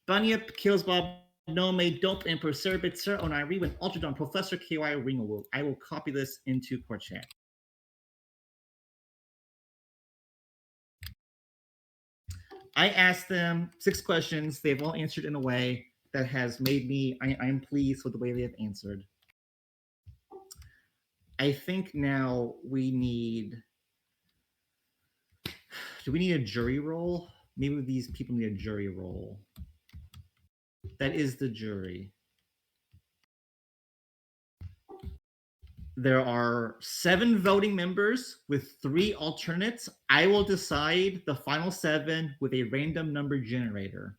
Bunyip kills Bob Nome, Dope, and Perserbit, Sir Onari, when Ultradon, Professor KY Ringawoo. I will copy this into court chat. I asked them 6 questions. They've all answered in a way that has made me, I'm pleased with the way they have answered. I think now we need, do we need a jury roll? Maybe these people need a jury roll. That is the jury. There are 7 voting members with 3 alternates. I will decide the final 7 with a random number generator.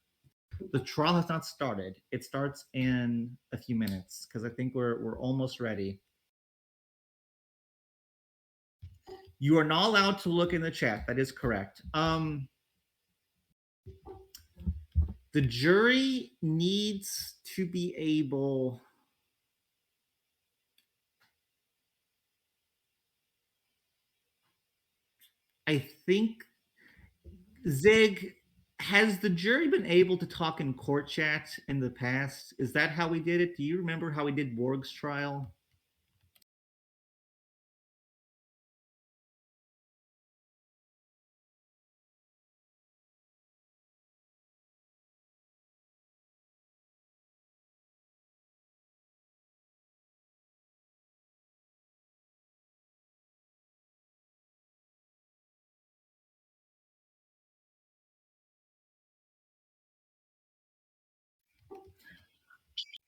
The trial has not started. It starts in a few minutes because I think we're almost ready. You are not allowed to look in the chat. That is correct. The jury needs to be able. I think, Zig, has the jury been able to talk in court chat in the past? Is that how we did it? Do you remember how we did Borg's trial?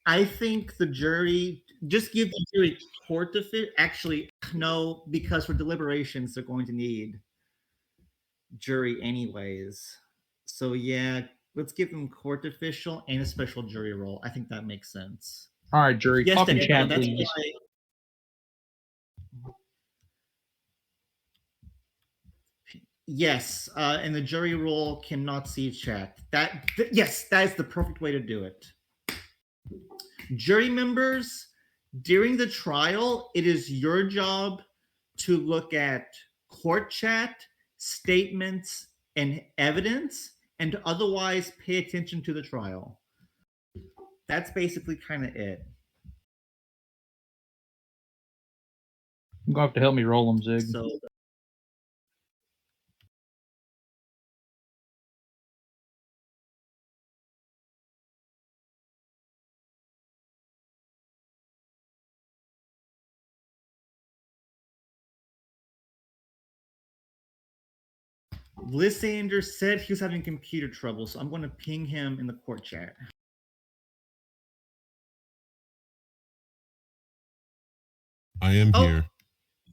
I think the jury, just give the jury court to fit. Actually, no, because for deliberations, they're going to need jury anyways. So yeah, let's give them court official and a special jury role. I think that makes sense. All right, jury, Yes, talk in Daniel, chat, that's please. why. Yes, and the jury role cannot see chat. Yes, that is the perfect way to do it. Jury members, during the trial, it is your job to look at court chat, statements, and evidence, and to otherwise pay attention to the trial. That's basically kind of it. You're going to have to help me roll them, Zig. So, Lysander said he was having computer trouble, so I'm going to ping him in the court chat. I am here.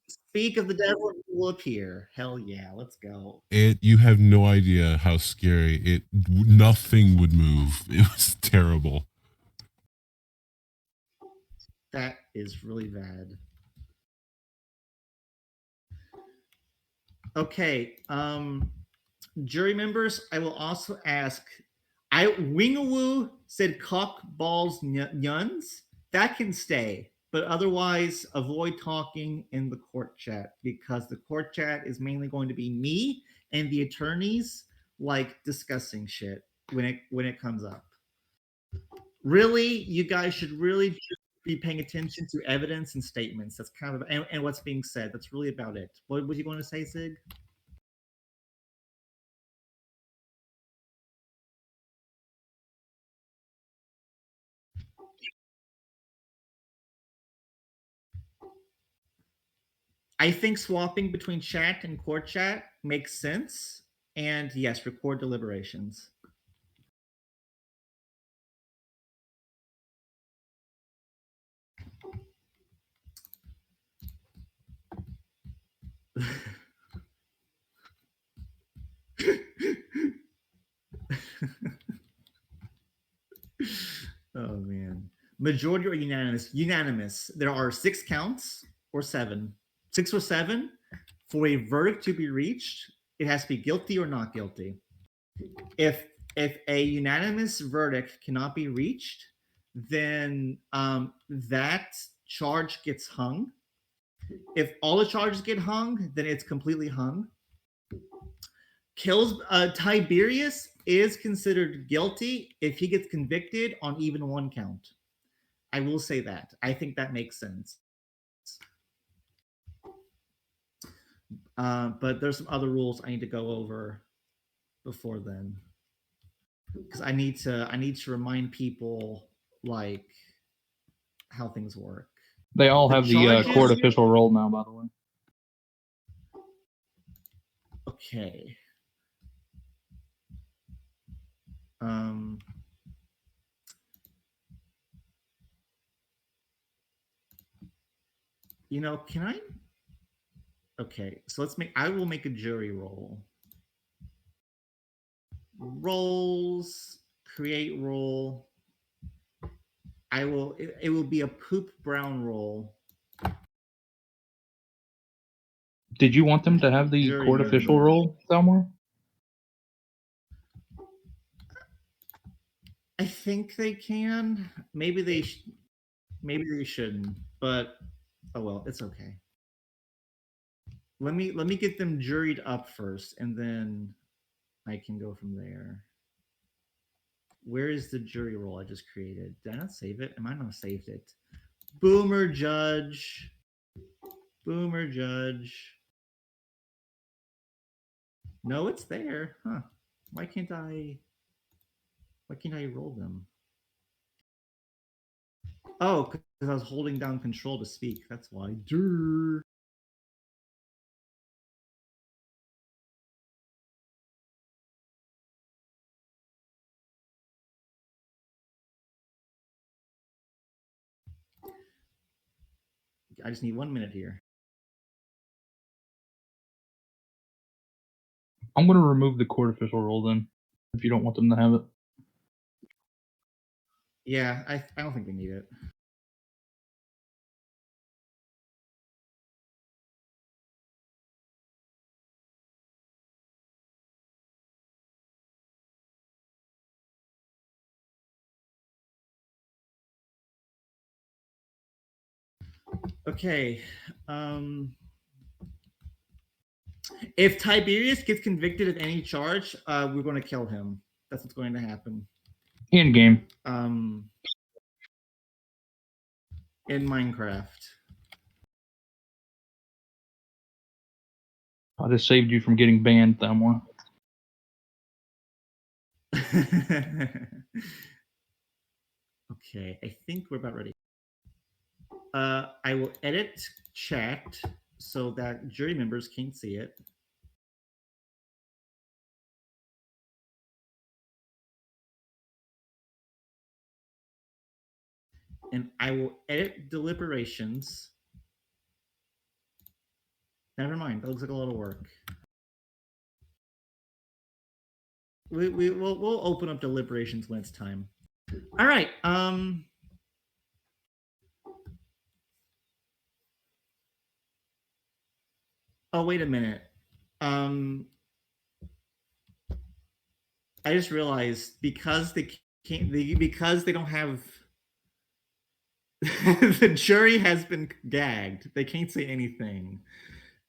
Speak of the devil, he will appear. Hell yeah, let's go. You have no idea how scary nothing would move. It was terrible. That is really bad. Okay, jury members, I will also ask. Wingawoo said cock balls nuns. That can stay, but otherwise avoid talking in the court chat because the court chat is mainly going to be me and the attorneys like discussing shit when it comes up. Really, you guys should really be paying attention to evidence and statements. That's kind of and what's being said. That's really about it. What was you going to say, Sig? I think swapping between chat and court chat makes sense. And yes, record deliberations. Oh man. Majority or unanimous? Unanimous. There are 6 counts or 7. 6 or 7. For a verdict to be reached, it has to be guilty or not guilty. If a unanimous verdict cannot be reached, then that charge gets hung. If all the charges get hung, then it's completely hung. kills Tiberius is considered guilty if he gets convicted on even one count. I will say that. I think that makes sense. But there's some other rules I need to go over before then, because I need to remind people like how things work. They all The have the charges- court official role now, by the way. Okay. You know, can I? Okay, so let's make. I will make a jury roll. Rolls, create roll. I will. It will be a poop brown roll. Did you want them to have the Jury court official member. role, Thelmore? I think they can. Maybe they. Maybe they shouldn't. But oh well, it's okay. Let me get them juried up first, and then I can go from there. Where is the jury roll I just created? Did I not save it? I might not have saved it. Boomer judge. Boomer judge. No, it's there. Huh. Why can't I roll them? Oh, because I was holding down control to speak. That's why. Durr. I just need 1 minute here. I'm going to remove the court official role then, if you don't want them to have it. Yeah, I don't think we need it. Okay. If Tiberius gets convicted of any charge, we're going to kill him. That's what's going to happen. In game. In Minecraft. I just saved you from getting banned, Thelmore. Okay, I think we're about ready. I will edit chat so that jury members can't see it. And I will edit deliberations. Never mind, that looks like a lot of work. We'll open up deliberations when it's time. All right. Oh, wait a minute. I just realized because they can't, because they don't have the jury has been gagged. They can't say anything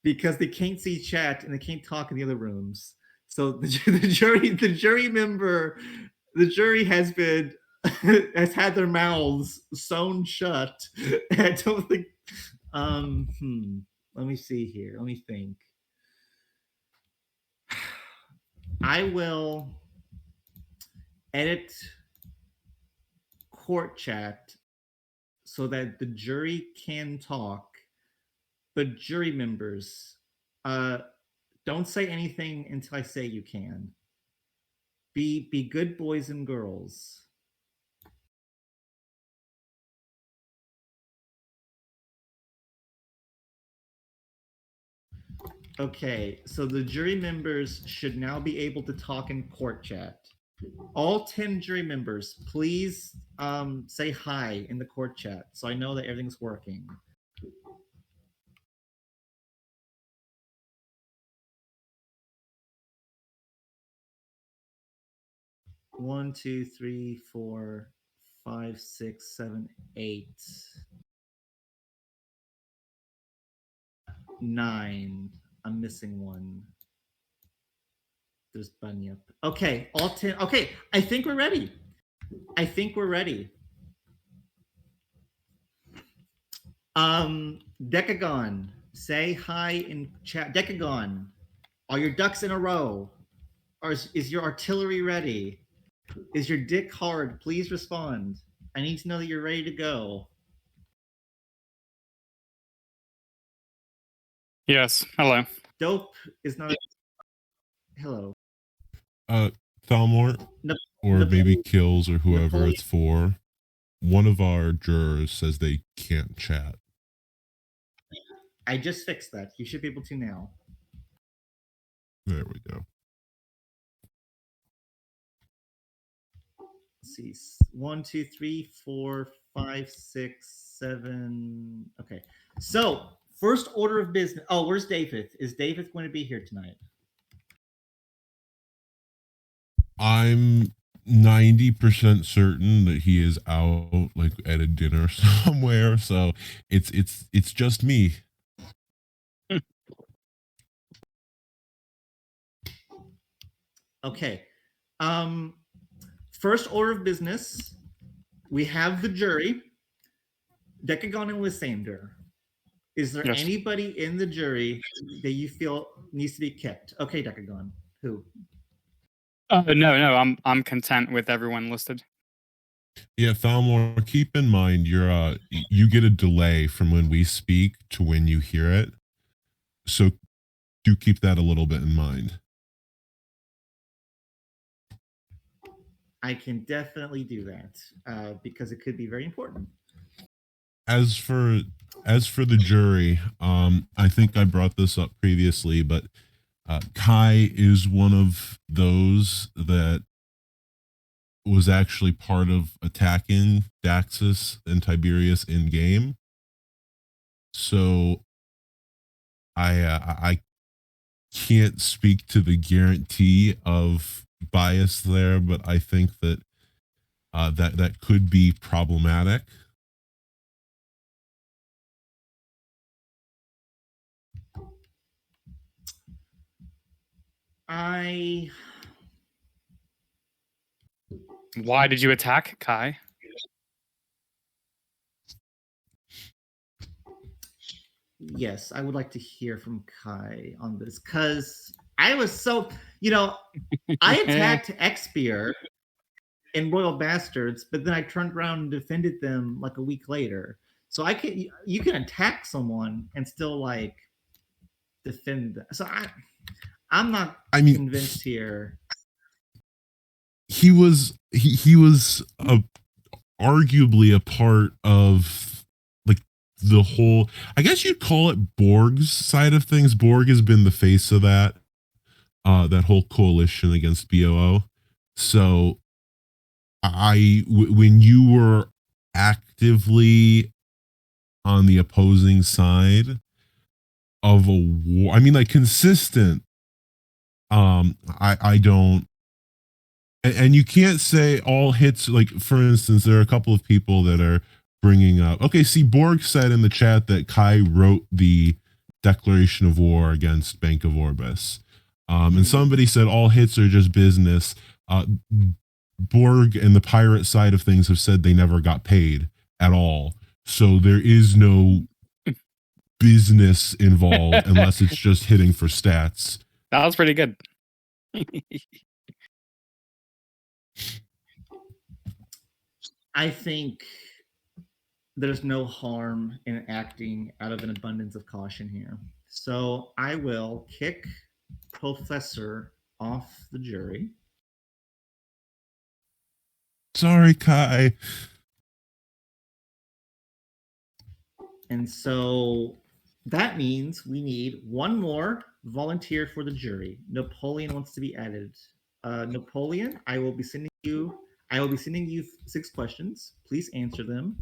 because they can't see chat and they can't talk in the other rooms. So the jury has been has had their mouths sewn shut. I don't think. Let me see here. Let me think. I will edit court chat so that the jury can talk, but jury members, don't say anything until I say you can. Be good boys and girls. Okay, so the jury members should now be able to talk in court chat. All 10 jury members, please say hi in the court chat so I know that everything's working. One, two, three, four, 5, 6, 7, 8, 9. I'm missing one. There's Bunyip. Okay, all 10. Okay, I think we're ready. Decagon, say hi in chat. Decagon, are your ducks in a row? Or is your artillery ready? Is your dick hard? Please respond. I need to know that you're ready to go. Yes. Hello. Dope is not. Hello. Thalmor, Na- or maybe Napoleon, Kills or whoever Napoleon. it's for. One of our jurors says they can't chat. I just fixed that. You should be able to now. There we go. Let's see. 1, 2, 3, 4, 5, 6, 7. Okay. So, first order of business. Oh, where's David? Is David going to be here tonight? I'm 90% certain that he is out like at a dinner somewhere, so it's just me. Okay. First order of business. We have the jury. Decagon and Lysander. Is there Yes. anybody in the jury that you feel needs to be kept? Okay, Decagon. Who? No. I'm content with everyone listed. Yeah, Thalmor, keep in mind you get a delay from when we speak to when you hear it. So do keep that a little bit in mind. I can definitely do that because it could be very important. As for the jury, I think I brought this up previously, but Kai is one of those that was actually part of attacking Daxus and Tiberius in game. So I can't speak to the guarantee of bias there, but I think that that could be problematic. Why did you attack Kai? Yes, I would like to hear from Kai on this because I was so, I attacked Expier in Royal Bastards, but then I turned around and defended them like a week later. So you can attack someone and still like defend them. So I'm not convinced here. He was arguably a part of like the whole, I guess you'd call it Borg's side of things. Borg has been the face of that whole coalition against BOO. So when you were actively on the opposing side of a war, I mean, like consistent, I don't, and you can't say all hits, like for instance there are a couple of people that are bringing up, okay, see, Borg said in the chat that Kai wrote the declaration of war against Bank of Orbis, and somebody said all hits are just business. Borg and the pirate side of things have said they never got paid at all, so there is no business involved unless it's just hitting for stats. That was pretty good. I think there's no harm in acting out of an abundance of caution here. So I will kick Professor off the jury. Sorry, Kai. And so that means we need one more volunteer for the jury. Napoleon wants to be added. Napoleon, I will be sending you 6 questions. Please answer them.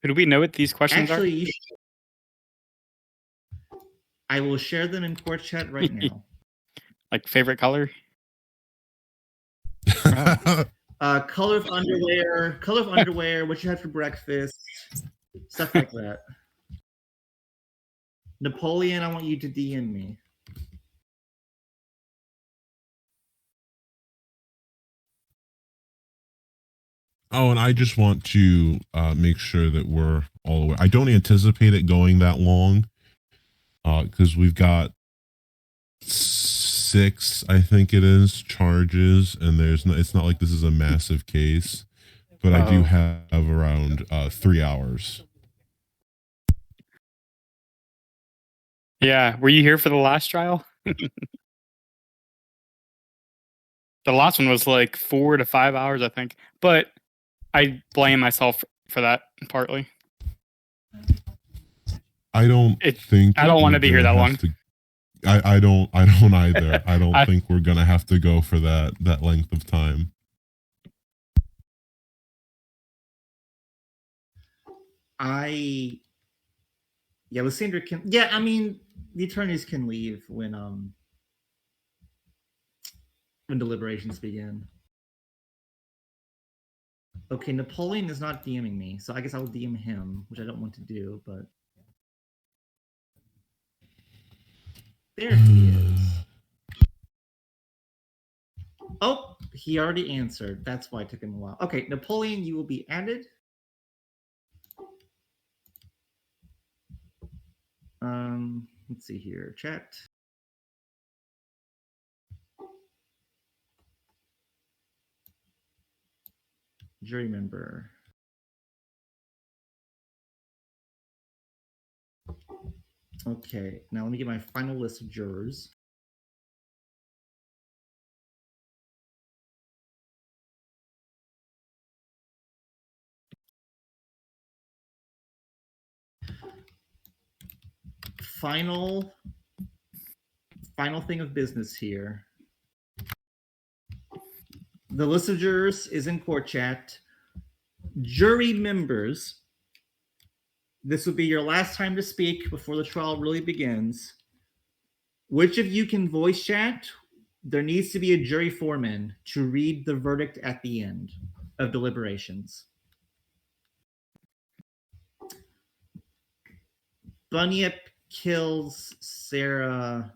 Do we know what these questions are? Actually, I will share them in court chat right now. Like favorite color? Color of underwear, what you had for breakfast, stuff like that. Napoleon, I want you to DM me. Oh, and I just want to make sure that we're all aware. I don't anticipate it going that long because we've got 6, I think it is, charges, and it's not like this is a massive case, but I do Oh. have around 3 hours. Yeah. Were you here for the last trial? The last one was like 4 to 5 hours, I think. But I blame myself for that partly. I don't think I don't want we're to be here gonna that have long. to- I don't either. I don't I- think we're gonna have to go for that length of time. Lysandra can. Yeah, I mean, the attorneys can leave when deliberations begin. Okay, Napoleon is not DMing me, so I guess I'll DM him, which I don't want to do, but there he is. Oh, he already answered. That's why it took him a while. Okay, Napoleon, you will be added. Let's see here. Chat. Jury member. Okay, now let me get my final list of jurors. Final thing of business here. The list of jurors is in court chat. Jury members, this will be your last time to speak before the trial really begins. Which of you can voice chat? There needs to be a jury foreman to read the verdict at the end of deliberations. Bunyip kills Sarah.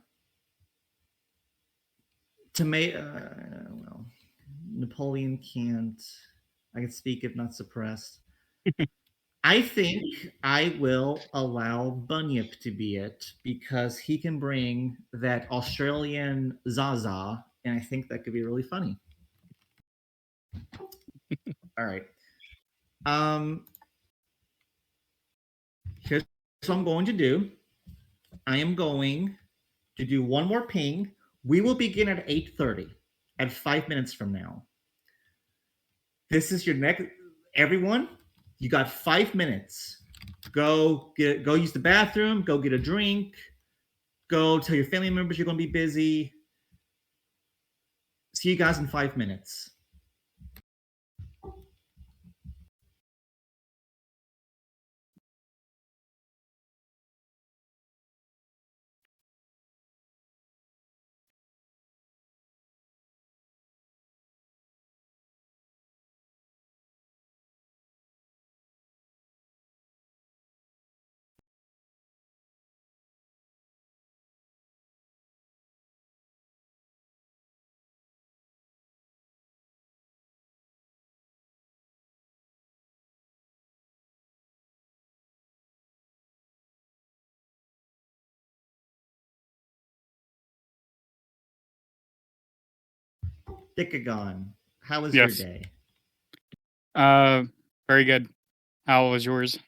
Well, Napoleon can't. I can speak if not suppressed. I think I will allow Bunyip to be it because he can bring that Australian Zaza, and I think that could be really funny. All right. Here's what I'm going to do. I am going to do one more ping. We will begin at 8:30, at 5 minutes from now. This is your next. Everyone, you got 5 minutes. Go use the bathroom. Go get a drink. Go tell your family members you're going to be busy. See you guys in 5 minutes. Dickagon, how was Yes. your day? Very good. How was yours?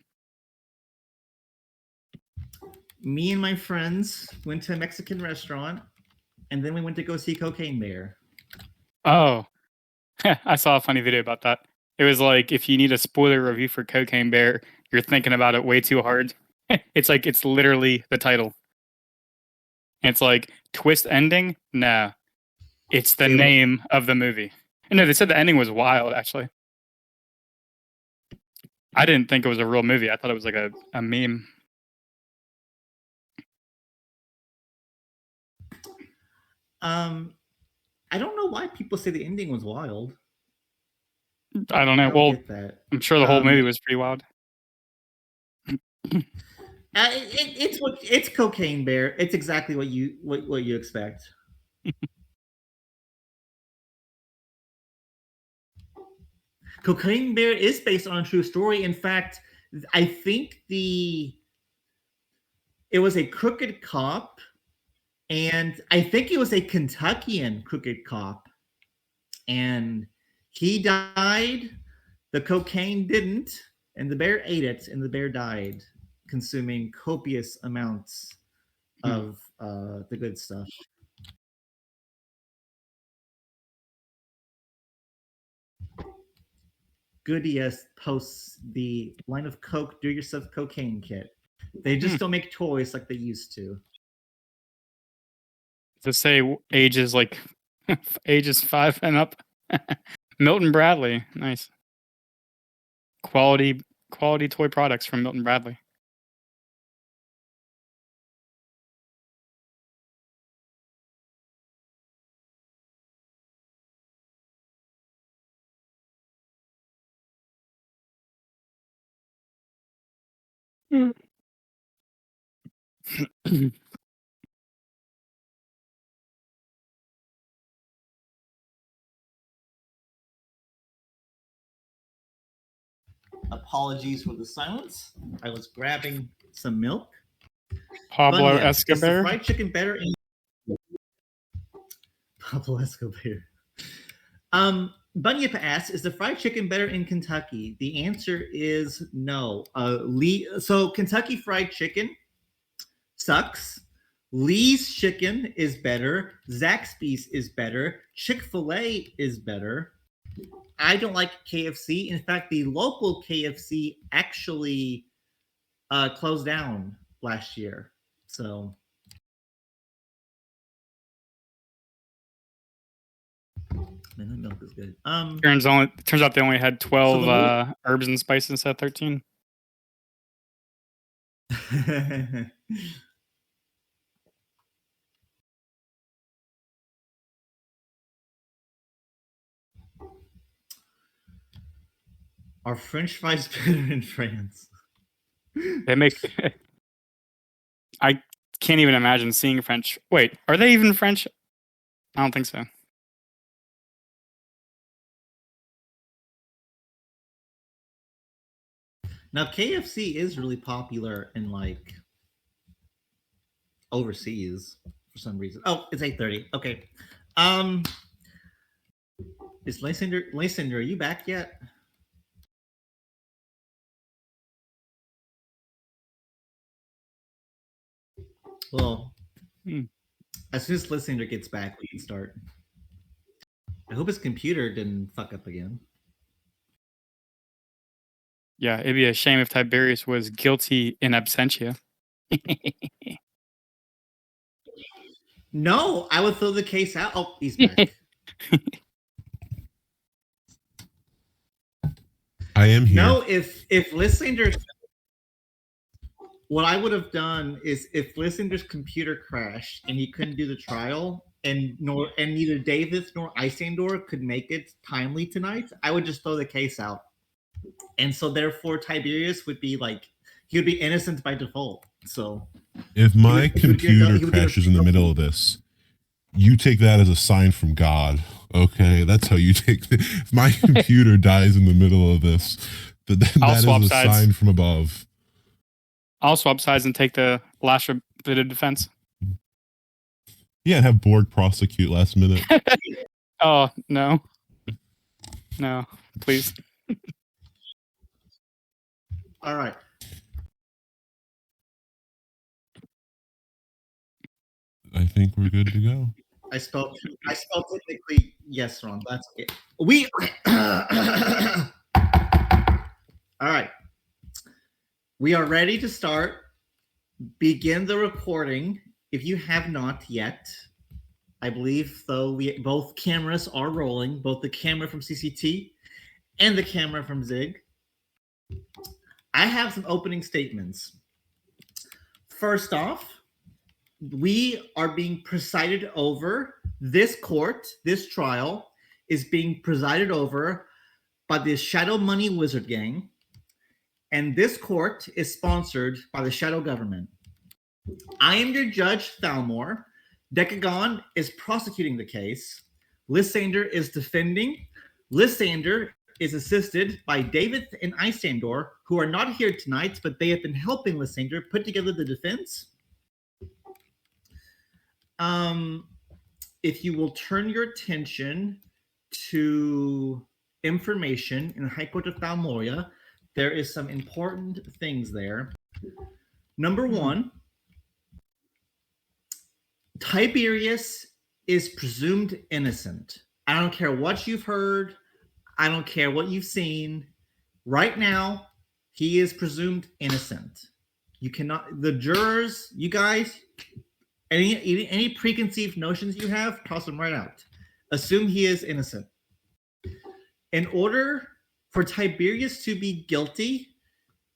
Me and my friends went to a Mexican restaurant, and then we went to go see Cocaine Bear. Oh, I saw a funny video about that. It was like, if you need a spoiler review for Cocaine Bear, you're thinking about it way too hard. It's literally the title. It's like, twist ending? No. It's the name of the movie. No, they said the ending was wild, actually. I didn't think it was a real movie. I thought it was like a meme. I don't know why people say the ending was wild. I don't know. I don't Well, get that. I'm sure the whole movie was pretty wild. It's Cocaine Bear. It's exactly what you expect. Cocaine Bear is based on a true story. In fact, I think it was a crooked cop, and I think it was a Kentuckian crooked cop, and he died. The cocaine didn't, and the bear ate it, and the bear died, consuming copious amounts of the good stuff. Goodies posts the line of Coke do yourself cocaine kit. They just don't make toys like they used to. To say ages like ages 5 and up. Milton Bradley, nice. Quality toy products from Milton Bradley. Apologies for the silence. I was grabbing some milk. Pablo Bunya, is the Escobar. fried chicken better in Pablo Escobar? Bunyip asks, is the fried chicken better in Kentucky? The answer is no. So Kentucky fried chicken sucks. Lee's chicken is better. Zaxby's is better. Chick-fil-A is better. I don't like KFC. In fact, the local KFC actually closed down last year. So man, that milk is good. Turns out they only had 12 So herbs and spices instead of 13. Are French fries better in France? They make. I can't even imagine seeing French. Wait, are they even French? I don't think so. Now KFC is really popular in like overseas for some reason. Oh, it's 8:30. Okay. Is Lysander, are you back yet? Well, as soon as Lysander gets back, we can start. I hope his computer didn't fuck up again. Yeah, it'd be a shame if Tiberius was guilty in absentia. No, I would throw the case out. Oh, he's back. I am here. No, if Lysander, what I would have done is if Lysander's computer crashed and he couldn't do the trial, and neither Davis nor Isandor could make it timely tonight, I would just throw the case out. And so therefore Tiberius would be like, he would be innocent by default. So if my computer crashes in the middle of this, you take that as a sign from God. Okay, that's how you take it. If my computer dies in the middle of this, that is a sign from above. I'll swap sides and take the last bit of defense. Yeah, and have Borg prosecute last minute. Oh, no. No, please. All right. I think we're good to go. I spelled technically yes wrong. That's okay. All right. We are ready to start. Begin the recording. If you have not yet, I believe though both cameras are rolling, both the camera from CCT and the camera from Zig. I have some opening statements. First off, we are being presided over. This trial is being presided over by the Shadow Money Wizard Gang. And this court is sponsored by the Shadow Government. I am your judge, Thalmor. Decagon is prosecuting the case. Lysander is defending. Lysander is assisted by David and Isandor, who are not here tonight, but they have been helping Lysander put together the defense. If you will turn your attention to information in the High Court of Thalmoria, there is some important things there. Number one, Tiberius is presumed innocent. I don't care what you've heard. I don't care what you've seen. Right now, he is presumed innocent. You cannot, the jurors, you guys, any preconceived notions you have, toss them right out. Assume he is innocent. In order for Tiberius to be guilty,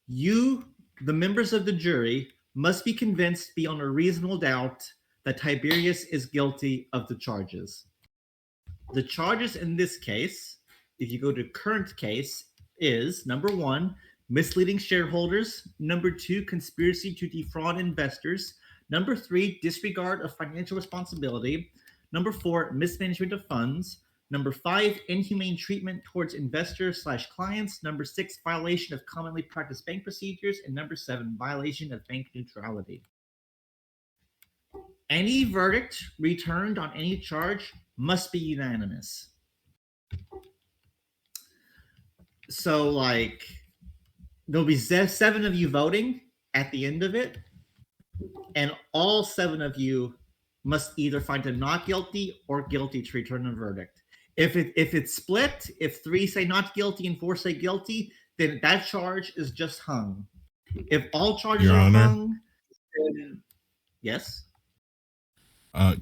you, the members of the jury, must be convinced beyond a reasonable doubt that Tiberius is guilty of the charges. The charges in this case, if you go to current case, is number one, misleading shareholders. Number two, conspiracy to defraud investors. Number three, disregard of financial responsibility. Number four, mismanagement of funds. Number five, inhumane treatment towards investors/clients. Number six, violation of commonly practiced bank procedures. And number seven, violation of bank neutrality. Any verdict returned on any charge must be unanimous. So, like, there'll be 7 of you voting at the end of it, and all 7 of you must either find him not guilty or guilty to return a verdict. If it's split, if 3 say not guilty and 4 say guilty, then that charge is just hung. If all charges Your are Honor. hung, then yes.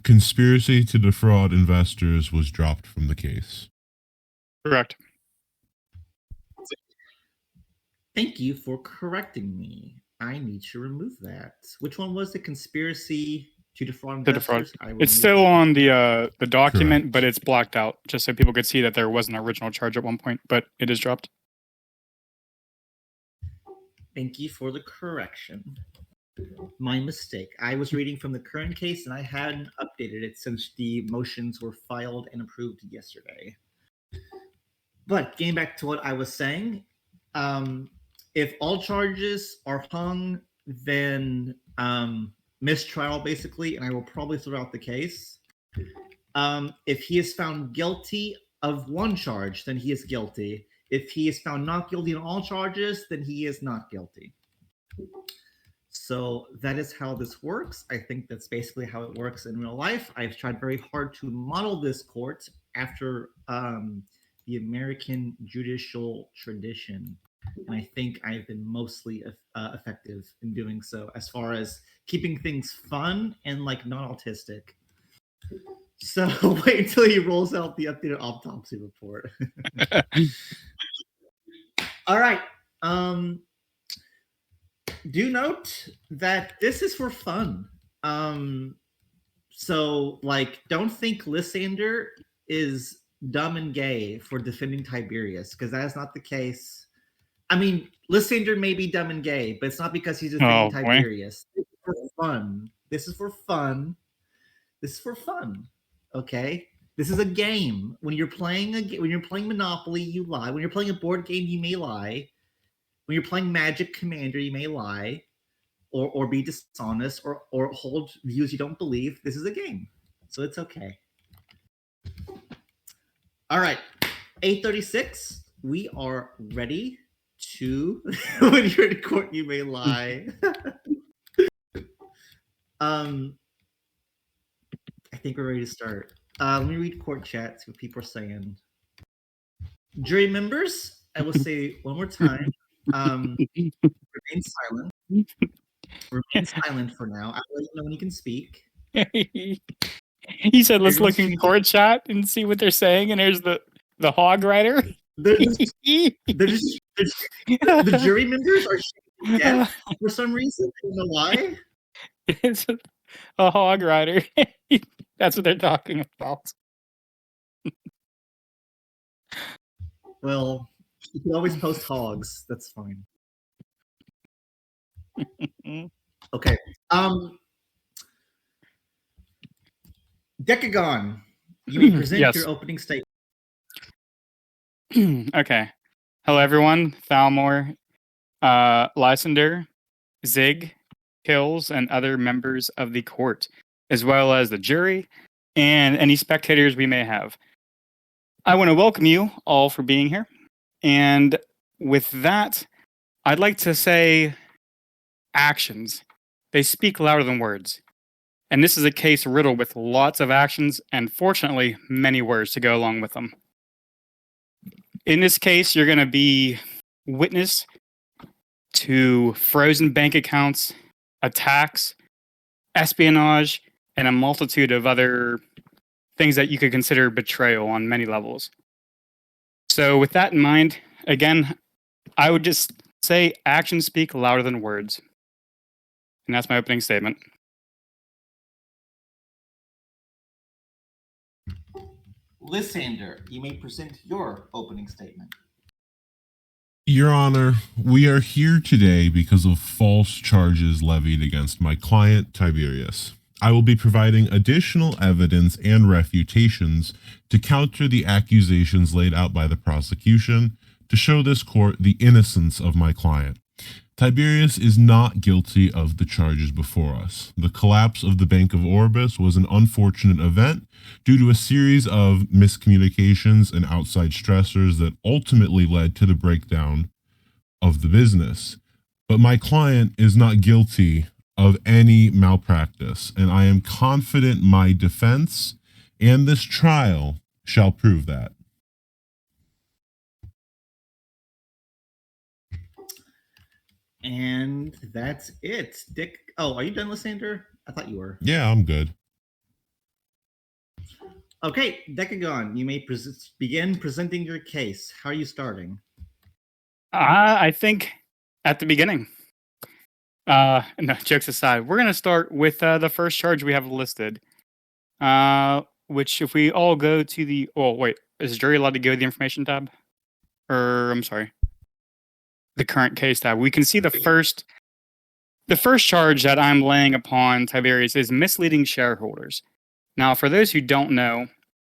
Conspiracy to defraud investors was dropped from the case. Correct. Thank you for correcting me. I need to remove that. Which one was the conspiracy to defraud To defraud. investors? I will It's remove still that. on the document, Correct. but it's blocked out just so people could see that there was an original charge at one point, but it is dropped. Thank you for the correction. My mistake. I was reading from the current case and I hadn't updated it since the motions were filed and approved yesterday. But getting back to what I was saying, if all charges are hung, then mistrial basically, and I will probably throw out the case. If he is found guilty of one charge, then he is guilty. If he is found not guilty on all charges, then he is not guilty. So that is how this works. I think that's basically how it works in real life. I've tried very hard to model this court after the American judicial tradition. And I think I've been mostly effective in doing so as far as keeping things fun and like not autistic. So wait until he rolls out the updated autopsy report. All right. Do note that this is for fun. So like, don't think Lysander is dumb and gay for defending Tiberius, because that is not the case. I mean, Lysander may be dumb and gay, but it's not because he's defending Tiberius. This is for fun. This is for fun. This is for fun. Okay? This is a game. When you're playing Monopoly, you lie. When you're playing a board game, you may lie. When you're playing Magic Commander, you may lie, or be dishonest, or hold views you don't believe. This is a game, so it's okay. All right, 8:36. We are ready to. When you're in court, you may lie. I think we're ready to start. Let me read court chat. See what people are saying. Jury members, I will say one more time. Remain silent. Remain silent for now. I'll let you know when you can speak. He said, "Let's look in Everyone's court chat and see what they're saying." And there's the hog rider. The jury members are shaking death for some reason. I don't know why. It's a hog rider. That's what they're talking about. Well, you can always post hogs. That's fine. Okay. Decagon, you may present Yes. your opening statement. Okay. Hello, everyone. Thalmor, Lysander, Zig, Kills, and other members of the court, as well as the jury and any spectators we may have. I want to welcome you all for being here. And with that, I'd like to say actions. They speak louder than words. And this is a case riddled with lots of actions and, fortunately, many words to go along with them. In this case, you're going to be witness to frozen bank accounts, attacks, espionage, and a multitude of other things that you could consider betrayal on many levels. So with that in mind, again, I would just say actions speak louder than words. And that's my opening statement. Lysander, you may present your opening statement. Your Honor, we are here today because of false charges levied against my client, Tiberius. I will be providing additional evidence and refutations to counter the accusations laid out by the prosecution to show this court the innocence of my client. Tiberius is not guilty of the charges before us. The collapse of the Bank of Orbis was an unfortunate event due to a series of miscommunications and outside stressors that ultimately led to the breakdown of the business. But my client is not guilty of any malpractice, and I am confident my defense and this trial shall prove that. And that's it. Dick. Oh, are you done, Lysander? I thought you were. Yeah, I'm good. Okay, Decagon, you may begin presenting your case. How are you starting? I think at the beginning. No, jokes aside, we're going to start with the first charge we have listed. Which if we all go to the... Oh, wait. Is the jury allowed to go to the information tab? I'm sorry. The current case tab. We can see the first charge that I'm laying upon Tiberius is misleading shareholders. Now, for those who don't know,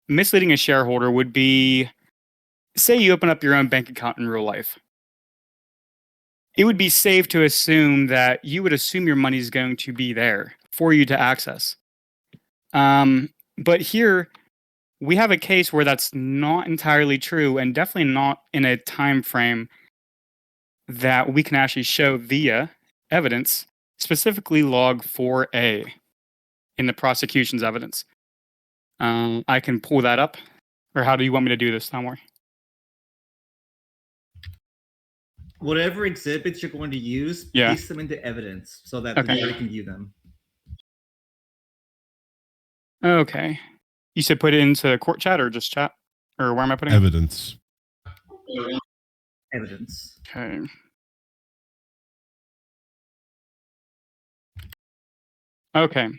misleading a shareholder would be, say you open up your own bank account in real life. It would be safe to assume that you would assume your money is going to be there for you to access. But here, we have a case where that's not entirely true, and definitely not in a time frame that we can actually show via evidence, specifically log 4A in the prosecution's evidence. I can pull that up, or how do you want me to do this, Tomor? Whatever exhibits you're going to use, paste them into evidence so that the jury can view them. Okay. You said put it into court chat or just chat? Or where am I putting it? Evidence. Evidence. Okay. Okay.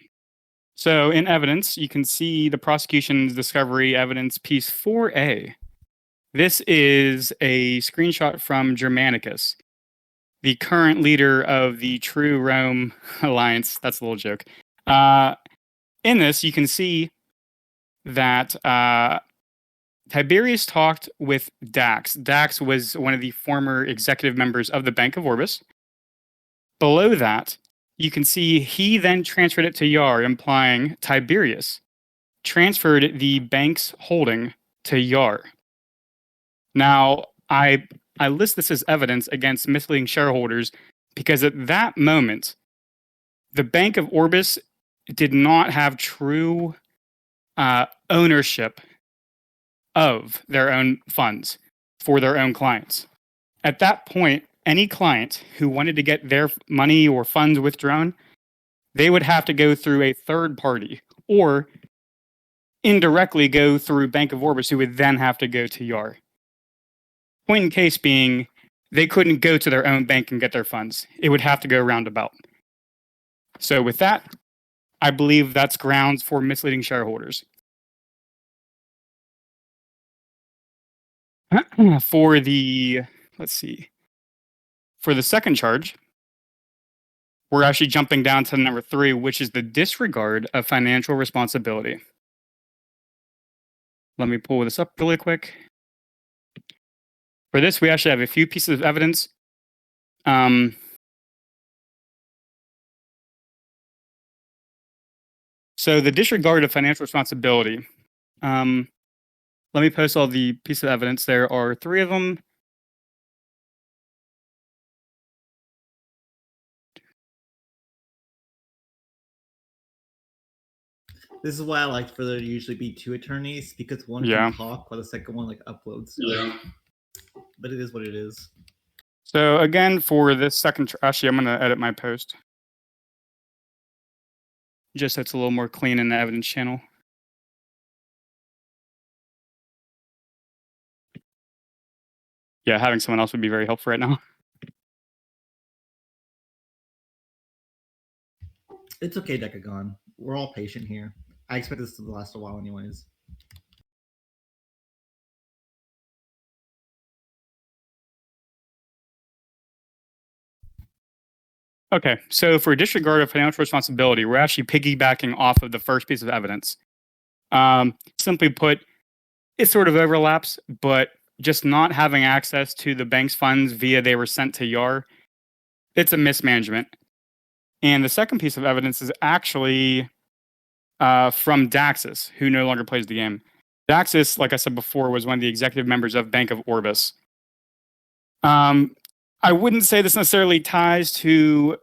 So in evidence, you can see the prosecution's discovery evidence piece 4A. This is a screenshot from Germanicus, the current leader of the True Rome Alliance. That's a little joke. In this, you can see that Tiberius talked with Dax. Dax was one of the former executive members of the Bank of Orbis. Below that, you can see he then transferred it to Yar, implying Tiberius transferred the bank's holding to Yar. Now, I list this as evidence against misleading shareholders because at that moment, the Bank of Orbis did not have true ownership of their own funds for their own clients. At that point, any client who wanted to get their money or funds withdrawn, they would have to go through a third party or indirectly go through Bank of Orbis, who would then have to go to Yar. Point in case being, they couldn't go to their own bank and get their funds. It would have to go roundabout. So with that, I believe that's grounds for misleading shareholders. For the, for the second charge, we're actually jumping down to number 3, which is the disregard of financial responsibility. Let me pull this up really quick. For this, we actually have a few pieces of evidence. So the disregard of financial responsibility. Let me post all the pieces of evidence. There are 3 of them. This is why I like for there to usually be 2 attorneys, because one Yeah. can talk while the second one like uploads. Yeah. But it is what it is. So again, for this second, actually, I'm going to edit my post. Just so it's a little more clean in the evidence channel. Yeah, having someone else would be very helpful right now. It's okay, Decagon. We're all patient here. I expect this to last a while anyways. Okay, so for disregard of financial responsibility, we're actually piggybacking off of the first piece of evidence. Simply put, it sort of overlaps, but just not having access to the bank's funds via they were sent to YAR, it's a mismanagement. And the second piece of evidence is actually from Daxus, who no longer plays the game. Daxus, like I said before, was one of the executive members of Bank of Orbis. I wouldn't say this necessarily ties to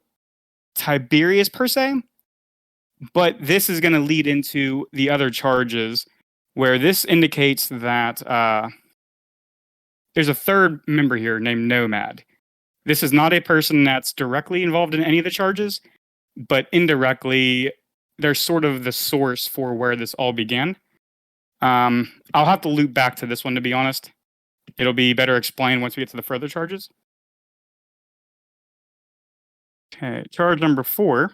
Tiberius per se, but this is going to lead into the other charges where this indicates that there's a third member here named Nomad. This is not a person that's directly involved in any of the charges, but indirectly, they're sort of the source for where this all began. I'll have to loop back to this one, to be honest. It'll be better explained once we get to the further charges. Okay, charge number 4.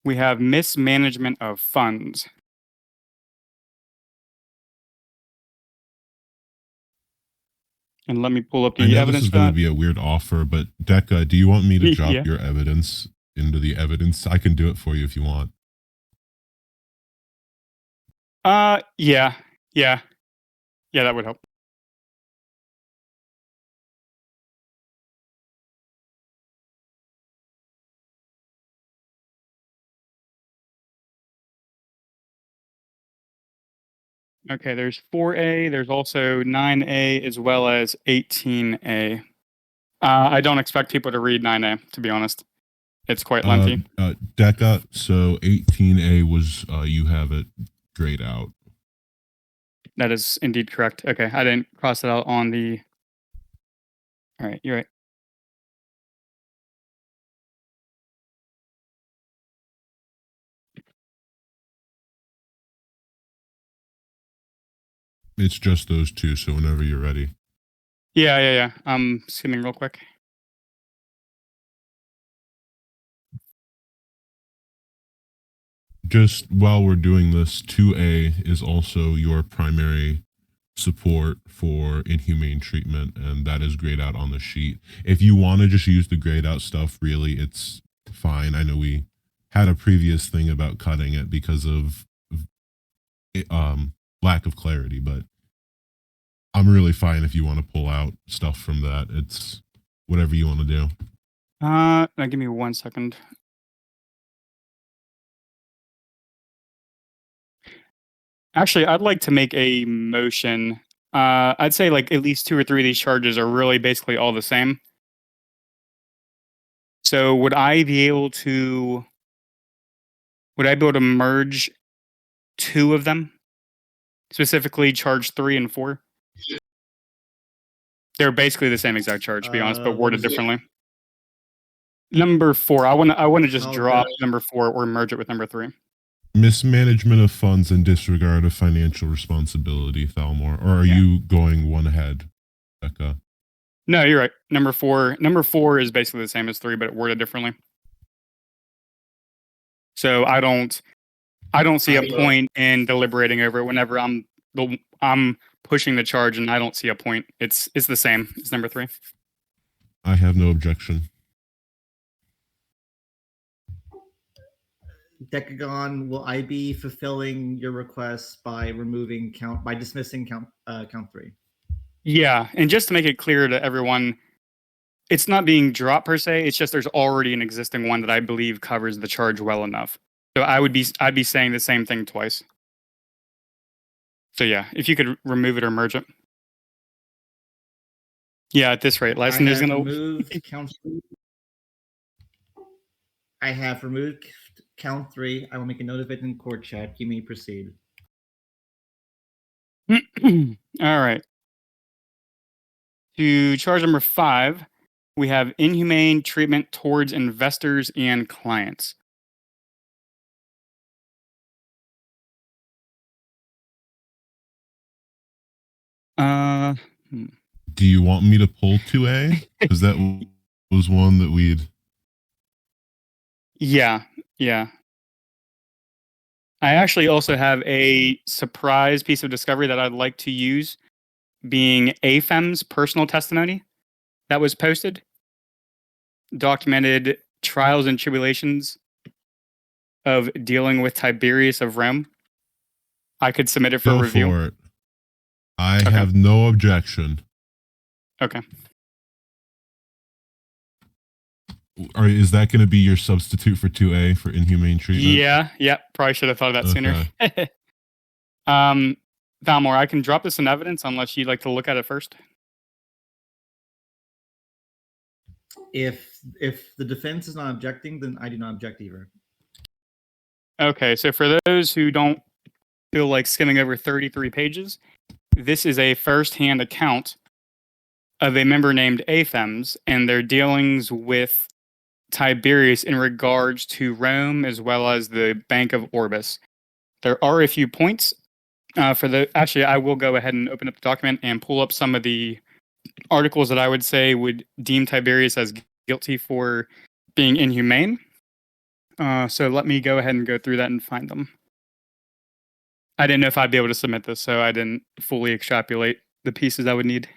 We have mismanagement of funds. And let me pull up the I know evidence. this is going to be a weird offer, but Deca, do you want me to drop Yeah. your evidence into the evidence? I can do it for you if you want. Yeah, that would help. Okay, there's 4A, there's also 9A, as well as 18A. I don't expect people to read 9A, to be honest. It's quite lengthy. Deca, so 18A was, you have it grayed out. That is indeed correct. Okay, I didn't cross it out on the... All right, you're right. It's just those 2, so whenever you're ready. Yeah. I'm skimming real quick. Just while we're doing this, 2A is also your primary support for inhumane treatment, and that is grayed out on the sheet. If you want to just use the grayed out stuff, really, it's fine. I know we had a previous thing about cutting it because of lack of clarity, but I'm really fine if you want to pull out stuff from that. It's whatever you want to do. Now give me 1 second. Actually, I'd like to make a motion. I'd say like at least 2 or 3 of these charges are really basically all the same. So would I be able to merge 2 of them? Specifically charge 3 and 4? They're basically the same exact charge, to be honest, but worded differently. Number 4, I want to just drop number 4 or merge it with number 3. Mismanagement of funds and disregard of financial responsibility, Thalmor. Or are you going one ahead, Becca? No, you're right. Number 4 is basically the same as 3, but worded differently. So I don't see a point in deliberating over it whenever I'm pushing the charge, and I don't see a point. It's the same as number 3. I have no objection. Decagon, will I be fulfilling your request by dismissing count 3? Yeah, and just to make it clear to everyone, it's not being dropped per se. It's just there's already an existing one that I believe covers the charge well enough. So I'd be saying the same thing twice. So yeah, if you could remove it or merge it. Yeah, at this rate, I Lyson is have gonna. removed count 3. I have removed count 3. I will make a note of it in court chat. You may proceed. All right. To charge number 5, we have inhumane treatment towards investors and clients. Uh, hmm. Do you want me to pull 2A? Because that was one that we'd. Yeah. I actually also have a surprise piece of discovery that I'd like to use, being AFEM's personal testimony that was posted, documented trials and tribulations of dealing with Tiberius of Rome. I could submit it for Go review. for it. I Okay. have no objection. Okay. Or is that going to be your substitute for 2A for inhumane treatment? Yeah. Probably should have thought of that sooner. Valmore, I can drop this in evidence unless you'd like to look at it first. If the defense is not objecting, then I do not object either. Okay, so for those who don't feel like skimming over 33 pages, this is a first-hand account of a member named AFEMS and their dealings with Tiberius in regards to Rome as well as the Bank of Orbis. There are a few points. Actually, I will go ahead and open up the document and pull up some of the articles that I would say would deem Tiberius as guilty for being inhumane. So let me go ahead and go through that and find them. I didn't know if I'd be able to submit this, so I didn't fully extrapolate the pieces I would need.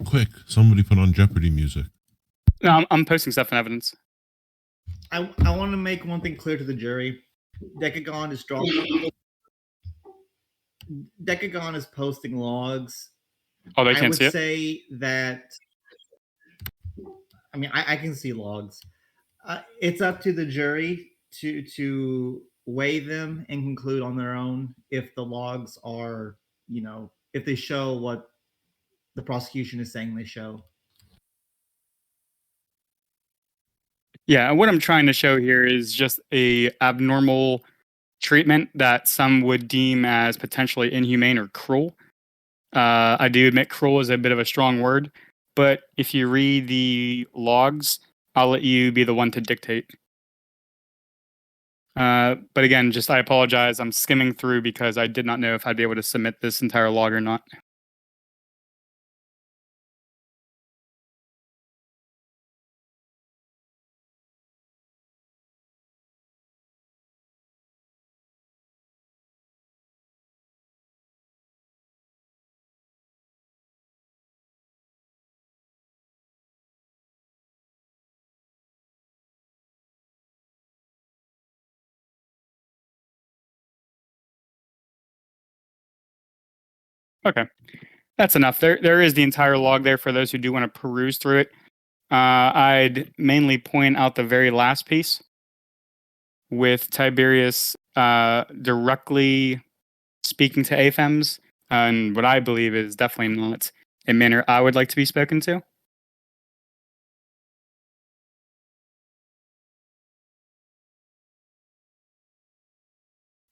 Quick, somebody put on Jeopardy music. No, I'm posting stuff in evidence. I want to make one thing clear to the jury. Decagon is posting logs. Oh, they I can't would see it? say that. I mean, I can see logs. It's up to the jury to weigh them and conclude on their own if the logs are, if they show what the prosecution is saying they show. Yeah, and what I'm trying to show here is just a abnormal treatment that some would deem as potentially inhumane or cruel. I do admit cruel is a bit of a strong word, but if you read the logs, I'll let you be the one to dictate. But again, I apologize. I'm skimming through because I did not know if I'd be able to submit this entire log or not. Okay, that's enough. There is the entire log there for those who do want to peruse through it. I'd mainly point out the very last piece with Tiberius directly speaking to AFEMs, and what I believe is definitely not a manner I would like to be spoken to.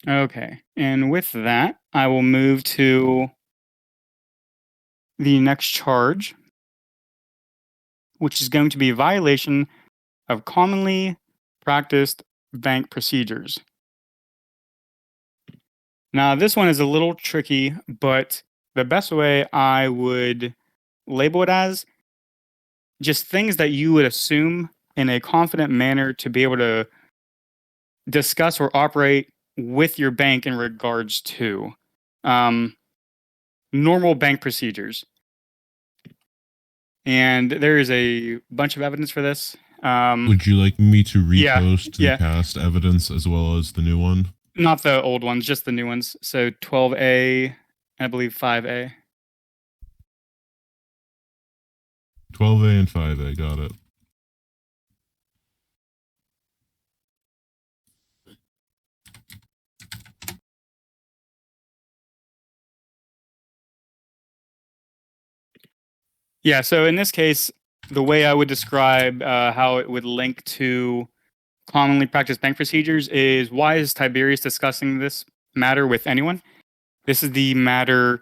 Okay, and with that, I will move to the next charge, which is going to be violation of commonly practiced bank procedures. Now, this one is a little tricky, but the best way I would label it as just things that you would assume in a confident manner to be able to discuss or operate with your bank in regards to normal bank procedures. And there is a bunch of evidence for this. Would you like me to Yeah, repost the yeah. past evidence as well as the new one? Not the old ones, just the new ones. So 12A, and I believe 5A. 12A and 5A, got it. Yeah, so in this case, the way I would describe how it would link to commonly practiced bank procedures is, why is Tiberius discussing this matter with anyone? This is the matter.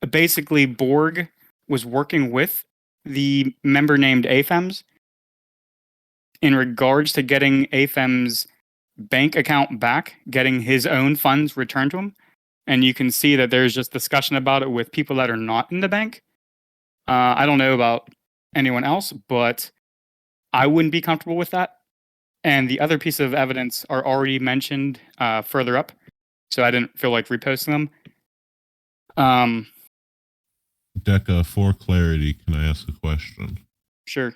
Basically, Borg was working with the member named AFEMS in regards to getting AFEM's bank account back, getting his own funds returned to him. And you can see that there's just discussion about it with people that are not in the bank. I don't know about anyone else, but I wouldn't be comfortable with that. And the other piece of evidence are already mentioned further up, so I didn't feel like reposting them. Deca, for clarity, can I ask a question? Sure.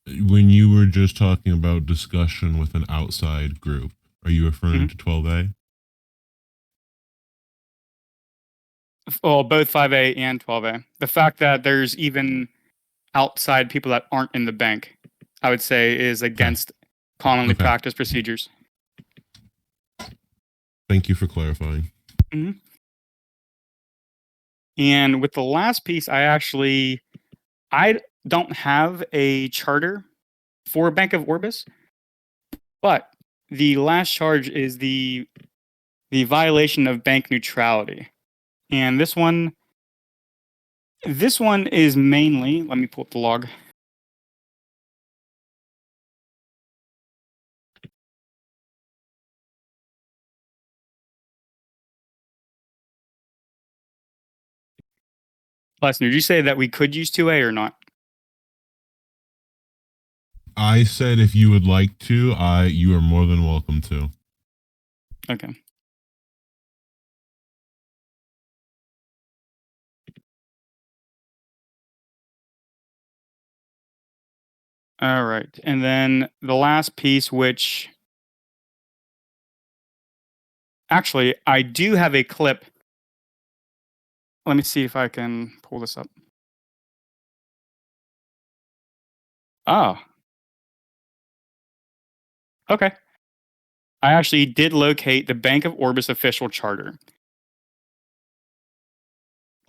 When you were just talking about discussion with an outside group, are you referring to 12A? Well, both 5A and 12A. The fact that there's even outside people that aren't in the bank, I would say, is against commonly Okay. practiced procedures. Thank you for clarifying. Mm-hmm. And with the last piece, I don't have a charter for Bank of Orbis, but the last charge is the violation of bank neutrality. And this one is mainly, let me pull up the log. Lesnar, did you say that we could use 2A or not? I said if you would like to, you are more than welcome to. Okay. All right. And then the last piece, which actually I do have a clip. Let me see if I can pull this up. Oh. Okay. I actually did locate the Bank of Orbis official charter.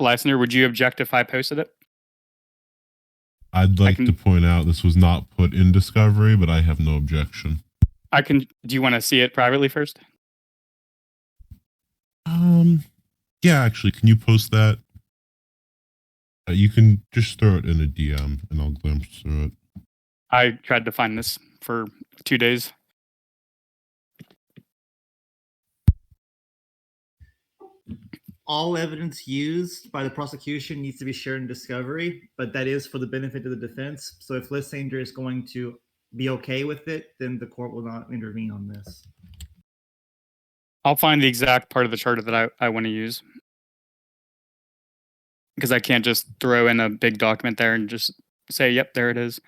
Leisner, would you object if I posted it? I'd like to point out this was not put in Discovery, but I have no objection. Do you want to see it privately first? Yeah, actually, can you post that? You can just throw it in a DM and I'll glimpse through it. I tried to find this for 2 days. All evidence used by the prosecution needs to be shared in Discovery, but that is for the benefit of the defense. So if Lissanger is going to be okay with it, then the court will not intervene on this. I'll find the exact part of the charter that I want to use, because I can't just throw in a big document there and just say, yep, there it is.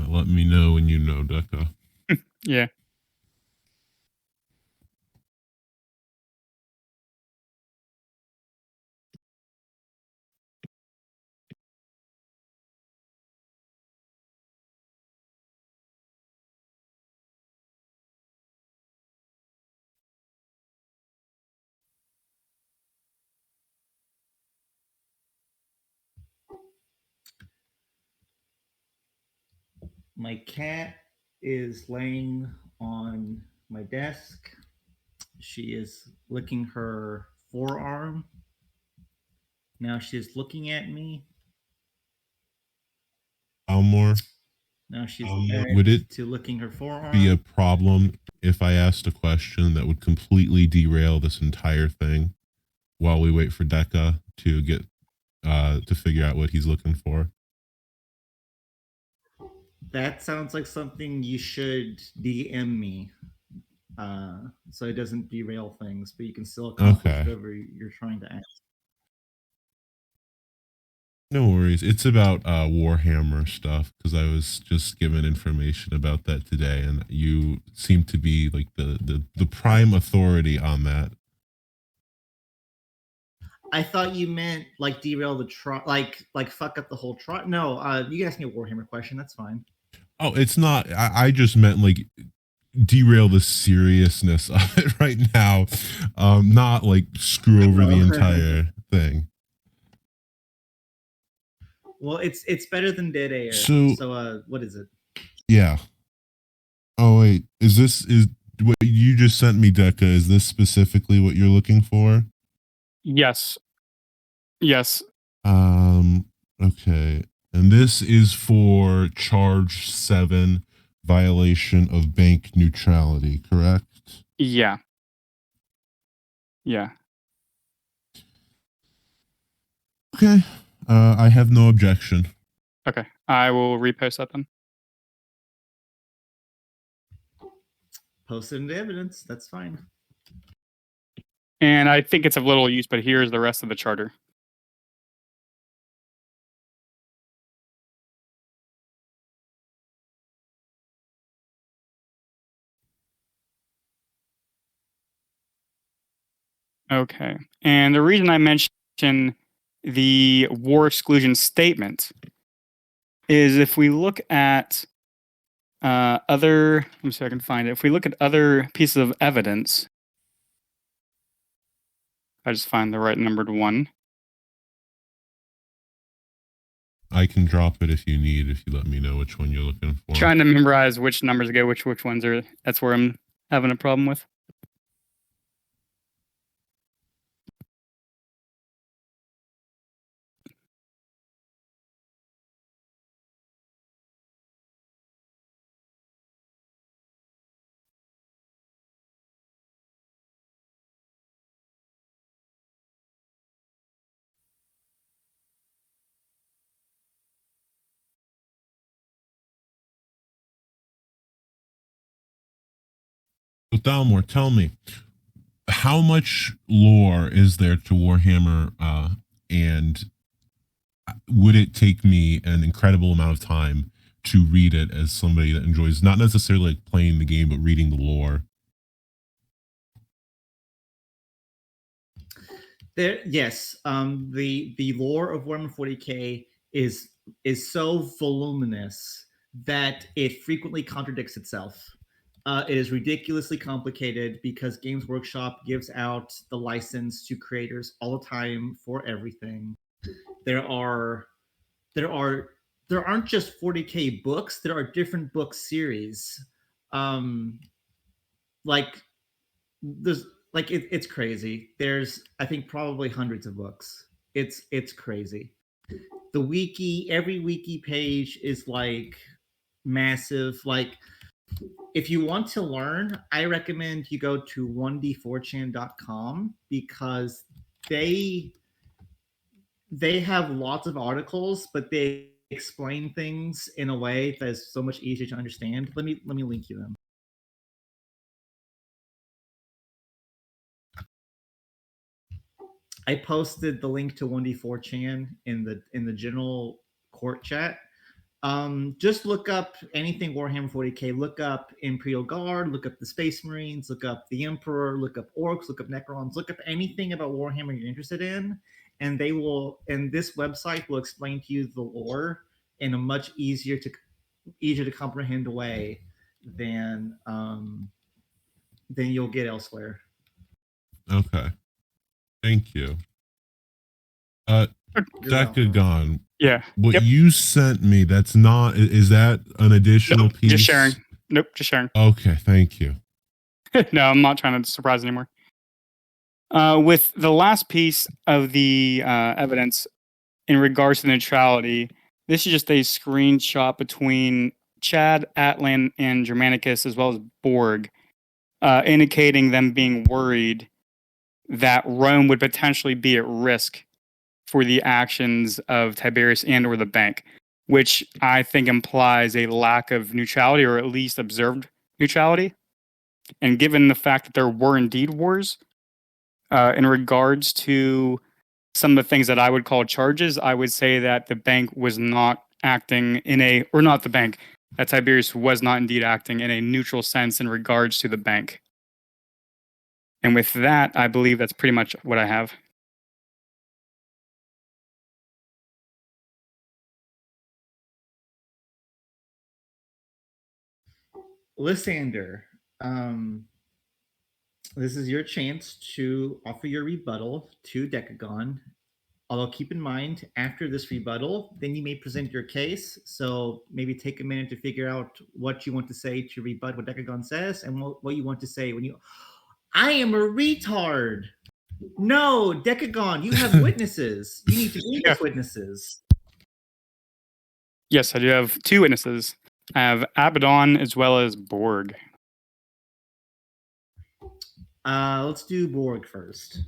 Let me know when you know, Deca. Yeah. My cat is laying on my desk. She is licking her forearm. Now she's looking at me. Almore, Now she's would back it to licking her be a forearm. problem if I asked a question that would completely derail this entire thing while we wait for Deca to get to figure out what he's looking for? That sounds like something you should DM me, so it doesn't derail things, but you can still accomplish Okay. whatever you're trying to ask. No worries. It's about Warhammer stuff because I was just given information about that today, and you seem to be like the prime authority on that. I thought you meant like derail the trial, like fuck up the whole trial. No, you can ask me a Warhammer question. That's fine. Oh, it's not. I just meant like derail the seriousness of it right now, not like screw over the entire thing. Well, it's better than dead air. So So what is it? yeah. Oh wait, is what you just sent me, Deca? Is this specifically what you're looking for? Yes. Yes. Okay. And this is for charge 7, violation of bank neutrality, correct? Yeah. Yeah. Okay. I have no objection. Okay. I will repost that then. Post it into evidence. That's fine. And I think it's of little use, but here's the rest of the charter. Okay. And the reason I mention the war exclusion statement is if we look at other, let me see if I can find it. If we look at other pieces of evidence, I just find the right numbered one. I can drop it if you need, if you let me know which one you're looking for. Trying to memorize which numbers go, which ones are. That's where I'm having a problem with. But Dalmor, tell me, how much lore is there to Warhammer, and would it take me an incredible amount of time to read it as somebody that enjoys not necessarily like playing the game but reading the lore? Yes, the lore of Warhammer 40k is so voluminous that it frequently contradicts itself. It is ridiculously complicated because Games Workshop gives out the license to creators all the time for everything. There are there are there aren't just 40k books. There are different book series. Um, like there's it's crazy. There's I think probably hundreds of books. It's crazy. The wiki, every wiki page is like massive. Like if you want to learn, I recommend you go to 1d4chan.com because they they have lots of articles, but they explain things in a way that is so much easier to understand. Let me link you them. I posted the link to 1d4chan in the general court chat. Just look up anything Warhammer 40k. Look up Imperial Guard. Look up the Space Marines. Look up the Emperor. Look up Orcs. Look up Necrons. Look up anything about Warhammer you're interested in, and they will. And this website will explain to you the lore in a much easier to comprehend way than you'll get elsewhere. Okay, thank you. You're welcome. Decagon. Yeah. What Yep. you sent me, that's not, is that an additional Nope, piece? just sharing. Nope, just sharing. Okay, thank you. No, I'm not trying to surprise anymore. With the last piece of the evidence in regards to neutrality, this is just a screenshot between Chad, Atlan, and Germanicus, as well as Borg, indicating them being worried that Rome would potentially be at risk for the actions of Tiberius and or the bank, which I think implies a lack of neutrality, or at least observed neutrality. And given the fact that there were indeed wars, in regards to some of the things that I would call charges, I would say that the bank was not acting in a, or not the bank, that Tiberius was not indeed acting in a neutral sense in regards to the bank. And with that, I believe that's pretty much what I have. Lysander, this is your chance to offer your rebuttal to Decagon. Although keep in mind, after this rebuttal, then you may present your case. So maybe take a minute to figure out what you want to say to rebut what Decagon says, and what you want to say when you. I am a retard. No, Decagon, you have witnesses. You need to bring those witnesses. Yes, I do have two witnesses. I have Abaddon as well as Borg. Let's do Borg first.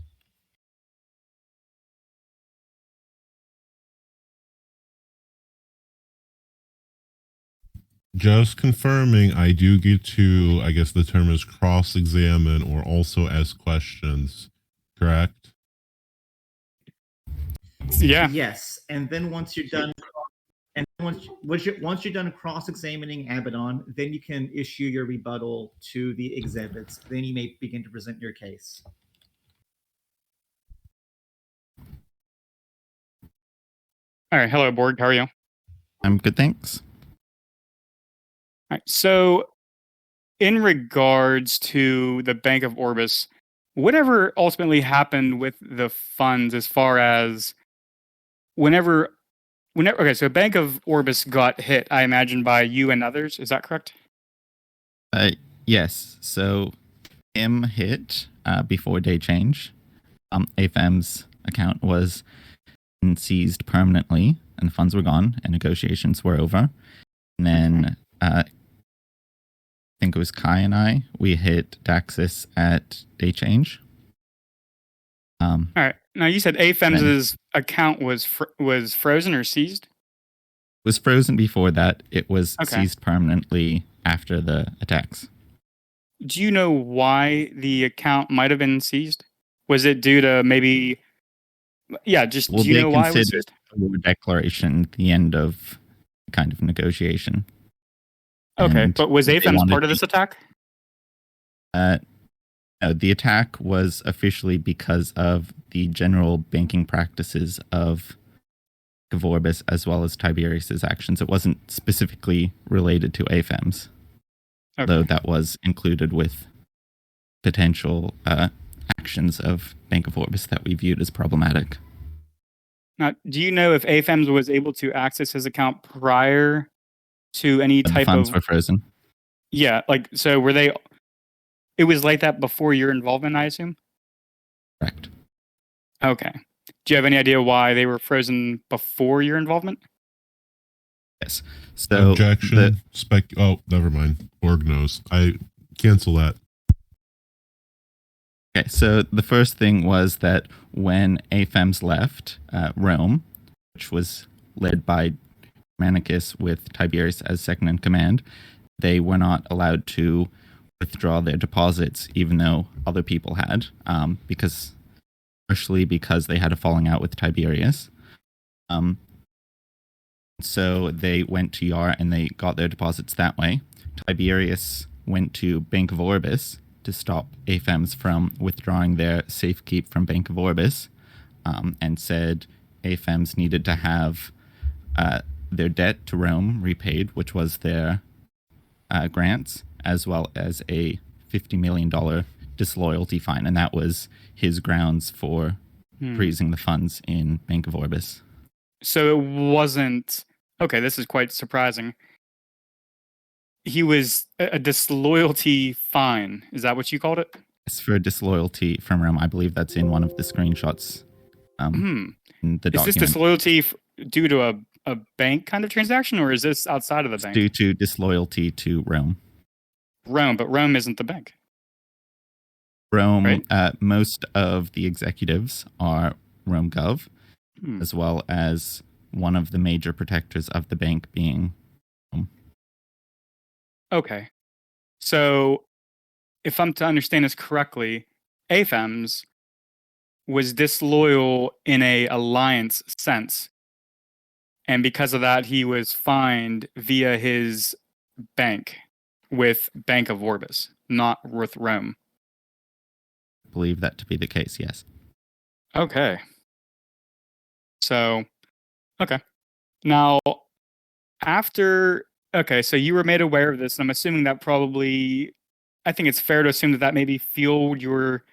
Just confirming, I do get to, I guess the term is cross-examine or also ask questions, correct? Yeah. Yes, and then once you're done, and once you're done cross-examining Abaddon, then you can issue your rebuttal to the exhibits. Then you may begin to present your case. All right. Hello, Borg. How are you? All I'm good, thanks. right. So, in regards to the Bank of Orbis, whatever ultimately happened with the funds, as far as whenever, okay, so Bank of Orbis got hit, I imagine, by you and others. Is that correct? Yes, so him hit before day change. AFM's account was seized permanently, and the funds were gone, and negotiations were over. And then I think it was Kai and I. We hit Daxis at day change. All right. Now you said AFM's account was frozen or seized. It was frozen before that. It was Okay. seized permanently after the attacks. Do you know why the account might have been seized? Was it due to maybe? Yeah, just Well, do you they know why it was considered seized? a declaration the end of kind of negotiation. Okay, And but was they AFM's wanted part of to- this attack? No, the attack was officially because of the general banking practices of Orbis as well as Tiberius's actions. It wasn't specifically related to AFM's, though Okay. that was included with potential actions of Bank of Orbis that we viewed as problematic. Now, do you know if AFM's was able to access his account prior to any But the type funds of? were frozen. Yeah, like so. Were they? It was like that before your involvement, I assume. Correct. Okay. Do you have any idea why they were frozen before your involvement? Yes. So Objection. Oh, never mind. Borg knows. I cancel that. Okay, so the first thing was that when AFEMS left Rome, which was led by Manicus with Tiberius as second in command, they were not allowed to withdraw their deposits, even though other people had, partially because they had a falling out with Tiberius. So they went to Yar and they got their deposits that way. Tiberius went to Bank of Orbis to stop AFEMS from withdrawing their safekeep from Bank of Orbis, and said AFEMS needed to have their debt to Rome repaid, which was their grants, as well as a $50 million disloyalty fine. And that was his grounds for freezing the funds in Bank of Orbis. So it wasn't. Okay, this is quite surprising. He was a disloyalty fine. Is that what you called it? As for disloyalty from Rome, I believe that's in one of the screenshots in the Is document. this disloyalty due to a bank kind of transaction, or is this outside of the It's bank? due to disloyalty to Rome. Rome, but Rome isn't the bank. Rome, Right. Most of the executives are Rome Gov, Hmm. as well as one of the major protectors of the bank being Rome. Okay. So, if I'm to understand this correctly, AFEMS was disloyal in a alliance sense. And because of that, he was fined via his bank with Bank of Orbis, not with Rome. I believe that to be the case, yes. Okay. So, okay. Now, so you were made aware of this, and I'm assuming that I think it's fair to assume that maybe fueled your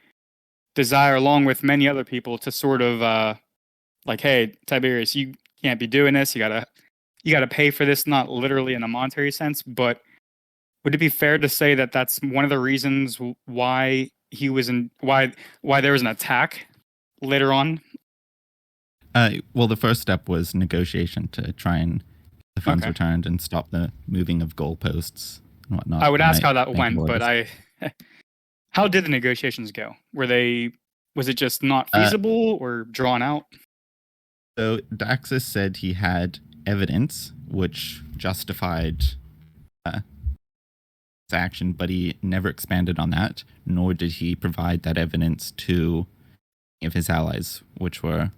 desire, along with many other people, to sort of like, hey, Tiberius, you can't be doing this. You gotta pay for this, not literally in a monetary sense, but would it be fair to say that that's one of the reasons why he was why there was an attack later on? Well, the first step was negotiation to try and get the funds Okay. returned and stop the moving of goalposts and whatnot. I would ask by how that Bank of went, but Orbis. how did the negotiations go? Was it just not Uh, feasible or drawn out? So Daxus said he had evidence which justified his action, but he never expanded on that, nor did he provide that evidence to any of his allies, which were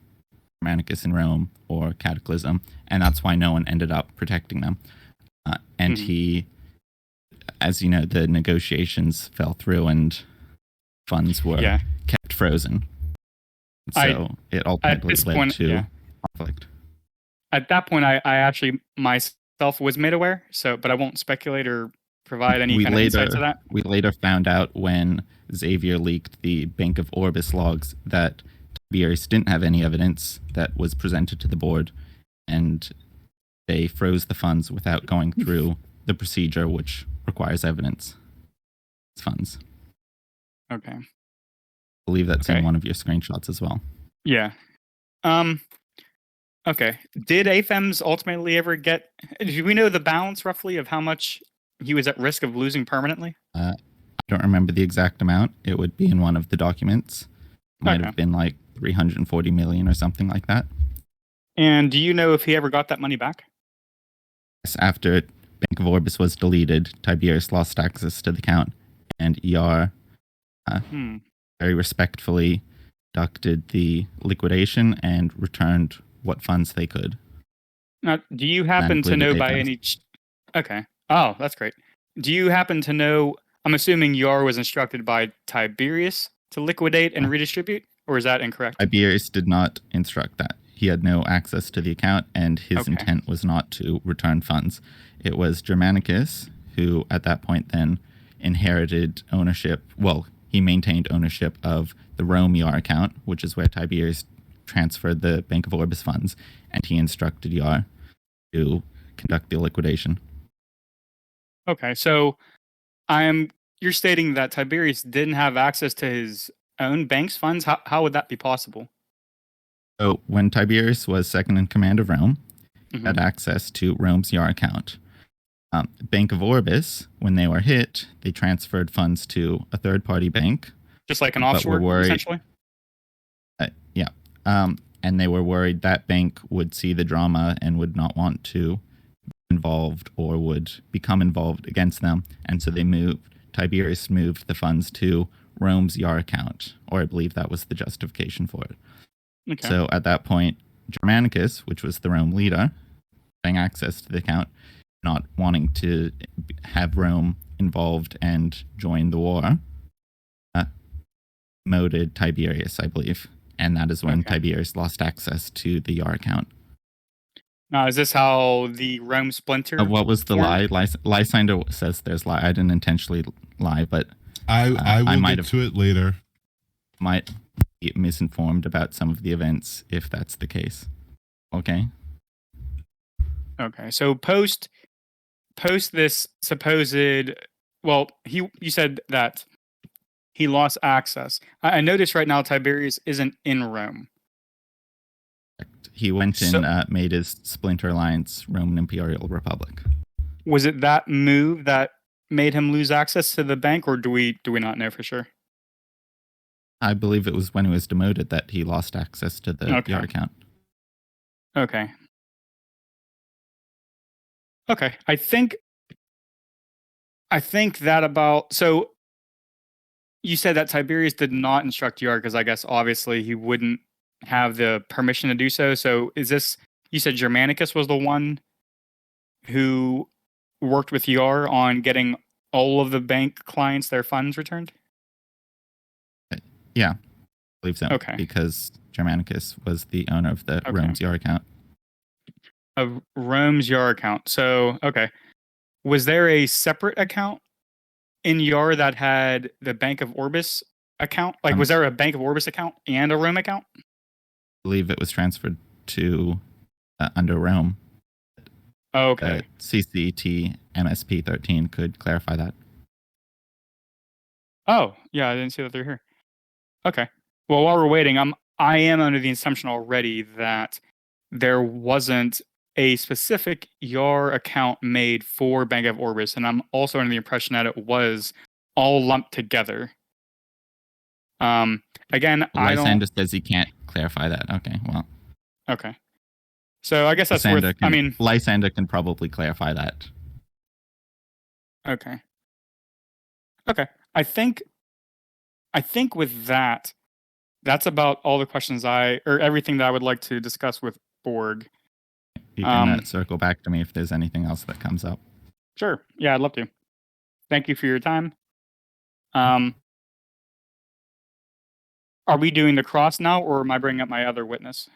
Germanicus in Rome or Cataclysm, and that's why no one ended up protecting them. And he, as you know, the negotiations fell through and funds were kept frozen. So it ultimately led to conflict. At that point, I actually myself was made aware. But I won't speculate or provide any kind of insight to that. We later found out when Xavier leaked the Bank of Orbis logs that Tiberius didn't have any evidence that was presented to the board, and they froze the funds without going through the procedure which requires evidence. Funds. Okay. I believe that's in one of your screenshots as well. Yeah. Okay. Did AFEMS ultimately ever get? Do we know the balance roughly of how much he was at risk of losing permanently? I don't remember the exact amount. It would be in one of the documents. It might have been like 340 million or something like that. And do you know if he ever got that money back? Yes, after Bank of Orbis was deleted, Tiberius lost access to the account, and ER very respectfully conducted the liquidation and returned what funds they could. Now, do you happen to know by any? Okay. Oh, that's great. Do you happen to know? I'm assuming Yar was instructed by Tiberius to liquidate and redistribute, or is that incorrect? Tiberius did not instruct that. He had no access to the account, and his intent was not to return funds. It was Germanicus who, at that point, then inherited ownership. Well, he maintained ownership of the Rome Yar account, which is where Tiberius transferred the Bank of Orbis funds, and he instructed Yar to conduct the liquidation. Okay, so you're stating that Tiberius didn't have access to his own bank's funds? How would that be possible? So when Tiberius was second in command of Rome, he had access to Rome's Yar account. Bank of Orbis, when they were hit, they transferred funds to a third-party bank. Just like an offshore, essentially? Yeah. And they were worried that bank would see the drama and would not want to be involved or would become involved against them. And so Tiberius moved the funds to Rome's Yar account, or I believe that was the justification for it. Okay. So at that point, Germanicus, which was the Rome leader, having access to the account, not wanting to have Rome involved and join the war, promoted Tiberius, I believe. And that is when Tiberius lost access to the Yar account. Now, is this how the Rome splinter? What was the lie? Lysander says there's lie. I didn't intentionally lie, but I will might get to it later. be misinformed about some of the events if that's the case. Okay. Okay, so post this supposed, well, you said that he lost access. I notice right now Tiberius isn't in Rome. He went So- and made his Splinter Alliance Roman Imperial Republic. Was it that move that made him lose access to the bank, or do we not know for sure? I believe it was when he was demoted that he lost access to the Okay. Yar account. Okay. Okay. I think that about, so you said that Tiberius did not instruct Yar because I guess obviously he wouldn't have the permission to do so. So is this, you said Germanicus was the one who worked with Yar on getting all of the bank clients their funds returned? Yeah, I believe so. Okay. Because Germanicus was the owner of the Okay. Rome's Yar account. Of Rome's Yar account. So, okay. Was there a separate account in Yar that had the Bank of Orbis account? Like, was there a Bank of Orbis account and a Rome account? I believe it was transferred to under Rome. Okay. CCT MSP 13 could clarify that. Oh, yeah, I didn't see that they're here. Okay. Well, while we're waiting, I am under the assumption already that there wasn't a specific Yar account made for Bank of Orbis, and I'm also under the impression that it was all lumped together. Again, I don't. Lysander says he can't clarify that. Okay, well. Okay. So I guess that's Lysander worth. can, I mean, Lysander can probably clarify that. okay. Okay. I think with that, that's about all the questions or everything that I would like to discuss with Borg. You can circle back to me if there's anything else that comes up. Sure. Yeah, I'd love to. Thank you for your time. Are we doing the cross now, or am I bringing up my other witness?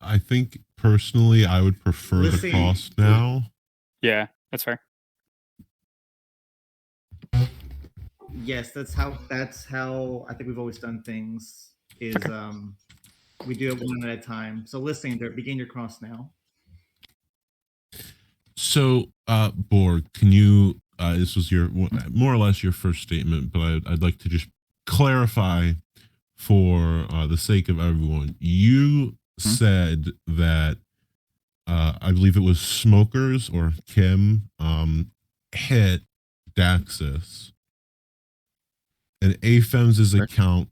I think personally, I would prefer the Listen, cross now. Yeah, that's fair. Yes, that's how I think we've always done things. Is Okay. We do it one at a time. So listening, begin your cross now. So, Borg, can you? This was your more or less your first statement, but I'd like to just clarify for the sake of everyone. You said that I believe it was Smokers or Kim hit Daxus, and AFEM's account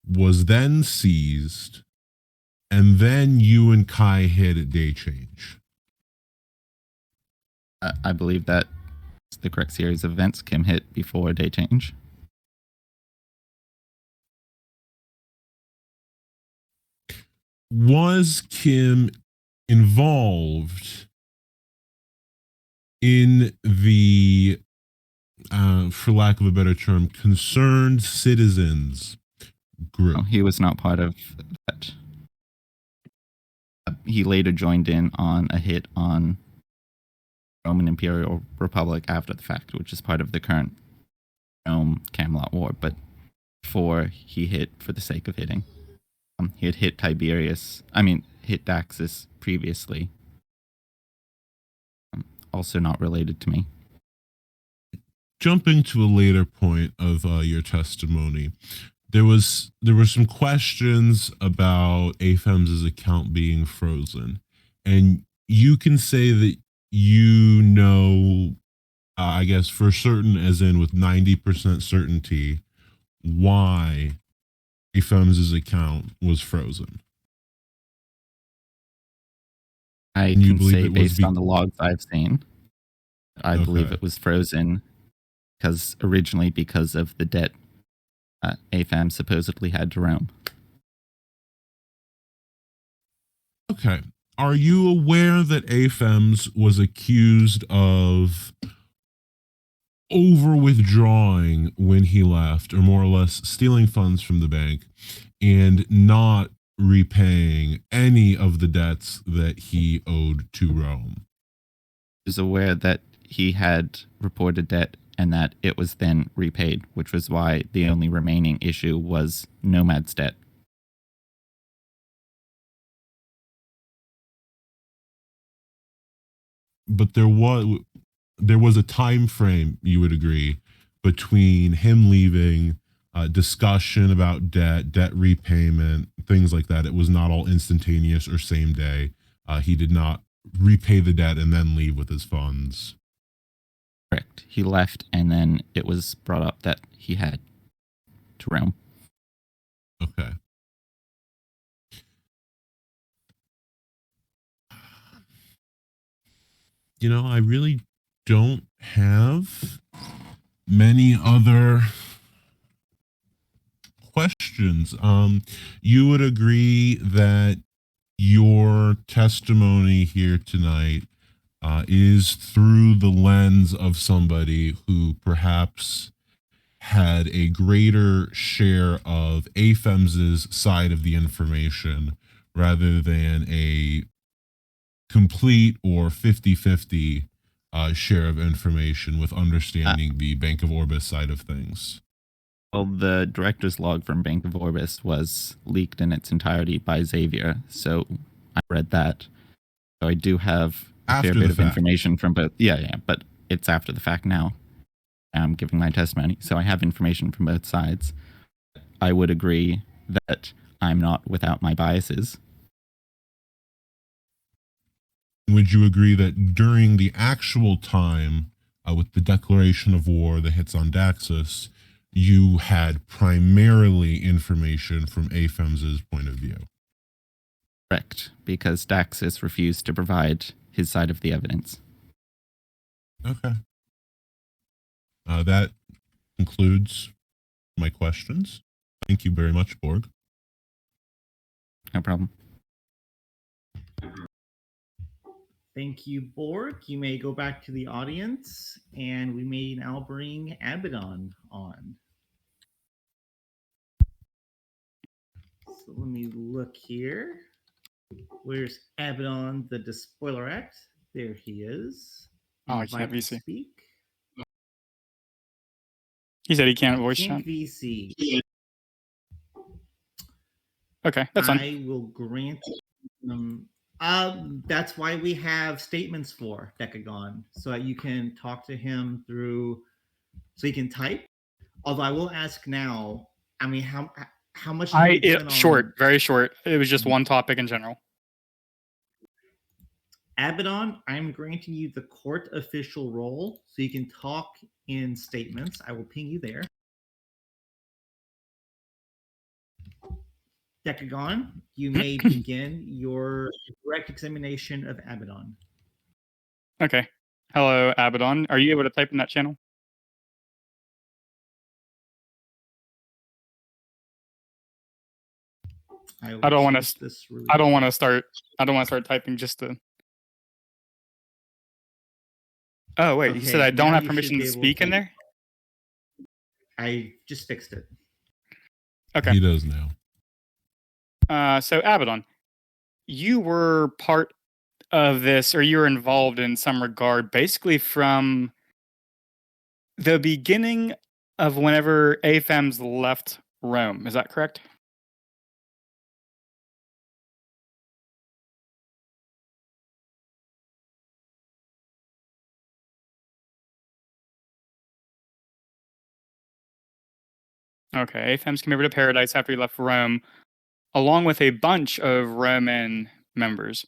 was then seized, and then you and Kai hit at Day Change. I believe that's the correct series of events. Kim hit before Day Change. Was Kim involved in the, for lack of a better term, concerned citizens group? No, he was not part of that. He later joined in on a hit on Roman Imperial Republic after the fact, which is part of the current Rome Camelot War, but before he hit for the sake of hitting. He had hit hit Daxus previously. Also not related to me. Jumping to a later point of your testimony, there were some questions about AFEM's account being frozen, and you can say that you know, I guess for certain, as in with 90% certainty, why AFEM's account was frozen. I And you can believe say it was based on the logs I've seen, I believe Okay. it was frozen originally because of the debt AFAM supposedly had to Rome. Okay. Are you aware that AFEMS was accused of over withdrawing when he left, or more or less stealing funds from the bank and not repaying any of the debts that he owed to Rome? Is aware that he had reported debt and that it was then repaid, which was why the only remaining issue was Nomad's debt. But there was a time frame, you would agree, between him leaving, discussion about debt repayment, things like that. It was not all instantaneous or same day. He did not repay the debt and then leave with his funds. Correct. He left, and then it was brought up that he had to Rome. Okay. You know, I really don't have many other questions. You would agree that your testimony here tonight is through the lens of somebody who perhaps had a greater share of AFEMS's side of the information rather than a complete or 50-50 share of information with understanding the Bank of Orbis side of things. Well, the director's log from Bank of Orbis was leaked in its entirety by Xavier, so I read that. So I do have a After fair the bit of fact. information from both. Yeah, but it's after the fact now. I'm giving my testimony, so I have information from both sides. I would agree that I'm not without my biases. Would you agree that during the actual time with the declaration of war, the hits on Daxus, you had primarily information from AFEMS's point of view? Correct, because Daxus refused to provide his side of the evidence. Okay. That concludes my questions. Thank you very much, Borg. No problem. Thank you, Borg. You may go back to the audience, and we may now bring Abaddon on. So let me look here. Where's Abaddon, the Despoiler Act? There he is. Oh, I can't Invite to VC. speak. He said he can't voice chat. Can't VC. Okay, that's fine. I will grant that's why we have statements for Decagon, so that you can talk to him through, so he can type. Although I will ask now, I mean, how much do you plan on? Short, very short. It was just one topic in general. Abaddon, I'm granting you the court official role, so you can talk in statements. I will ping you there. Decagon, you may begin your direct examination of Abaddon. Okay. Hello, Abaddon. Are you able to type in that channel? I don't want to. I don't want to start. I don't want to start typing just to. Oh wait, you said I don't have permission to speak in there? I just fixed it. Okay. He does now. So Abaddon, you were part of this, or you were involved in some regard, basically from the beginning of whenever AFEMS left Rome. Is that correct? Okay, AFEMS came over to Paradise after he left Rome, along with a bunch of Roman members.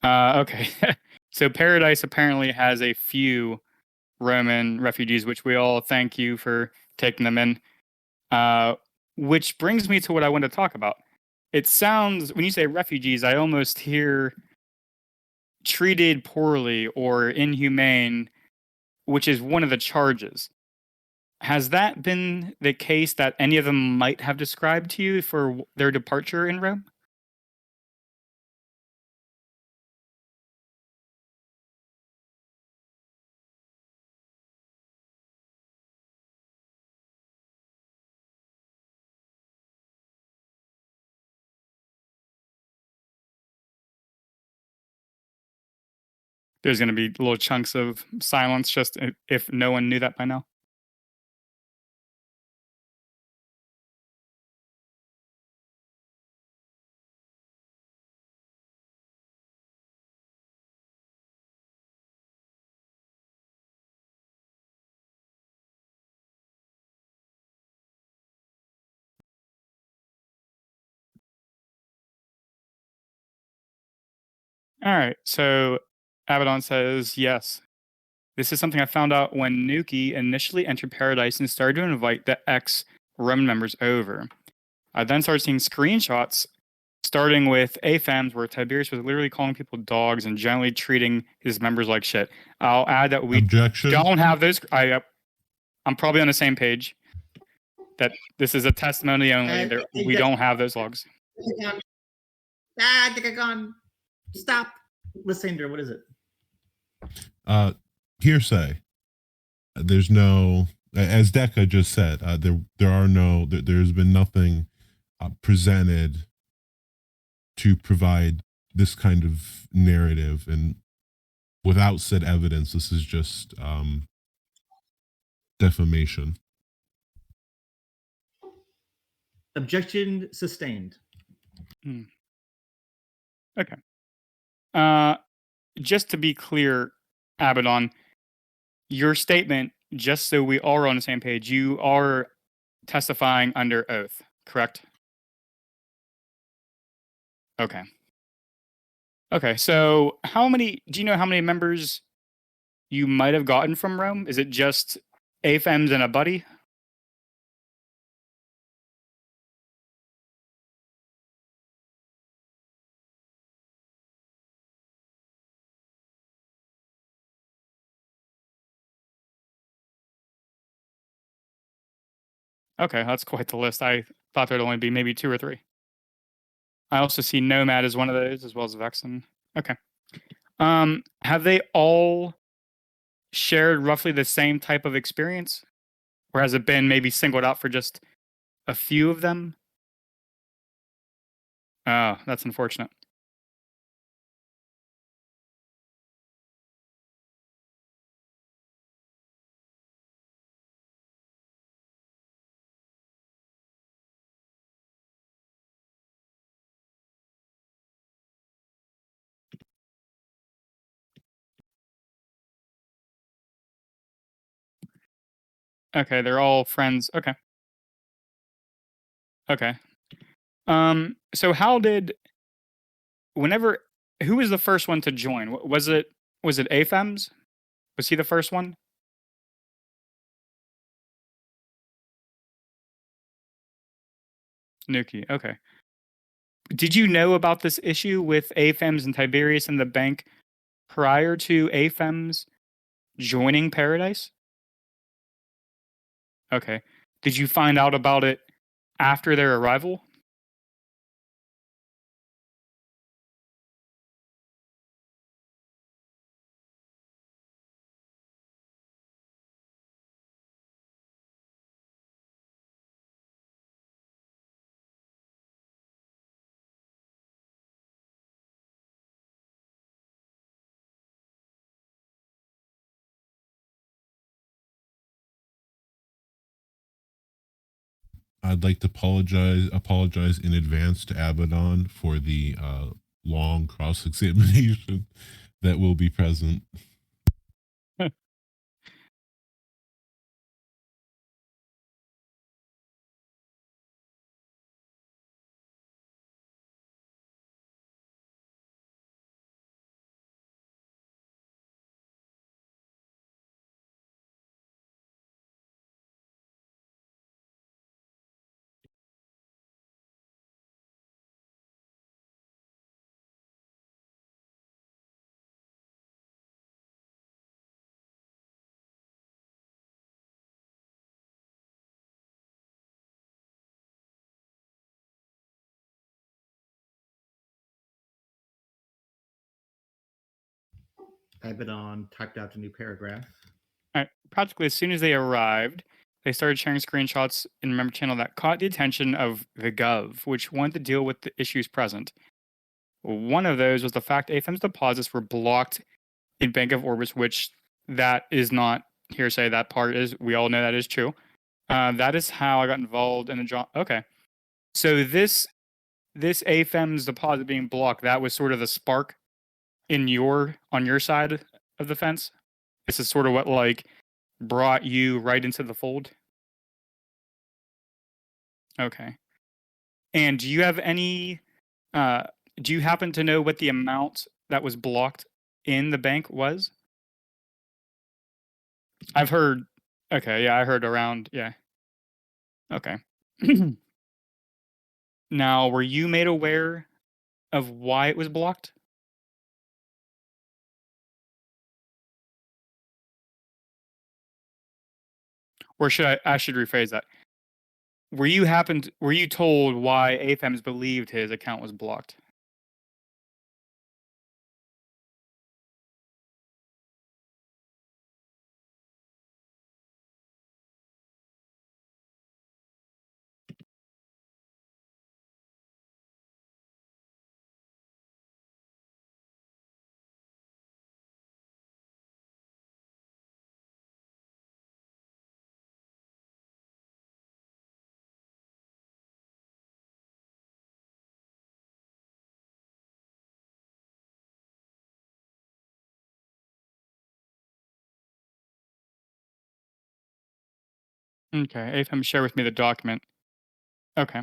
Okay, so Paradise apparently has a few Roman refugees, which we all thank you for taking them in. Which brings me to what I want to talk about. It sounds, when you say refugees, I almost hear treated poorly or inhumane, which is one of the charges. Has that been the case that any of them might have described to you for their departure in Rome? there's going to be little chunks of silence just if no one knew that by now. All right, so Abaddon says, yes. This is something I found out when Nuki initially entered Paradise and started to invite the ex-Roman members over. I then started seeing screenshots, starting with AFAMs, where Tiberius was literally calling people dogs and generally treating his members like shit. I'll add that we Objection. don't have those. I'm probably on the same page. That this is a testimony only. We don't have those logs. Decagon. Stop. Lysandra, what is it? Hearsay. There's no, as Deca just said, there's been nothing presented to provide this kind of narrative, and without said evidence, this is just defamation. Objection sustained. Okay. Just to be clear, Abaddon, your statement, just so we all are on the same page, you are testifying under oath, correct? Okay. Okay, so do you know how many members you might have gotten from Rome? Is it just AFEMs and a buddy? Okay, that's quite the list. I thought there'd only be maybe 2 or 3. I also see Nomad as one of those, as well as Vexen. Okay. Have they all shared roughly the same type of experience? Or has it been maybe singled out for just a few of them? Oh, that's unfortunate. Okay, they're all friends. Okay. Okay. So who was the first one to join? Was it AFEMs? Was he the first one? Nuki, okay. Did you know about this issue with AFEMs and Tiberius and the bank prior to AFEMs joining Paradise? Okay. Did you find out about it after their arrival? I'd like to apologize in advance to Abaddon for the long cross-examination that will be present. Abaddon typed out a new paragraph. All right. Practically, as soon as they arrived, they started sharing screenshots in the member channel that caught the attention of the Gov, which wanted to deal with the issues present. One of those was the fact AFM's deposits were blocked in Bank of Orbis, which that is not hearsay. That part is, we all know that is true. That is how I got involved in a job. Okay. So this AFEM's deposit being blocked, that was sort of the spark on your side of the fence. This is sort of what like brought you right into the fold. Okay. And do you have any do you happen to know what the amount that was blocked in the bank was? I've heard. Okay, yeah, I heard around, yeah. Okay. Now, were you made aware of why it was blocked? Or I should rephrase that. Were you told why AFEMS believed his account was blocked? Okay, AFEMS share with me the document. Okay.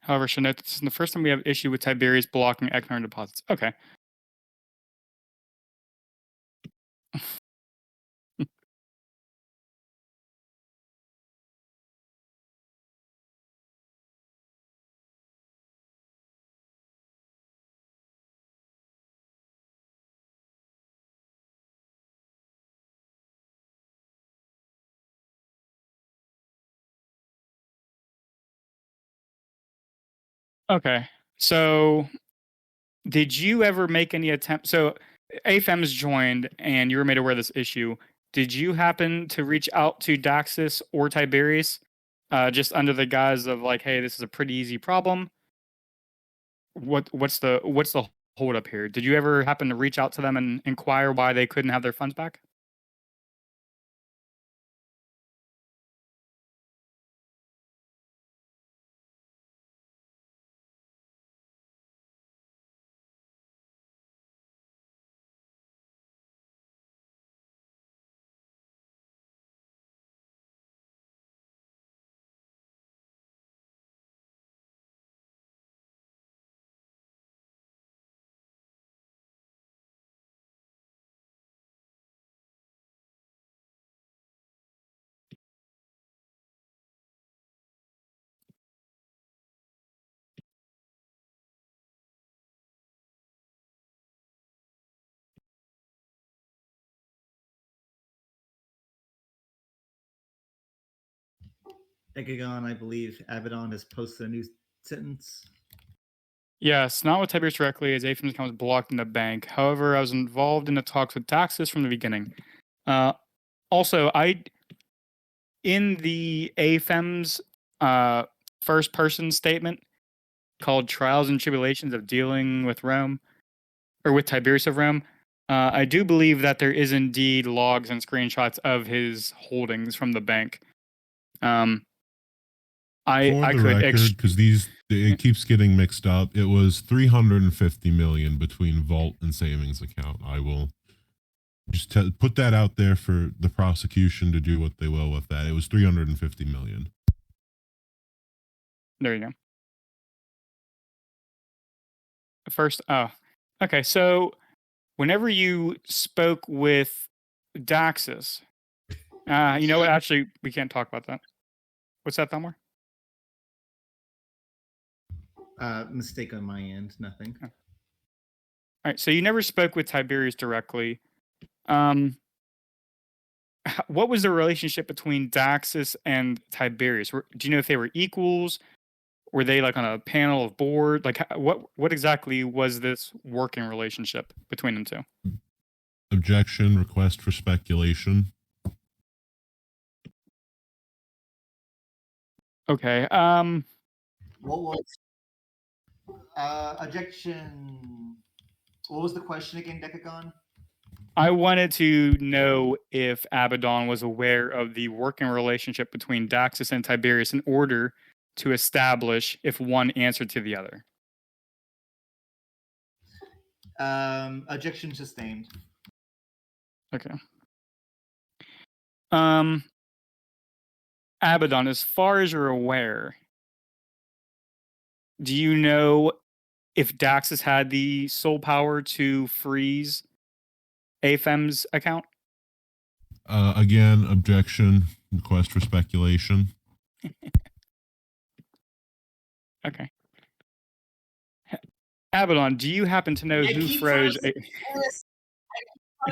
However, should note that this is the first time we have issue with Tiberius blocking Eknar deposits. Okay. Okay. So, did you ever make any attempt? So, AFEMS joined, and you were made aware of this issue. Did you happen to reach out to Daxis or Tiberius, just under the guise of like, "Hey, this is a pretty easy problem. What's the hold up here?" Did you ever happen to reach out to them and inquire why they couldn't have their funds back? Decagon, I believe Abaddon has posted a new sentence. Yes, not with Tiberius directly, as AFEM's account was blocked in the bank. However, I was involved in the talks with Daxis from the beginning. Also, in the AFEM's first person statement called Trials and Tribulations of Dealing with Rome, or with Tiberius of Rome, I do believe that there is indeed logs and screenshots of his holdings from the bank. For I the could record, because it keeps getting mixed up. It was 350 million between vault and savings account. I will just put that out there for the prosecution to do what they will with that. It was 350 million. There you go. First, okay. So, whenever you spoke with Daxis, you know what? Actually, we can't talk about that. What's that, Thelmore? Mistake on my end. Nothing. All right. So you never spoke with Tiberius directly. What was the relationship between Daxis and Tiberius? Do you know if they were equals? Were they like on a panel of board? Like, what exactly was this working relationship between them two? Objection, request for speculation. Okay. What was objection? What was the question again, Decagon? I wanted to know if Abaddon was aware of the working relationship between Daxus and Tiberius in order to establish if one answered to the other. Objection sustained. Okay. Abaddon, as far as you're aware, do you know if Daxus had the sole power to freeze AFEM's account? Again, objection. Request for speculation. Okay. Abaddon, do you happen to know I who keep froze? trying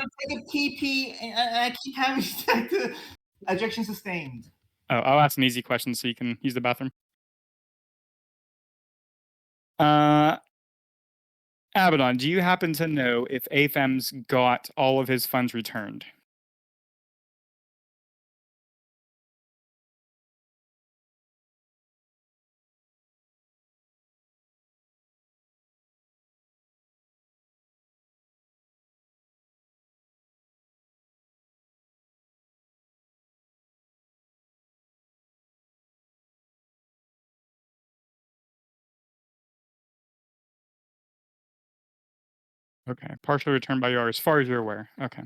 to take a PP, and I keep having to. Objection sustained. Oh, I'll ask an easy question so you can use the bathroom. Abaddon, do you happen to know if AFEM's got all of his funds returned? Okay, partially returned by you as far as you're aware. Okay.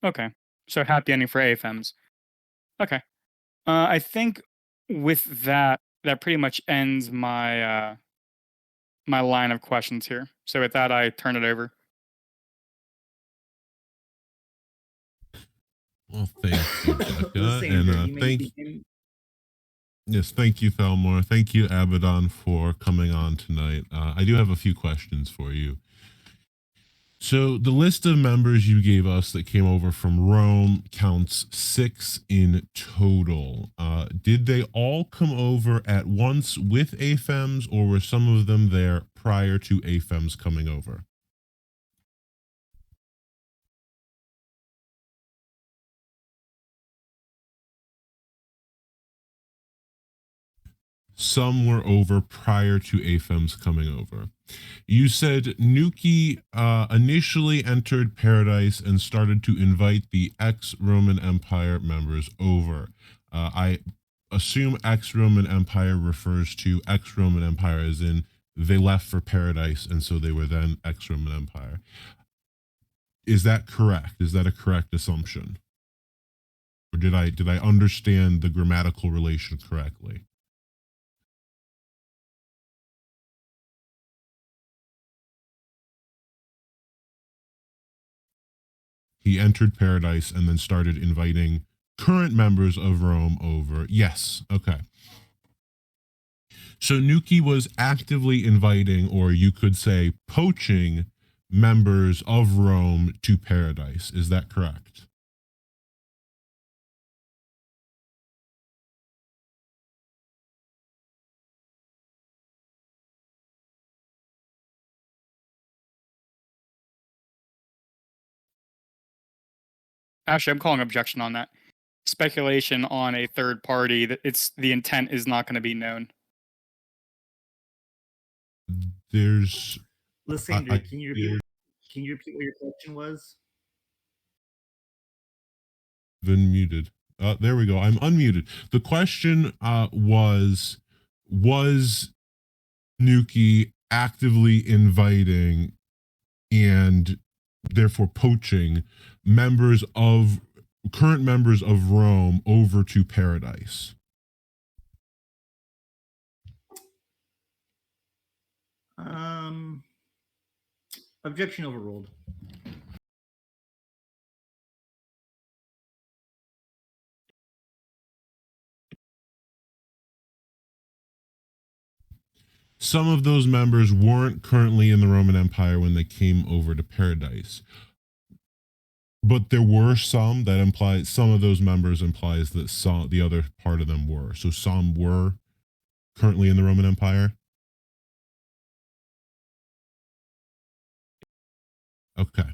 Okay, so happy ending for AFMs. Okay. I think with that, that pretty much ends my my line of questions here. So with that, I turn it over. Well, thank you, Becca, Lysander, you and may thank begin. yes, thank you, Thelmore. Thank you, Abaddon, for coming on tonight. I do have a few questions for you. So the list of members you gave us that came over from Rome counts 6 in total. Did they all come over at once with AFEMs, or were some of them there prior to AFEMs coming over? Some were over prior to AFEMs coming over. You said Nuki initially entered Paradise and started to invite the ex-Roman Empire members over. I assume ex-Roman Empire refers to ex-Roman Empire as in they left for Paradise and so they were then ex-Roman Empire. Is that correct? Is that a correct assumption? Or did I understand the grammatical relation correctly? He entered Paradise and then started inviting current members of Rome over. Yes. Okay. So Nuki was actively inviting, or you could say poaching, members of Rome to Paradise. Is that correct? Actually, I'm calling objection on that. Speculation on a third party that it's the intent is not going to be known. There's Lysander, can you repeat? Can you repeat what your question was? been muted. There we go. I'm unmuted. The question was Nuki actively inviting and therefore poaching current members of Rome over to Paradise? Objection overruled. Some of those members weren't currently in the Roman Empire when they came over to Paradise. But there were some that implies some of those members implies that some the other part of them were. So some were currently in the Roman Empire. Okay.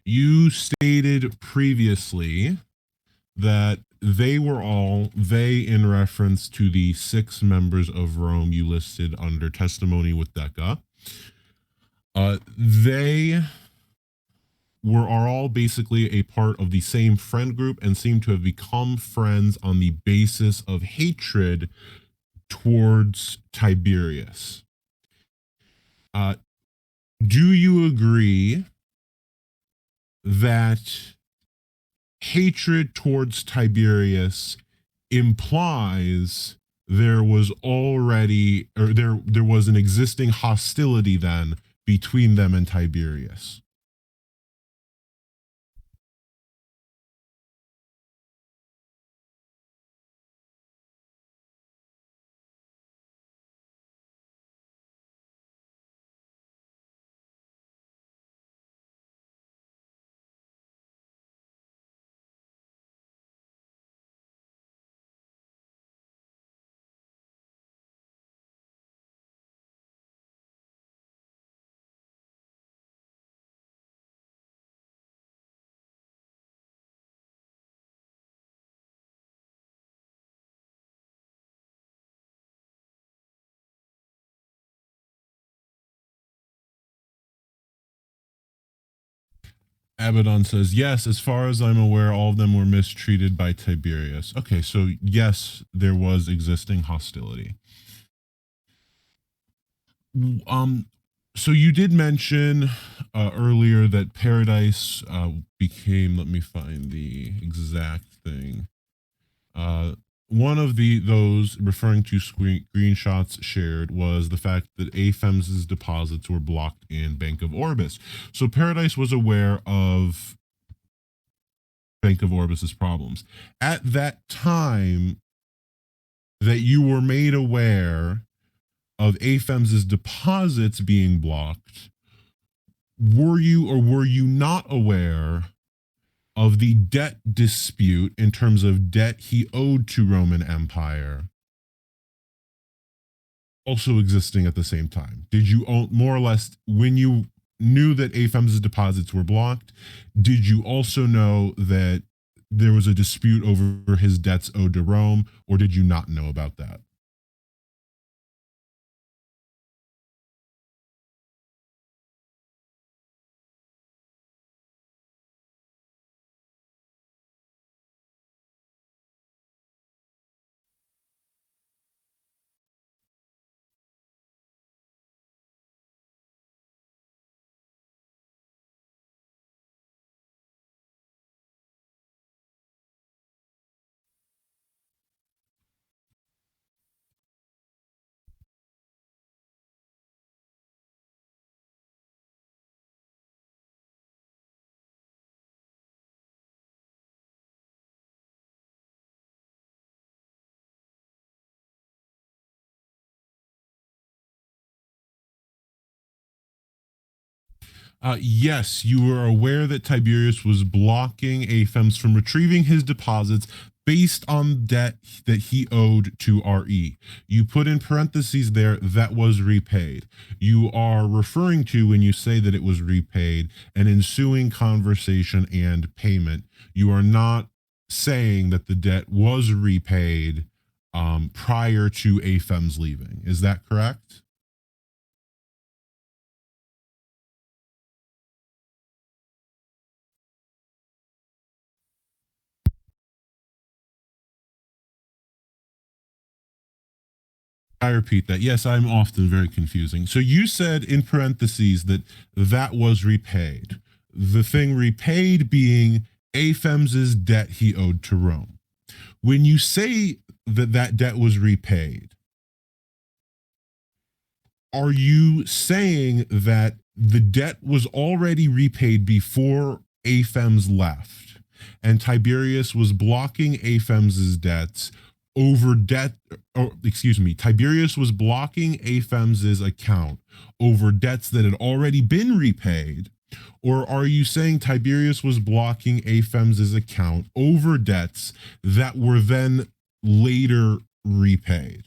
You stated previously that they in reference to the 6 members of Rome you listed under testimony with Decca, they are all basically a part of the same friend group and seem to have become friends on the basis of hatred towards Tiberius. Do you agree that hatred towards Tiberius implies there was already, or there was an existing hostility then between them and Tiberius? Abaddon says, yes, as far as I'm aware, all of them were mistreated by Tiberius. Okay, so yes, there was existing hostility. So you did mention earlier that Paradise became, let me find the exact thing. One of those referring to screenshots shared was the fact that AFEM's deposits were blocked in Bank of Orbis. So Paradise was aware of Bank of Orbis's problems. At that time that you were made aware of AFEM's deposits being blocked, were you or were you not aware of the debt dispute in terms of debt he owed to Roman Empire also existing at the same time? Did you own, more or less, when you knew that AFEM's deposits were blocked, did you also know that there was a dispute over his debts owed to Rome, or did you not know about that? Yes, you were aware that Tiberius was blocking AFEMS from retrieving his deposits based on debt that he owed to RE. You put in parentheses there, that was repaid. You are referring to, when you say that it was repaid, an ensuing conversation and payment. You are not saying that the debt was repaid prior to AFEMS leaving. Is that correct? I repeat that. Yes, I'm often very confusing. So you said in parentheses that that was repaid. The thing repaid being AFEM's debt he owed to Rome. When you say that that debt was repaid, are you saying that the debt was already repaid before AFEMS left and Tiberius was blocking AFEM's debts over debt, or excuse me, Tiberius was blocking AFEM's account over debts that had already been repaid? Or are you saying Tiberius was blocking AFEM's account over debts that were then later repaid?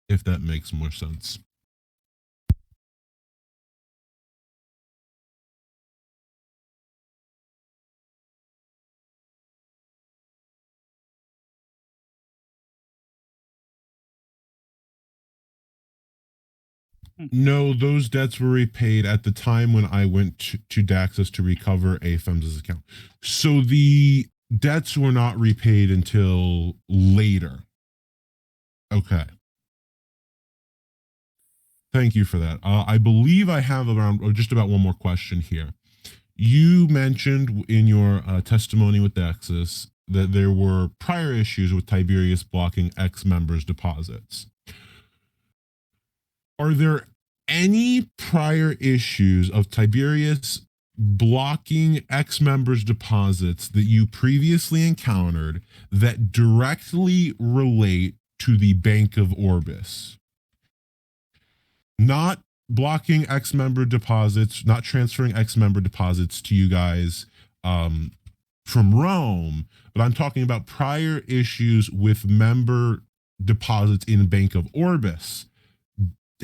if that makes more sense. No, those debts were repaid at the time when I went to Daxus to recover AFEM's account. So the debts were not repaid until later. Okay. Thank you for that. I believe I have around or just about one more question here. You mentioned in your testimony with Daxus that there were prior issues with Tiberius blocking ex-members' deposits. Are there any prior issues of Tiberius blocking ex-members' deposits that you previously encountered that directly relate to the Bank of Orbis? Not blocking ex-member deposits, not transferring ex-member deposits to you guys from Rome, but I'm talking about prior issues with member deposits in Bank of Orbis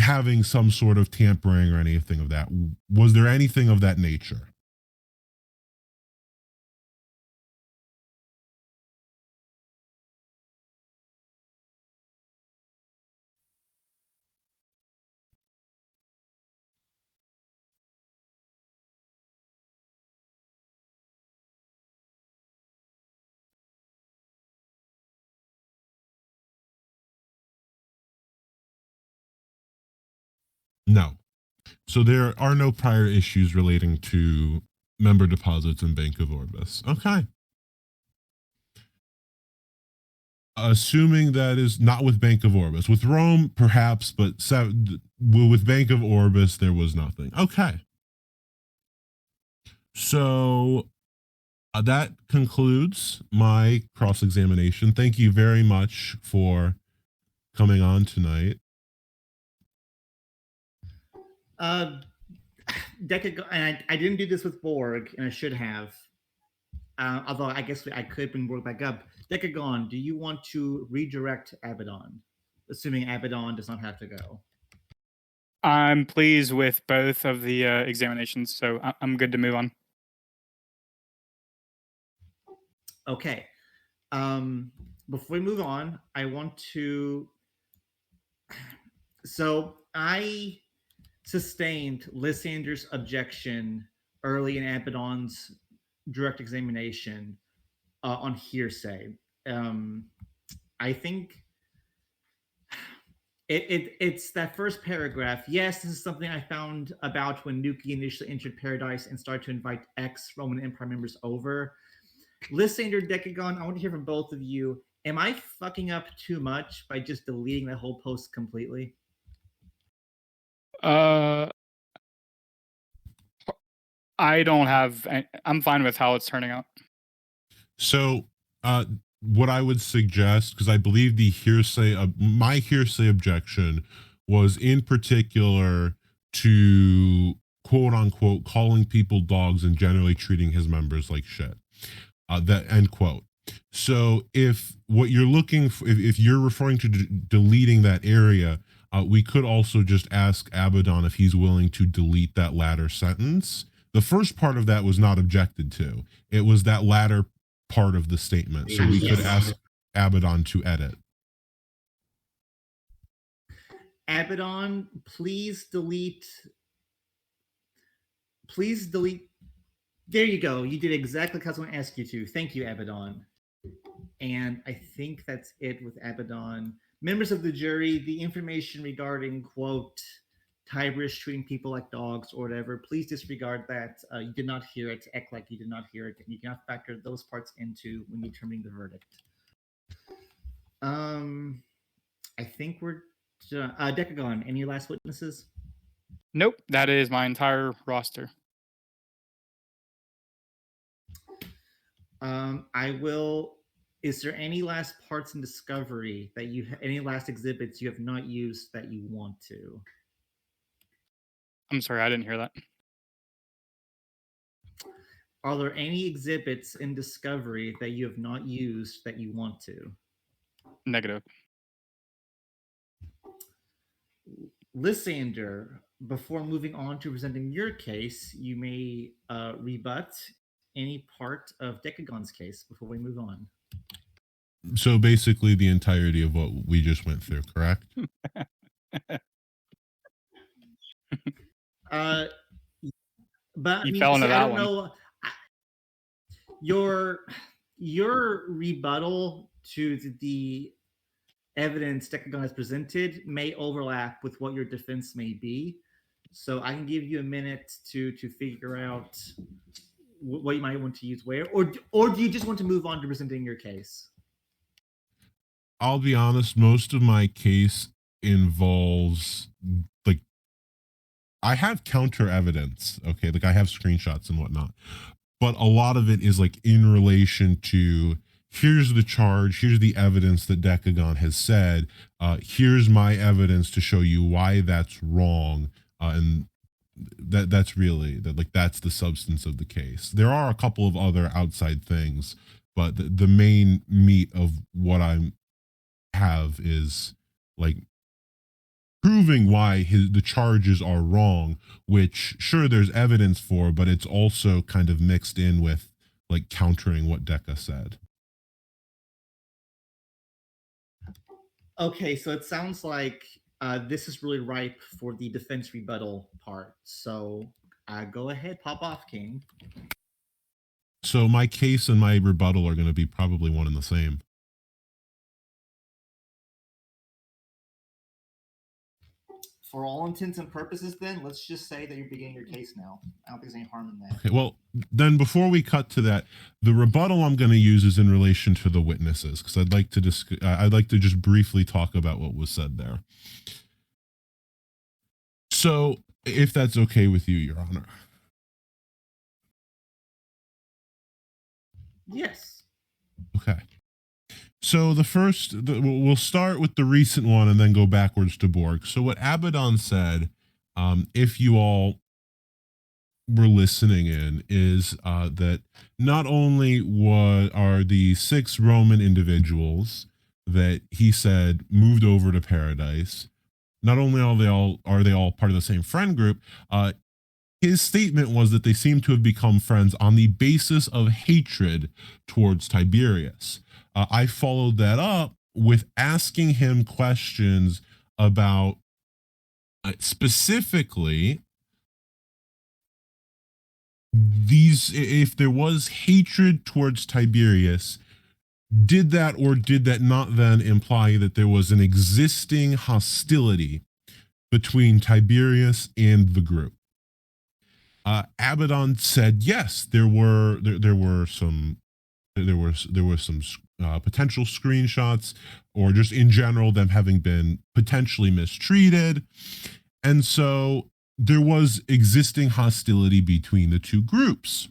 having some sort of tampering or anything of that. Was there anything of that nature? No. So there are no prior issues relating to member deposits in Bank of Orbis. Okay. Assuming that is not with Bank of Orbis. With Rome, perhaps, but with Bank of Orbis, there was nothing. Okay. So that concludes my cross-examination. Thank you very much for coming on tonight. And I didn't do this with Borg, and I should have. Although I guess I could bring Borg back up. Decagon, do you want to redirect Abaddon, assuming Abaddon does not have to go? I'm pleased with both of the examinations, so I'm good to move on. Okay. Before we move on, I want to. So I sustained Lysander's objection early in Abaddon's direct examination on hearsay. I think it's that first paragraph. Yes, this is something I found about when Nuki initially entered Paradise and started to invite ex-Roman Empire members over. Lysander, Decagon, I want to hear from both of you. Am I fucking up too much by just deleting that whole post completely? I don't have. I'm fine with how it's turning out. So, what I would suggest, because I believe the my hearsay objection was in particular to quote unquote calling people dogs and generally treating his members like shit. That end quote. So if what you're looking for, if you're referring to deleting that area, we could also just ask Abaddon if he's willing to delete that latter sentence. The first part of that was not objected to. It was that latter part of the statement. So we could ask Abaddon to edit. Abaddon, please delete. Please delete. There you go. You did exactly what I was going to ask you to. Thank you, Abaddon. And I think that's it with Abaddon. Members of the jury, the information regarding, quote, Tiberius treating people like dogs or whatever, please disregard that. You did not hear it. Act like you did not hear it. And you cannot factor those parts into when determining the verdict. I think we're done. Decagon, any last witnesses? Nope, that is my entire roster. I will. Is there any last parts in discovery that any last exhibits you have not used that you want to? I'm sorry, I didn't hear that. Are there any exhibits in discovery that you have not used that you want to? Negative. Lysander, before moving on to presenting your case, you may rebut any part of Decagon's case before we move on. So basically, the entirety of what we just went through, correct? Uh, but I You mean, fell into see, I that don't one. know. Your rebuttal to the evidence Decagon has presented may overlap with what your defense may be. So I can give you a minute to figure out what you might want to use where, or do you just want to move on to presenting your case? I'll be honest, most of my case involves like I have counter evidence, okay, like I have screenshots and whatnot, but a lot of it is like in relation to here's the charge, here's the evidence that Decagon has said, here's my evidence to show you why that's wrong, and that's really that, like that's the substance of the case. There are a couple of other outside things, but the main meat of what I have is like proving why the charges are wrong, which sure there's evidence for, but it's also kind of mixed in with like countering what Deca said. Okay, so it sounds like this is really ripe for the defense rebuttal part. So go ahead, pop off, King. So my case and my rebuttal are going to be probably one and the same. For all intents and purposes, then let's just say that you're beginning your case now. I don't think there's any harm in that. Okay, well, then before we cut to that, the rebuttal I'm going to use is in relation to the witnesses because I'd like to just briefly talk about what was said there. So, if that's okay with you, Your Honor. Yes. Okay. So we'll start with the recent one and then go backwards to Borg. So what Abaddon said, if you all were listening in, is that not only are the 6 Roman individuals that he said moved over to Paradise, not only are they all part of the same friend group, his statement was that they seem to have become friends on the basis of hatred towards Tiberius. I followed that up with asking him questions about specifically if there was hatred towards Tiberius, did that or did that not then imply that there was an existing hostility between Tiberius and the group? Abaddon said yes, there were some potential screenshots, or just in general them having been potentially mistreated, and so there was existing hostility between the two groups.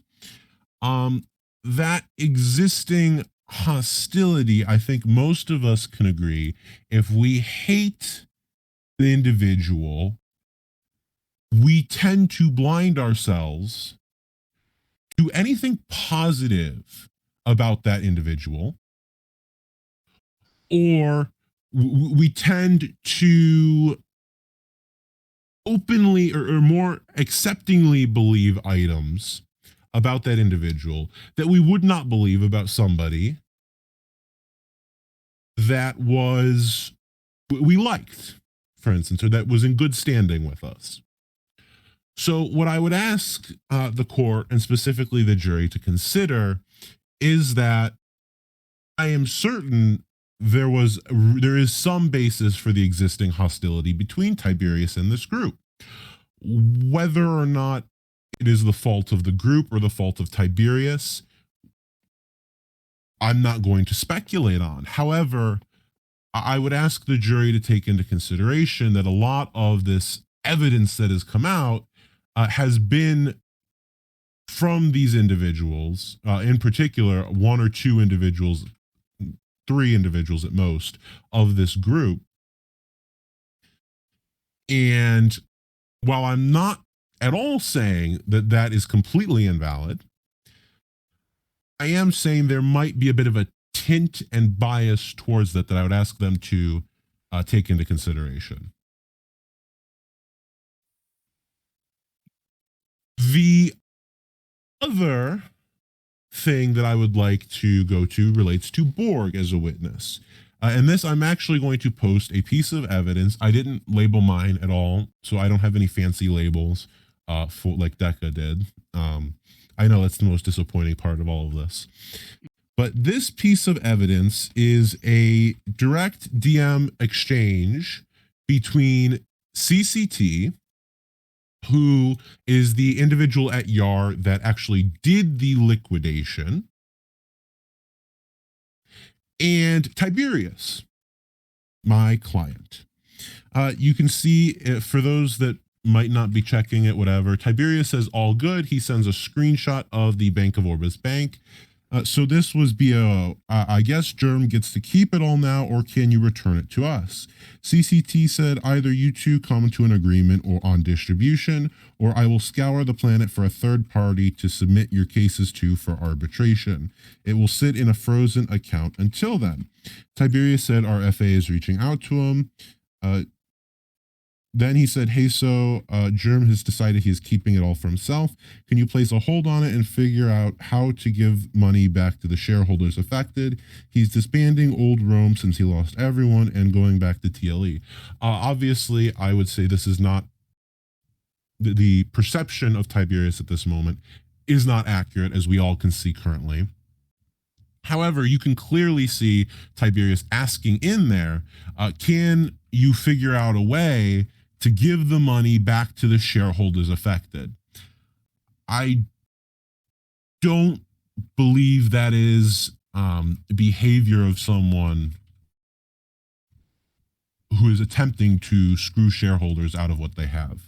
That existing hostility, I think most of us can agree, if we hate the individual, we tend to blind ourselves to anything positive about that individual, or we tend to openly or more acceptingly believe items about that individual that we would not believe about somebody that we liked, for instance, or that was in good standing with us. So what I would ask the court, and specifically the jury, to consider is that I am certain there is some basis for the existing hostility between Tiberius and this group. Whether or not it is the fault of the group or the fault of Tiberius, I'm not going to speculate on. However, I would ask the jury to take into consideration that a lot of this evidence that has come out has been from these individuals, in particular, 1 or 2 individuals, 3 individuals at most of this group. And while I'm not at all saying that that is completely invalid, I am saying there might be a bit of a tint and bias towards that I would ask them to take into consideration. The other thing that I would like to go to relates to Borg as a witness. And this, I'm actually going to post a piece of evidence. I didn't label mine at all, so I don't have any fancy labels for like Decca did. I know that's the most disappointing part of all of this. But this piece of evidence is a direct DM exchange between CCT, who is the individual at YAR that actually did the liquidation, and Tiberius, my client. You can see, for those that might not be checking it, whatever, Tiberius says all good. He sends a screenshot of the Bank of Orbis Bank. So this was via, I guess Germ gets to keep it all now, or can you return it to us? CCT said either you two come to an agreement or on distribution, or I will scour the planet for a third party to submit your cases to for arbitration. It will sit in a frozen account until then. Tiberius said our FA is reaching out to him. Then he said, hey, so Germ has decided he is keeping it all for himself. Can you place a hold on it and figure out how to give money back to the shareholders affected? He's disbanding old Rome since he lost everyone and going back to TLE. Obviously, I would say this is not the perception of Tiberius at this moment is not accurate, as we all can see currently. However, you can clearly see Tiberius asking in there, can you figure out a way to give the money back to the shareholders affected? I don't believe that is behavior of someone who is attempting to screw shareholders out of what they have.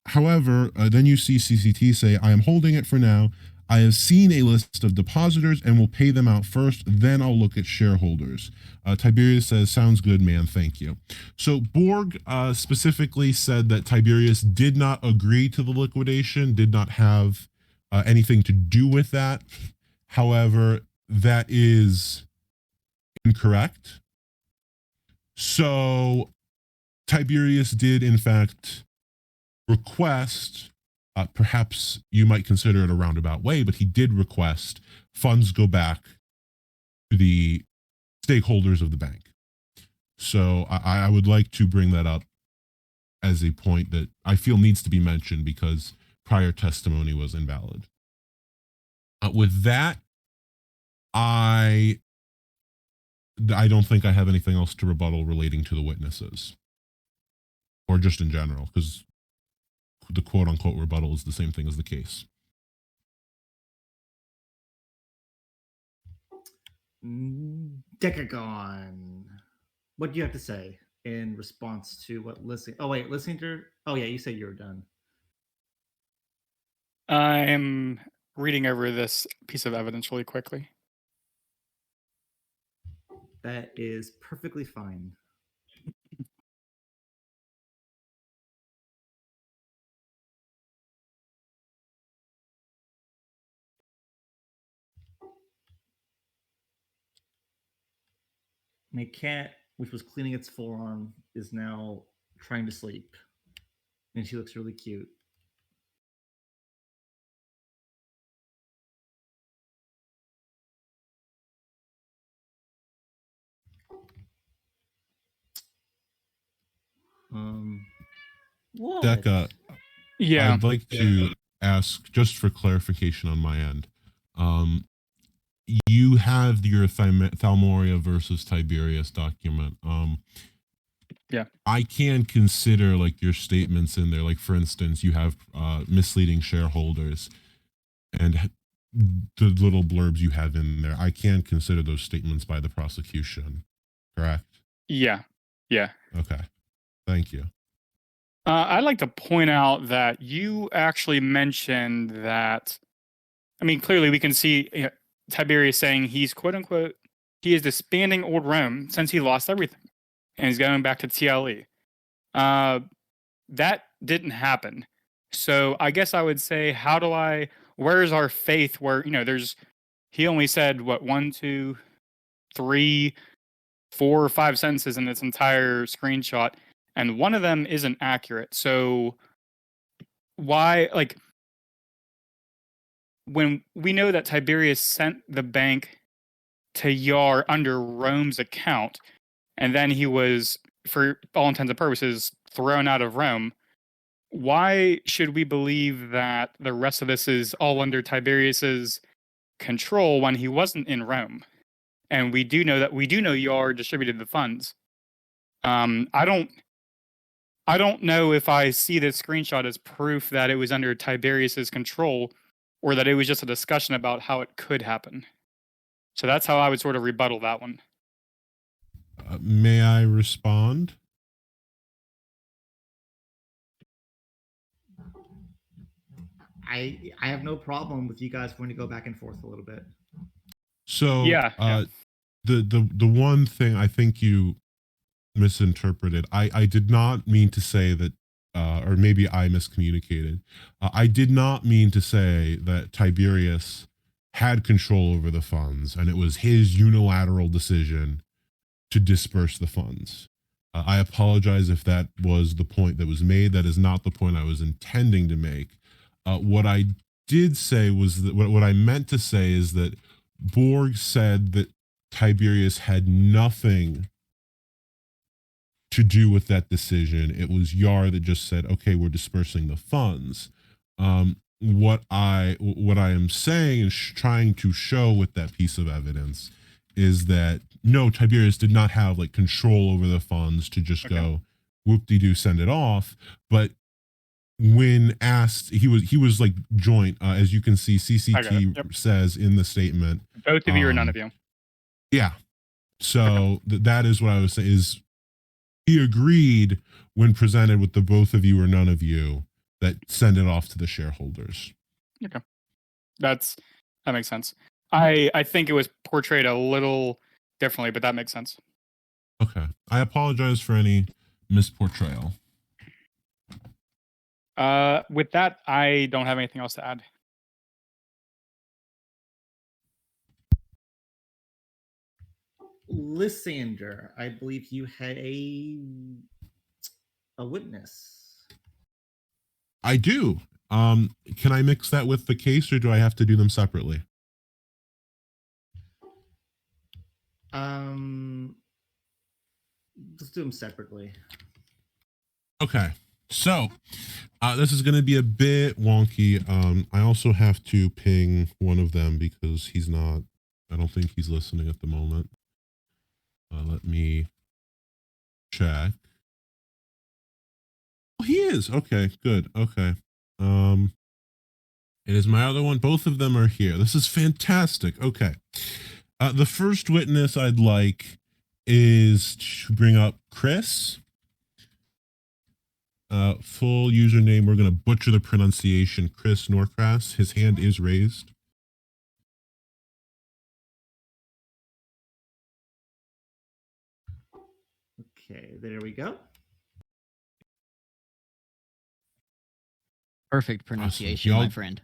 However, then you see CCT say, I am holding it for now. I have seen a list of depositors and will pay them out first. Then I'll look at shareholders. Tiberius says, sounds good, man. Thank you. So Borg specifically said that Tiberius did not agree to the liquidation, did not have anything to do with that. However, that is incorrect. So Tiberius did, in fact, request, perhaps you might consider it a roundabout way, but he did request funds go back to the stakeholders of the bank. So I would like to bring that up as a point that I feel needs to be mentioned because prior testimony was invalid. With that, I don't think I have anything else to rebuttal relating to the witnesses, or just in general, because the quote unquote rebuttal is the same thing as the case. Decagon, what do you have to say in response to what listening? Oh wait, listening to. Oh yeah, you said you were done. I'm reading over this piece of evidence really quickly. That is perfectly fine. My cat, which was cleaning its forearm, is now trying to sleep. And she looks really cute. What? Decca, Yeah. I'd like to ask, just for clarification on my end, you have your Thalmoria versus Tiberius document. Yeah. I can consider like your statements in there. Like, for instance, you have misleading shareholders and the little blurbs you have in there. I can consider those statements by the prosecution, correct? Yeah. Yeah. Okay. Thank you. I'd like to point out that you actually mentioned that. I mean, clearly we can see Tiberius saying he's quote unquote, he is disbanding old Rome since he lost everything and he's going back to TLE. That didn't happen. So I guess I would say, where's our faith where, he only said what, 1, 2, 3, 4 or 5 sentences in this entire screenshot, and one of them isn't accurate. So why, like, when we know that Tiberius sent the bank to Yar under Rome's account, and then he was, for all intents and purposes, thrown out of Rome, why should we believe that the rest of this is all under Tiberius's control when he wasn't in Rome? And we do know Yar distributed the funds. I don't know if I see this screenshot as proof that it was under Tiberius's control, or that it was just a discussion about how it could happen. So that's how I would sort of rebuttal that one. May I respond? I have no problem with you guys going to go back and forth a little bit. So Yeah. The one thing I think you misinterpreted, I did not mean to say that, or maybe I miscommunicated. I did not mean to say that Tiberius had control over the funds and it was his unilateral decision to disperse the funds. I apologize if that was the point that was made. That is not the point I was intending to make. What I did say was that what I meant to say is that Borg said that Tiberius had nothing to do with that decision. It was Yar that just said, okay, we're dispersing the funds. What I am saying and trying to show with that piece of evidence is that no, Tiberius did not have like control over the funds to just go whoop-de-doo, send it off. But when asked, he was like joint, as you can see, CCT says in the statement. Both of you or none of you. Yeah. So that is what I was saying is he agreed when presented with the both of you or none of you that send it off to the shareholders. Okay. That makes sense. I think it was portrayed a little differently, but that makes sense. Okay. I apologize for any misportrayal. With that, I don't have anything else to add. Lysander, I believe you had a witness. I do. Can I mix that with the case, or do I have to do them separately? Let's do them separately. Okay. So this is going to be a bit wonky. I also have to ping one of them because I don't think he's listening at the moment. Let me check. Oh, he is. Okay, good. Okay. It is my other one. Both of them are here. This is fantastic. Okay. The first witness I'd like is to bring up Chris. Full username, we're going to butcher the pronunciation, Chris Norcrass. His hand is raised. Okay, there we go. Perfect pronunciation, Awesome. my friend.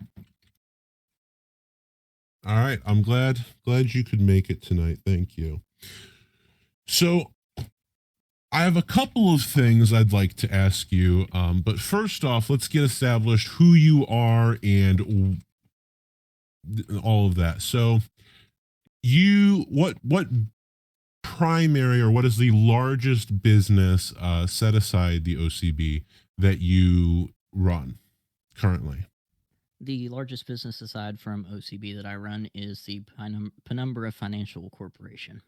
All right, I'm glad you could make it tonight. Thank you. So I have a couple of things I'd like to ask you, but first off, let's get established who you are and all of that. So what primary, or what is the largest business set aside the OCB that you run currently? The largest business aside from OCB that I run is the Penumbra Financial Corporation.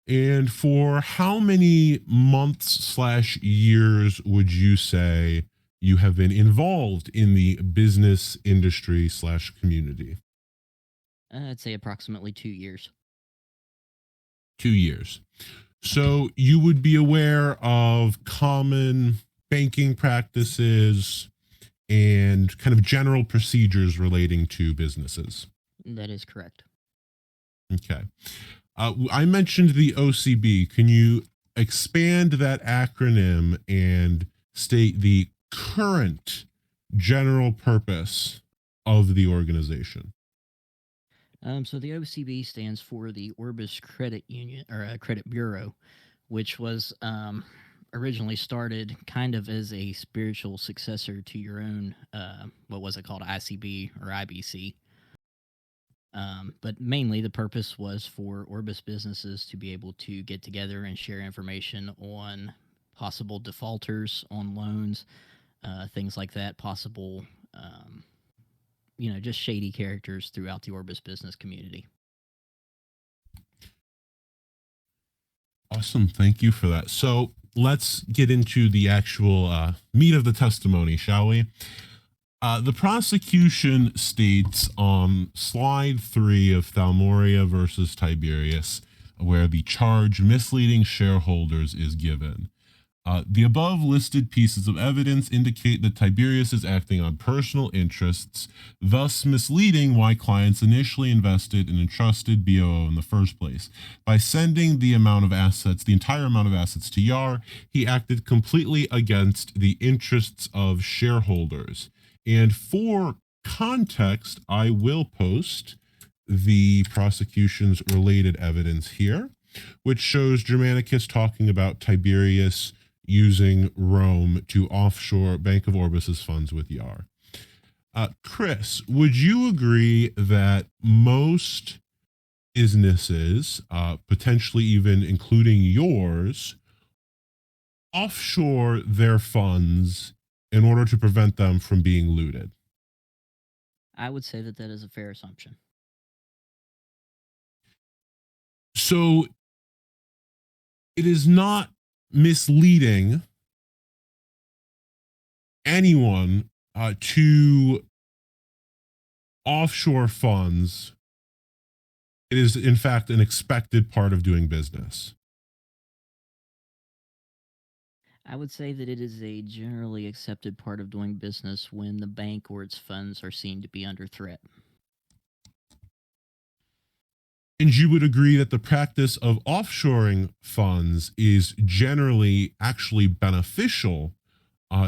And for how many months/years would you say you have been involved in the business industry/community? I'd say approximately 2 years. 2 years. So you would be aware of common banking practices and kind of general procedures relating to businesses. That is correct. Okay. I mentioned the OCB. Can you expand that acronym and state the current general purpose of the organization? So the OCB stands for the Orbis Credit Union, or Credit Bureau, which was originally started kind of as a spiritual successor to your own, what was it called, ICB or IBC. But mainly the purpose was for Orbis businesses to be able to get together and share information on possible defaulters on loans, things like that, possible, just shady characters throughout the Orbis business community. Awesome. Thank you for that. So let's get into the actual meat of the testimony, shall we? The prosecution states on slide 3 of Thalmoria versus Tiberius, where the charge misleading shareholders is given. The above listed pieces of evidence indicate that Tiberius is acting on personal interests, thus misleading why clients initially invested and entrusted BOO in the first place. By sending the entire amount of assets to YAR, he acted completely against the interests of shareholders. And for context, I will post the prosecution's related evidence here, which shows Germanicus talking about Tiberius using Rome to offshore Bank of Orbis's funds with YAR. Chris, would you agree that most businesses, potentially even including yours, offshore their funds in order to prevent them from being looted? I would say that is a fair assumption. So it is not misleading anyone to offshore funds. It is, in fact, an expected part of doing business. I would say that it is a generally accepted part of doing business when the bank or its funds are seen to be under threat. And you would agree that the practice of offshoring funds is generally actually beneficial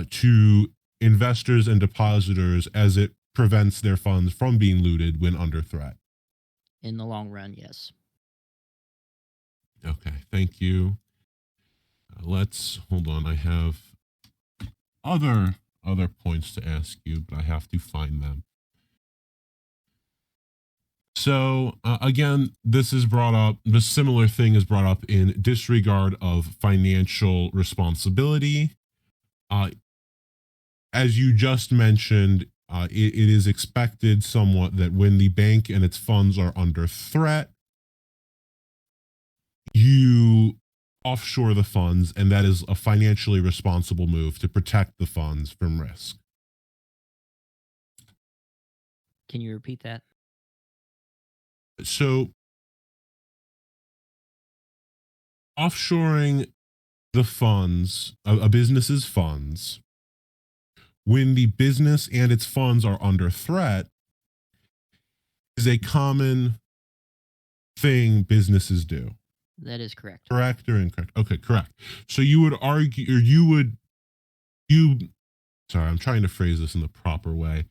to investors and depositors, as it prevents their funds from being looted when under threat? In the long run, yes. Okay, thank you. Let's hold on. I have other points to ask you, but I have to find them. So again, this similar thing is brought up in disregard of financial responsibility. As you just mentioned, it is expected somewhat that when the bank and its funds are under threat, you offshore the funds, and that is a financially responsible move to protect the funds from risk. Can you repeat that? So offshoring the funds, a business's funds, when the business and its funds are under threat, is a common thing businesses do. That is correct. Correct or incorrect? Okay, correct. So you would argue, or sorry, I'm trying to phrase this in the proper way.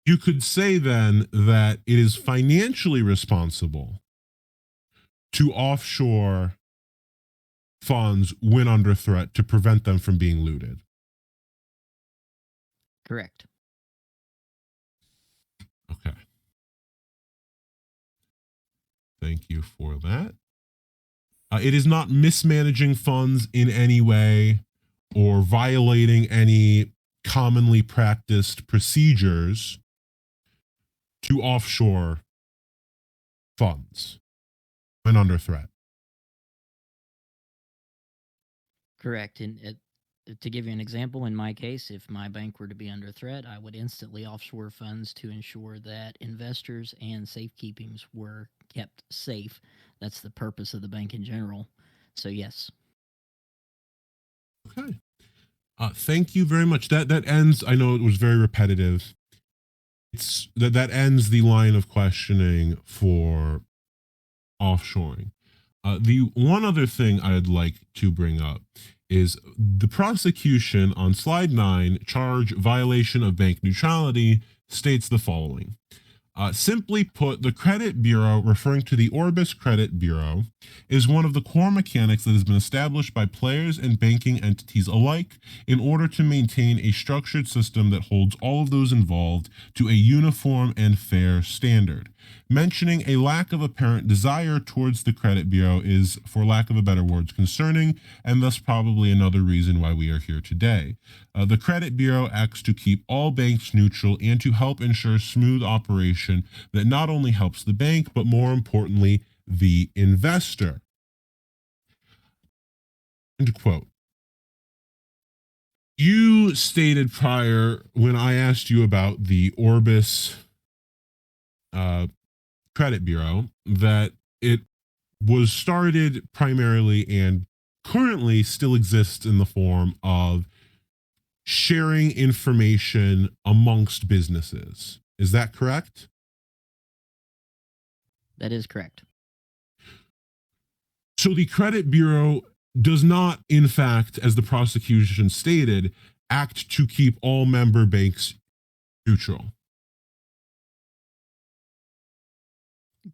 You could say then that it is financially responsible to offshore funds when under threat to prevent them from being looted. Correct. Okay. Thank you for that. It is not mismanaging funds in any way or violating any commonly practiced procedures to offshore funds when under threat. Correct. And to give you an example, in my case, if my bank were to be under threat, I would instantly offshore funds to ensure that investors and safekeepings were kept safe. That's the purpose of the bank in general. So yes. Okay. Thank you very much. That ends. I know it was very repetitive. It's that ends the line of questioning for offshoring. The one other thing I'd like to bring up is the prosecution on slide 9, charge violation of bank neutrality, states the following. Simply put, the credit bureau, referring to the Orbis Credit Bureau, is one of the core mechanics that has been established by players and banking entities alike in order to maintain a structured system that holds all of those involved to a uniform and fair standard. Mentioning a lack of apparent desire towards the credit bureau is, for lack of a better word, concerning, and thus probably another reason why we are here today. The credit bureau acts to keep all banks neutral and to help ensure smooth operation that not only helps the bank, but more importantly, the investor. End quote. You stated prior, when I asked you about the Orbis Credit Bureau, that it was started primarily and currently still exists in the form of sharing information amongst businesses. Is that correct? That is correct. So the credit bureau does not, in fact, as the prosecution stated, act to keep all member banks neutral.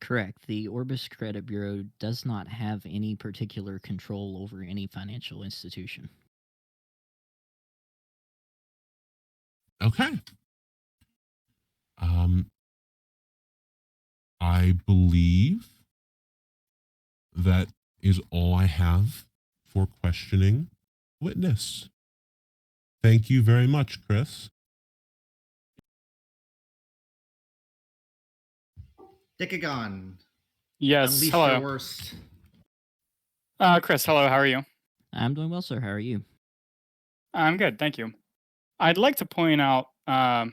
Correct. The Orbis Credit Bureau does not have any particular control over any financial institution. Okay. I believe that is all I have for questioning witness. Thank you very much, Chris. Decagon, Yes. unleash Hello. your worst. Chris, hello. How are you? I'm doing well, sir. How are you? I'm good. Thank you. I'd like to point out, are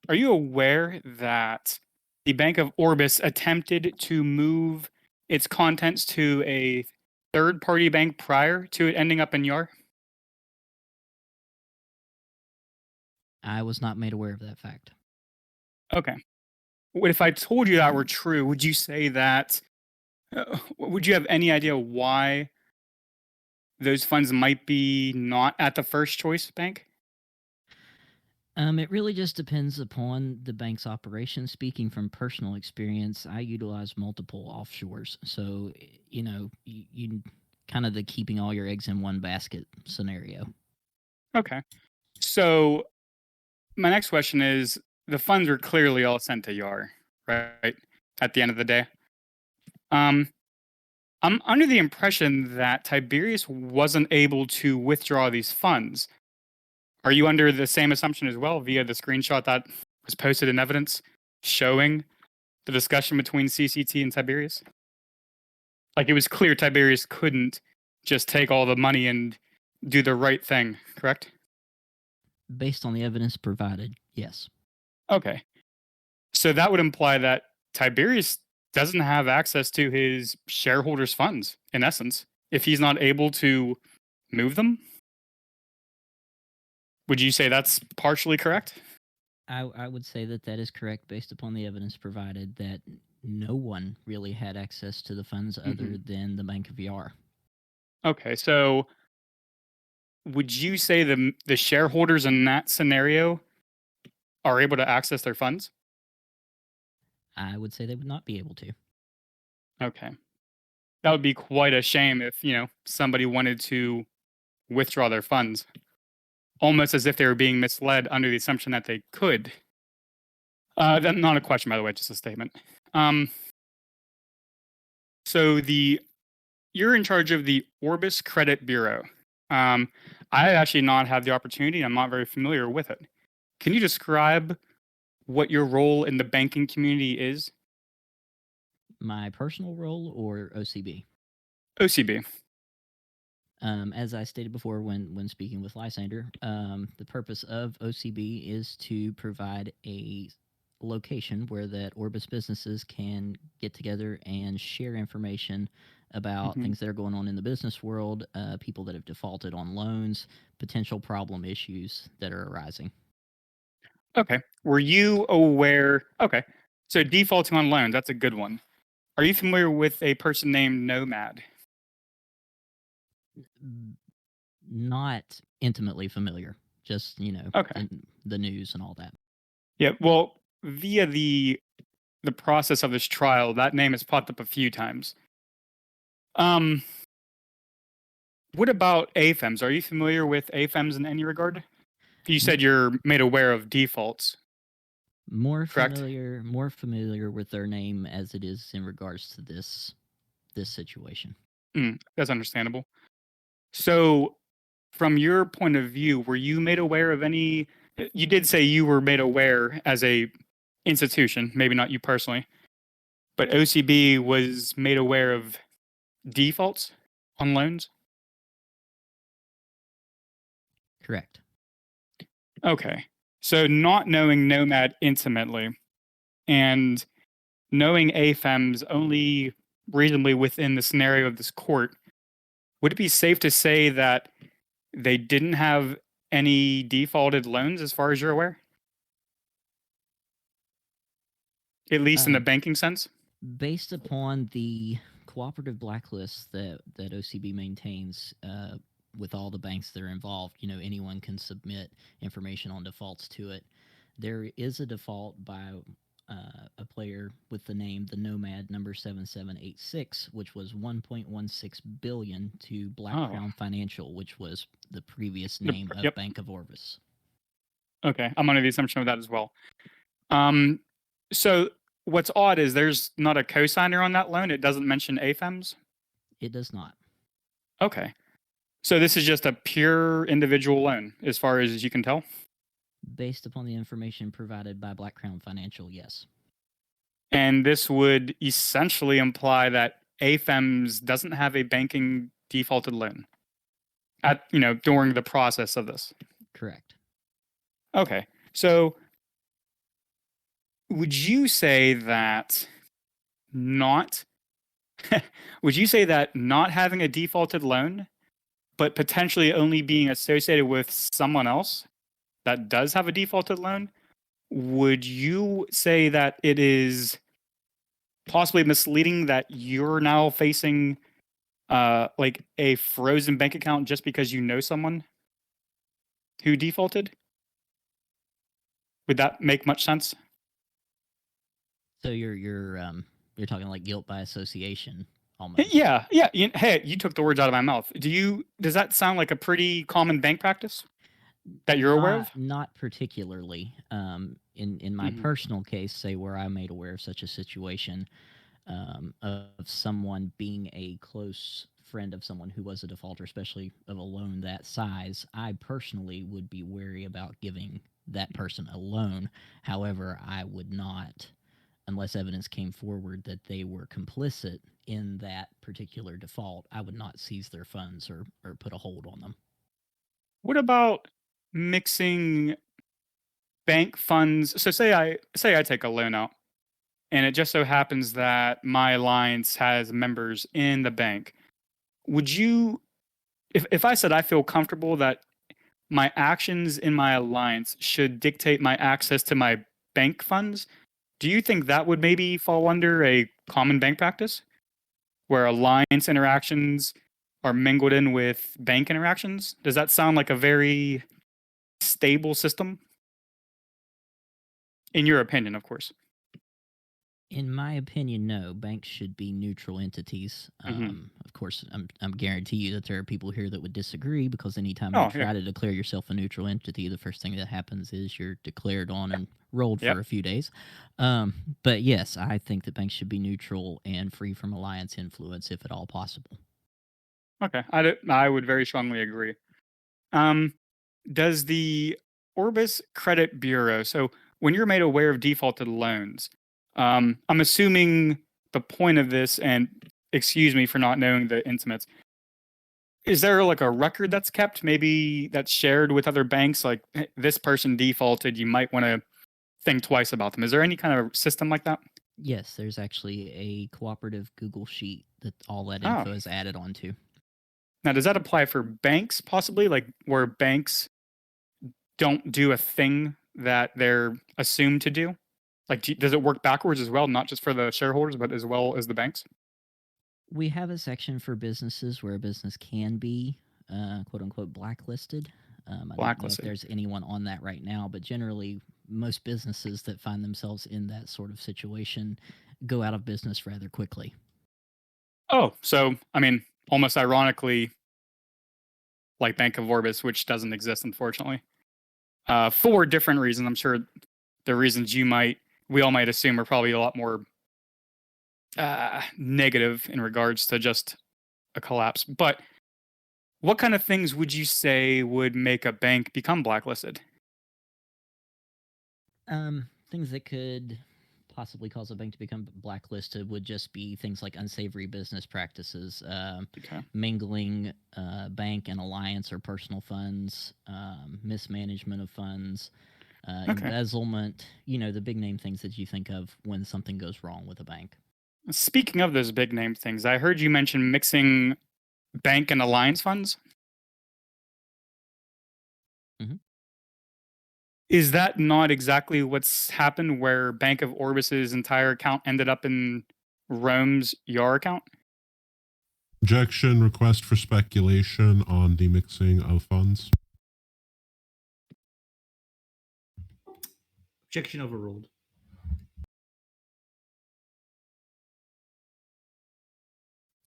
you aware that the Bank of Orbis attempted to move its contents to a third-party bank prior to it ending up in YAR? I was not made aware of that fact. Okay. What if I told you that were true? Would you say that? Would you have any idea why those funds might be not at the first choice bank? It really just depends upon the bank's operation. Speaking from personal experience, I utilize multiple offshores. So, you kind of the keeping all your eggs in one basket scenario. Okay. So my next question is, the funds were clearly all sent to YAR, right? At the end of the day. I'm under the impression that Tiberius wasn't able to withdraw these funds. Are you under the same assumption as well via the screenshot that was posted in evidence showing the discussion between CCT and Tiberius? Like, it was clear Tiberius couldn't just take all the money and do the right thing, correct? Based on the evidence provided, yes. Okay. So that would imply that Tiberius doesn't have access to his shareholders' funds, in essence, if he's not able to move them. Would you say that's partially correct? I would say that that is correct based upon the evidence provided that no one really had access to the funds other than the Bank of YAR. Okay, so would you say the shareholders in that scenario are able to access their funds? I would say they would not be able to. Okay. That would be quite a shame if, somebody wanted to withdraw their funds. Almost as if they were being misled under the assumption that they could. That's not a question, by the way, just a statement. So you're in charge of the Orbis Credit Bureau. I actually not had the opportunity. I'm not very familiar with it. Can you describe what your role in the banking community is? My personal role or OCB? OCB. As I stated before when speaking with Lysander, the purpose of OCB is to provide a location where that Orbis businesses can get together and share information about things that are going on in the business world, people that have defaulted on loans, potential problem issues that are arising. Okay. Were you aware? Okay. So defaulting on loans, that's a good one. Are you familiar with a person named Nomad? Not intimately familiar, just, Okay. in the news and all that. Yeah. Well, via the the process of this trial, that name has popped up a few times. What about AFEMs? Are you familiar with AFEMs in any regard? You said you're made aware of defaults. Correct. More familiar with their name as it is in regards to this situation. That's understandable. So, from your point of view, were you made aware of any? You did say you were made aware as a institution, maybe not you personally, but OCB was made aware of defaults on loans. Correct. Okay. So not knowing Nomad intimately and knowing AFEMs only reasonably within the scenario of this court, would it be safe to say that they didn't have any defaulted loans as far as you're aware? At least in the banking sense? Based upon the cooperative blacklist that OCB maintains with all the banks that are involved, anyone can submit information on defaults to it. There is a default by a player with the name the Nomad number 7786, which was 1.16 billion to Black Crown Financial, which was the previous name of Bank of Orbis. Okay, I'm under the assumption of that as well. So what's odd is there's not a cosigner on that loan. It doesn't mention AFEMs. It does not. Okay. So this is just a pure individual loan, as far as you can tell? Based upon the information provided by Black Crown Financial, yes. And this would essentially imply that AFEMs doesn't have a banking defaulted loan during the process of this. Correct. Okay. So would you say that not having a defaulted loan, but potentially only being associated with someone else that does have a defaulted loan, would you say that it is possibly misleading that you're now facing like a frozen bank account just because you know someone who defaulted? Would that make much sense? So you're talking like guilt by association almost. Yeah. Hey, you took the words out of my mouth. Does that sound like a pretty common bank practice that you're aware of? Not particularly. In my personal case, say where I'm made aware of such a situation, of someone being a close friend of someone who was a defaulter, especially of a loan that size, I personally would be wary about giving that person a loan. However, I would not, unless evidence came forward that they were complicit in that particular default, I would not seize their funds or put a hold on them. What about mixing bank funds? So say I take a loan out, and it just so happens that my alliance has members in the bank. Would you, if I said I feel comfortable that my actions in my alliance should dictate my access to my bank funds, do you think that would maybe fall under a common bank practice where alliance interactions are mingled in with bank interactions? Does that sound like a very stable system? In your opinion, of course. In my opinion, no. Banks should be neutral entities. Of course, I'm guarantee you that there are people here that would disagree, because anytime you try to declare yourself a neutral entity, the first thing that happens is you're declared on and rolled for a few days. But yes, I think that banks should be neutral and free from alliance influence if at all possible. Okay, I would very strongly agree. Does the Orbis Credit Bureau, so when you're made aware of defaulted loans, I'm assuming the point of this, and excuse me for not knowing the intimates, is there like a record that's kept, maybe that's shared with other banks, like hey, this person defaulted, you might want to think twice about them? Is there any kind of system like that? Yes, there's actually a cooperative Google sheet that all that info is added onto. Now, does that apply for banks possibly, like where banks don't do a thing that they're assumed to do? Like, does it work backwards as well, not just for the shareholders, but as well as the banks? We have a section for businesses where a business can be, quote unquote, blacklisted. I don't know if there's anyone on that right now, but generally, most businesses that find themselves in that sort of situation go out of business rather quickly. Oh, so I mean, almost ironically, like Bank of Orbis, which doesn't exist, unfortunately, for different reasons. I'm sure the reasons we all might assume are probably a lot more negative in regards to just a collapse. But what kind of things would you say would make a bank become blacklisted? Things that could possibly cause a bank to become blacklisted would just be things like unsavory business practices, Okay. mingling bank and alliance or personal funds, mismanagement of funds, Okay. embezzlement, the big name things that you think of when something goes wrong with a bank. Speaking of those big name things, I heard you mention mixing bank and alliance funds. Mhm. Is that not exactly what's happened where Bank of Orbis's entire account ended up in Rome's YAR account? Objection, request for speculation on the mixing of funds. Objection overruled.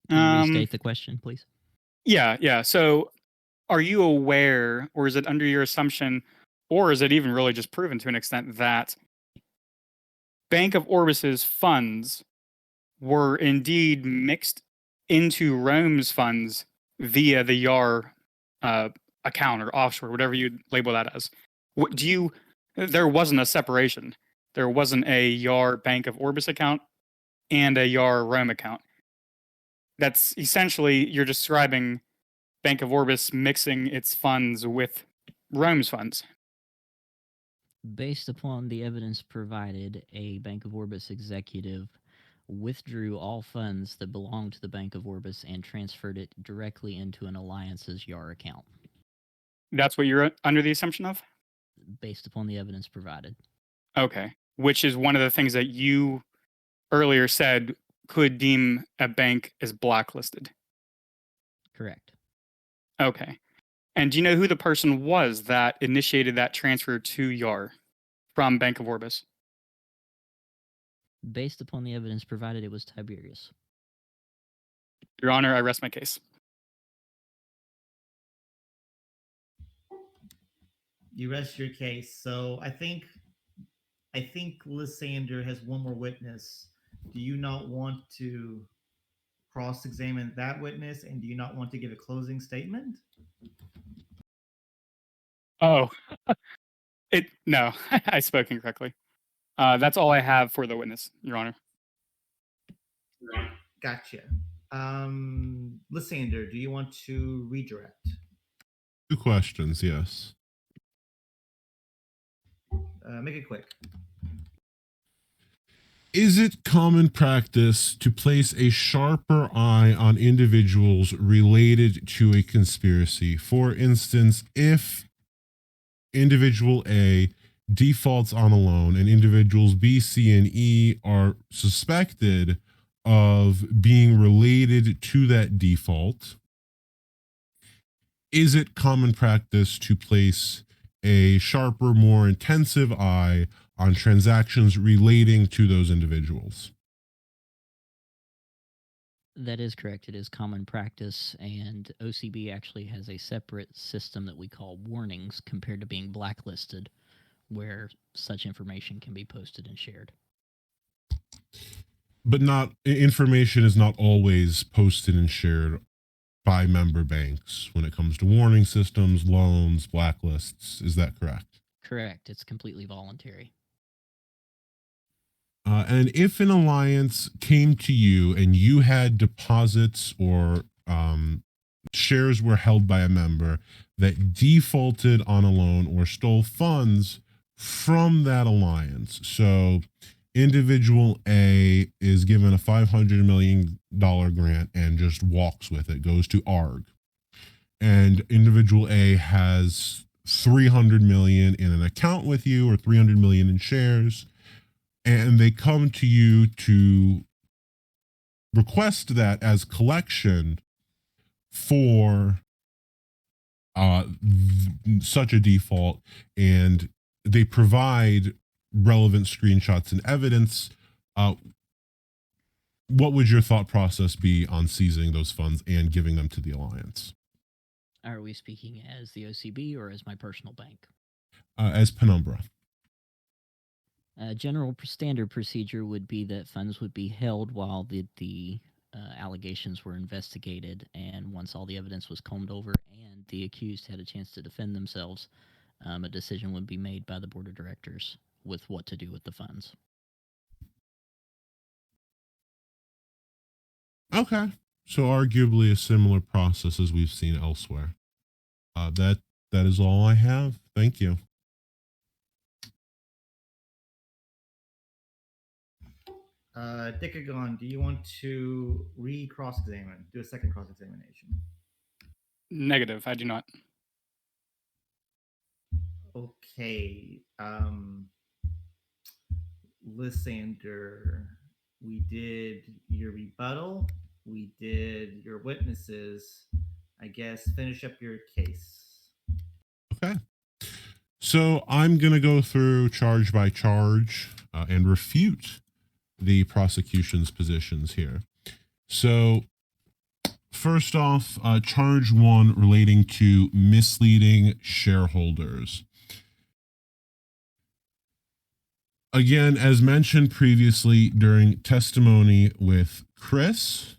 Can you restate the question, please? Yeah. So are you aware, or is it under your assumption, or is it even really just proven to an extent that Bank of Orbis's funds were indeed mixed into Rome's funds via the YAR account or offshore, whatever you label that as? There wasn't a separation. There wasn't a YAR Bank of Orbis account and a YAR Rome account. That's essentially, you're describing Bank of Orbis mixing its funds with Rome's funds. Based upon the evidence provided, a Bank of Orbis executive withdrew all funds that belonged to the Bank of Orbis and transferred it directly into an alliance's YAR account. That's what you're under the assumption of? Based upon the evidence provided. Okay. Which is one of the things that you earlier said could deem a bank as blacklisted. Correct. Okay. And do you know who the person was that initiated that transfer to YAR from Bank of Orbis? Based upon the evidence provided, it was Tiberius. Your Honor, I rest my case. You rest your case. So I think Lysander has one more witness. Do you not want to cross-examine that witness, and do you not want to give a closing statement? Oh, no, I spoke incorrectly. That's all I have for the witness, Your Honor. Gotcha. Lysander, do you want to redirect? 2 questions, yes. Make it quick. Is it common practice to place a sharper eye on individuals related to a conspiracy? For instance, if individual A defaults on a loan and individuals B, C, and E are suspected of being related to that default, is it common practice to place a sharper, more intensive eye on transactions relating to those individuals? That is correct. It is common practice, and OCB actually has a separate system that we call warnings compared to being blacklisted, where such information can be posted and shared. But not information is not always posted and shared by member banks when it comes to warning systems, loans, blacklists. Is that correct? Correct. It's completely voluntary. And if an alliance came to you and you had deposits or shares were held by a member that defaulted on a loan or stole funds from that alliance, so individual A is given a $500 million grant and just walks with it, goes to ARG, and individual A has 300 million in an account with you or 300 million in shares, and they come to you to request that as collection for such a default, and they provide relevant screenshots and evidence. What would your thought process be on seizing those funds and giving them to the Alliance? Are we speaking as the OCB or as my personal bank? As Penumbra. General standard procedure would be that funds would be held while the allegations were investigated, and once all the evidence was combed over and the accused had a chance to defend themselves, a decision would be made by the board of directors with what to do with the funds. Okay. So arguably a similar process as we've seen elsewhere. That is all I have. Thank you. Dickagon, do you want to re-cross-examine? Do a second cross-examination. Negative. I do not. Okay. Lysander, we did your rebuttal. We did your witnesses. I guess finish up your case. Okay. So I'm going to go through charge by charge and refute the prosecution's positions here. So first off, charge 1 relating to misleading shareholders. Again, as mentioned previously during testimony with Chris,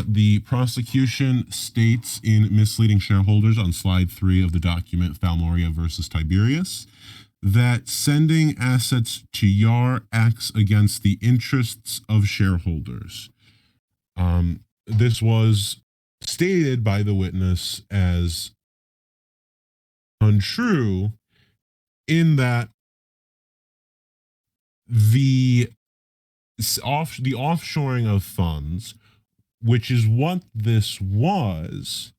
the prosecution states in misleading shareholders on slide 3 of the document Thalmoria versus Tiberius that sending assets to YAR acts against the interests of shareholders. This was stated by the witness as untrue in that the offshoring of funds, which is what this was,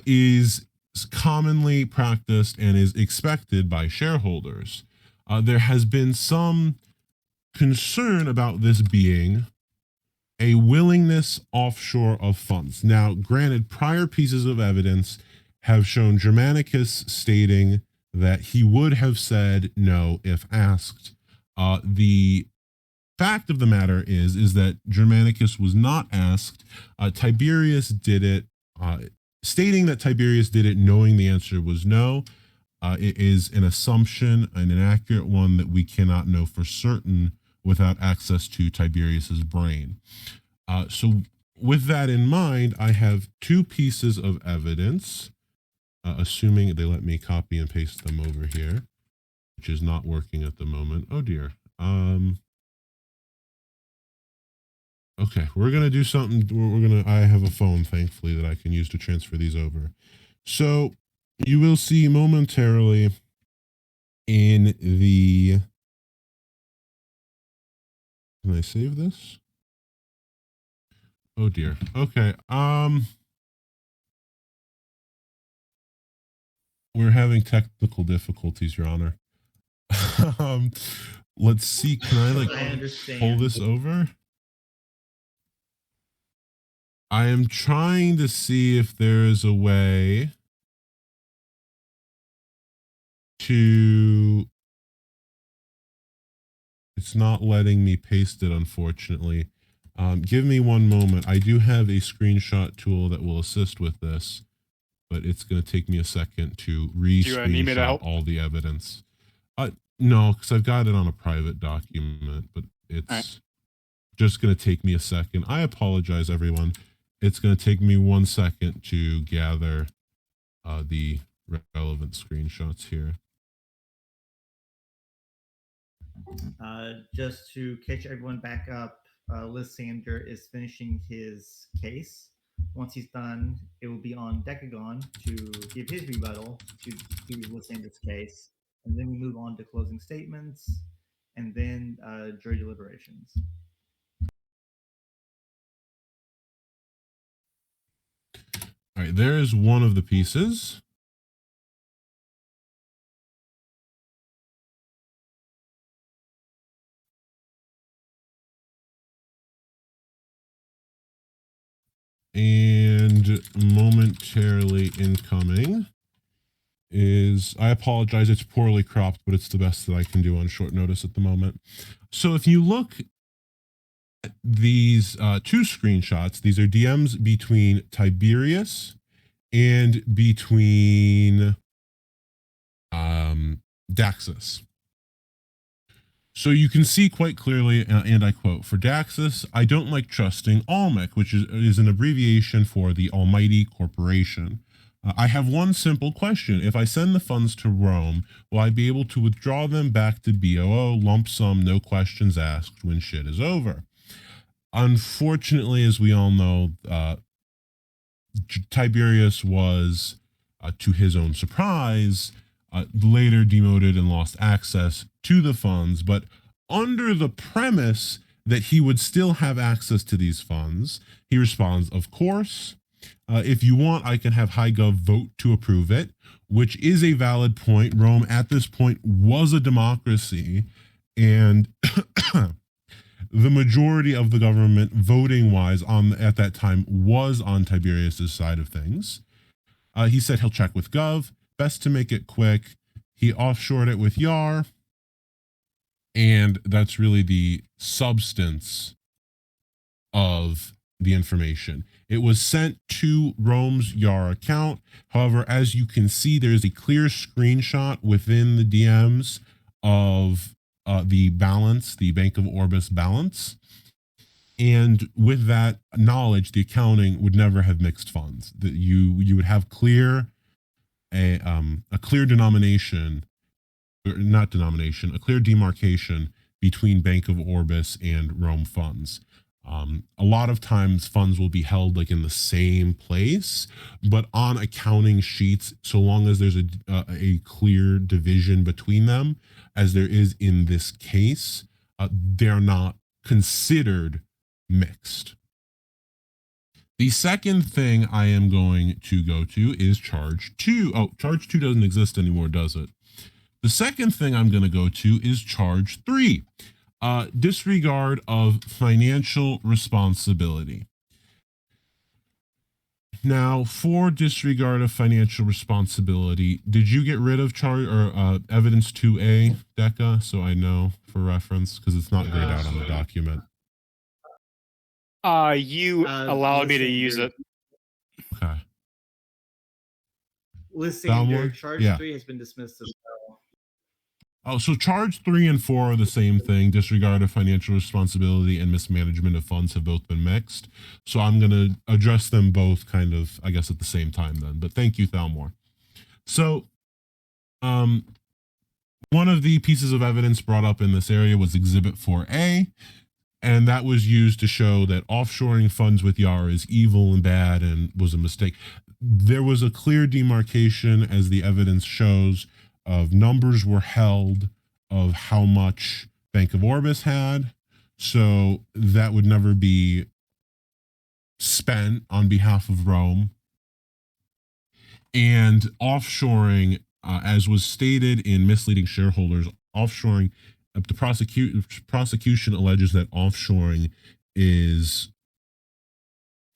is commonly practiced and is expected by shareholders. There has been some concern about this being a willingness offshore of funds. Now, granted, prior pieces of evidence have shown Germanicus stating that he would have said no if asked. The fact of the matter is that Germanicus was not asked. Tiberius did it, stating that Tiberius did it knowing the answer was no. It is an assumption and an accurate one that we cannot know for certain without access to Tiberius's brain. So with that in mind, I have 2 pieces of evidence, assuming they let me copy and paste them over here, which is not working at the moment. Oh dear. Okay, we're going to do something. I have a phone, thankfully, that I can use to transfer these over. So you will see momentarily in the, can I save this? Oh dear. Okay. We're having technical difficulties, Your Honor. Let's see. Can I I understand. pull this over? I am trying to see if there is a way to. It's not letting me paste it, unfortunately. Give me one moment. I do have a screenshot tool that will assist with this, but it's going to take me a second to need me to screenshot help? all the evidence. No, because I've got it on a private document, but it's right. just going to take me a second. I apologize, everyone. It's going to take me 1 second to gather the relevant screenshots here. Just to catch everyone back up, Lysander is finishing his case. Once he's done, it will be on Decagon to give his rebuttal to Lysander's case, and then we move on to closing statements, and then jury deliberations. All right, there is one of the pieces. And momentarily incoming is, I apologize, it's poorly cropped, but it's the best that I can do on short notice at the moment. So if you look at these two screenshots, these are DMs between Tiberius and between Daxus. So you can see quite clearly, and I quote, "For Daxus, I don't like trusting Almec," which is an abbreviation for the Almighty Corporation. I have one simple question. If I send the funds to Rome, will I be able to withdraw them back to BOO, lump sum, no questions asked, when shit is over? Unfortunately, as we all know, Tiberius was, to his own surprise, later demoted and lost access to the funds, but under the premise that he would still have access to these funds, he responds, "Of course. If you want, I can have HighGov vote to approve it," which is a valid point. Rome at this point was a democracy, and the majority of the government, voting wise, at that time was on Tiberius's side of things. He said he'll check with Gov. Best to make it quick. He offshored it with Yar, and that's really the substance of the information. It was sent to Rome's Yar account. However, as you can see, there's a clear screenshot within the DMs of the balance, the Bank of Orbis balance. And with that knowledge, the accounting would never have mixed funds. That you would have a clear denomination, or not denomination, a clear demarcation between Bank of Orbis and Rome funds. A lot of times funds will be held like in the same place, but on accounting sheets, so long as there's a clear division between them, as there is in this case, they're not considered mixed. The second thing I am going to go to is charge 2. Oh, charge 2 doesn't exist anymore, does it? The second thing I'm going to go to is charge 3. Disregard of financial responsibility. Now, for disregard of financial responsibility, did you get rid of charge or evidence 2A, Deca? So I know for reference, because it's not grayed out on the document. You allowed me to use it. Okay. Lysander, charge Yeah. 3 has been dismissed as well. Oh, so charge 3 and 4 are the same thing. Disregard of financial responsibility and mismanagement of funds have both been mixed. So I'm going to address them both kind of, I guess, at the same time then. But thank you, Thalmor. So one of the pieces of evidence brought up in this area was Exhibit 4A. And that was used to show that offshoring funds with Yar is evil and bad and was a mistake. There was a clear demarcation, as the evidence shows, of numbers were held of how much Bank of Orbis had. So that would never be spent on behalf of Rome. And offshoring, as was stated in Misleading Shareholders, offshoring, the prosecution alleges that offshoring is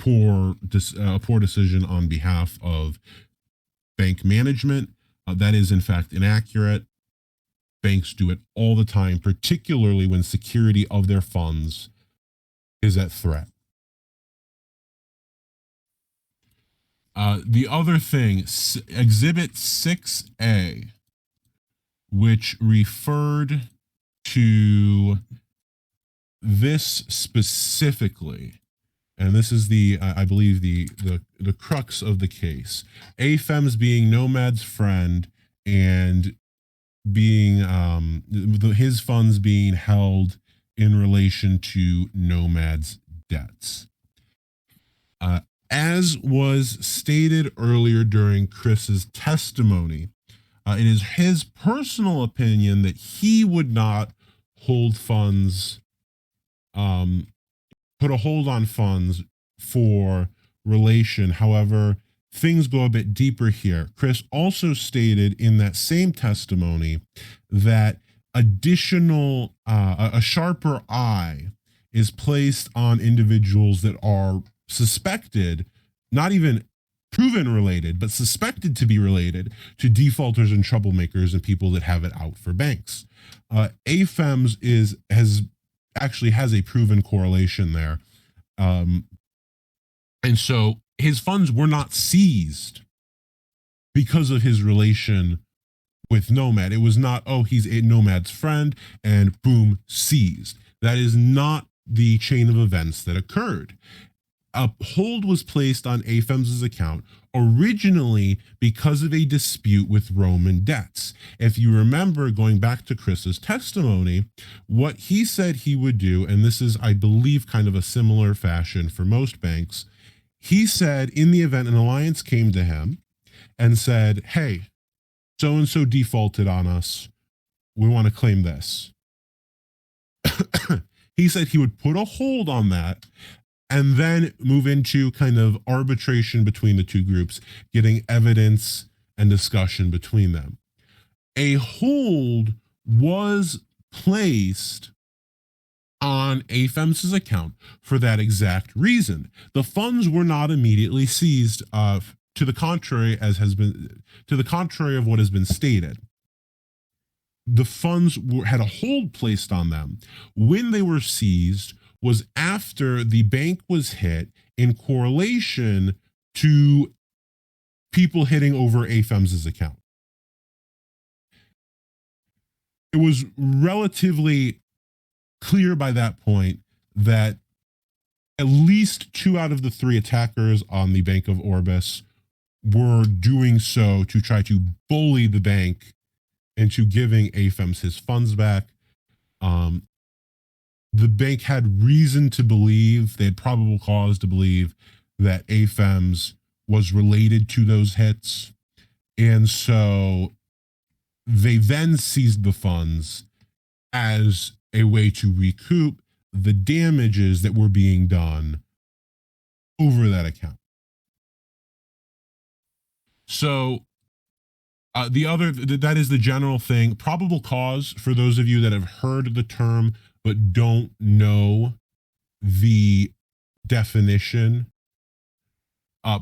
a poor decision on behalf of bank management. That is, in fact, inaccurate. Banks do it all the time, particularly when security of their funds is at threat. The other thing, Exhibit 6A, which referred to this specifically, and this is the I believe the crux of the case. AFEMS being Nomad's friend and being his funds being held in relation to Nomad's debts. As was stated earlier during Chris's testimony, it is his personal opinion that he would not hold funds, put a hold on funds for relation. However, things go a bit deeper here. Chris also stated in that same testimony that additional, a sharper eye is placed on individuals that are suspected, not even proven related, but suspected to be related to defaulters and troublemakers and people that have it out for banks. AFEMS has a proven correlation there. And so his funds were not seized because of his relation with Nomad. It was not, oh, he's a Nomad's friend and boom, seized. That is not the chain of events that occurred. A hold was placed on AFEMS' account originally because of a dispute with Roman debts. If you remember, going back to Chris's testimony, what he said he would do, and this is, I believe, kind of a similar fashion for most banks, he said in the event an alliance came to him and said, hey, so-and-so defaulted on us, we want to claim this. He said he would put a hold on that and then move into kind of arbitration between the two groups, getting evidence and discussion between them. A hold was placed on AFEMS' account for that exact reason. The funds were not immediately seized, to the contrary of what has been stated. The funds had a hold placed on them. When they were seized was after the bank was hit in correlation to people hitting over AFEMS' account. It was relatively clear by that point that at least 2 out of the 3 attackers on the Bank of Orbis were doing so to try to bully the bank into giving AFEMS his funds back. The bank had reason to believe, they had probable cause to believe that AFEMS was related to those hits. And so they then seized the funds as a way to recoup the damages that were being done over that account. So that is the general thing. Probable cause, for those of you that have heard the term but don't know the definition,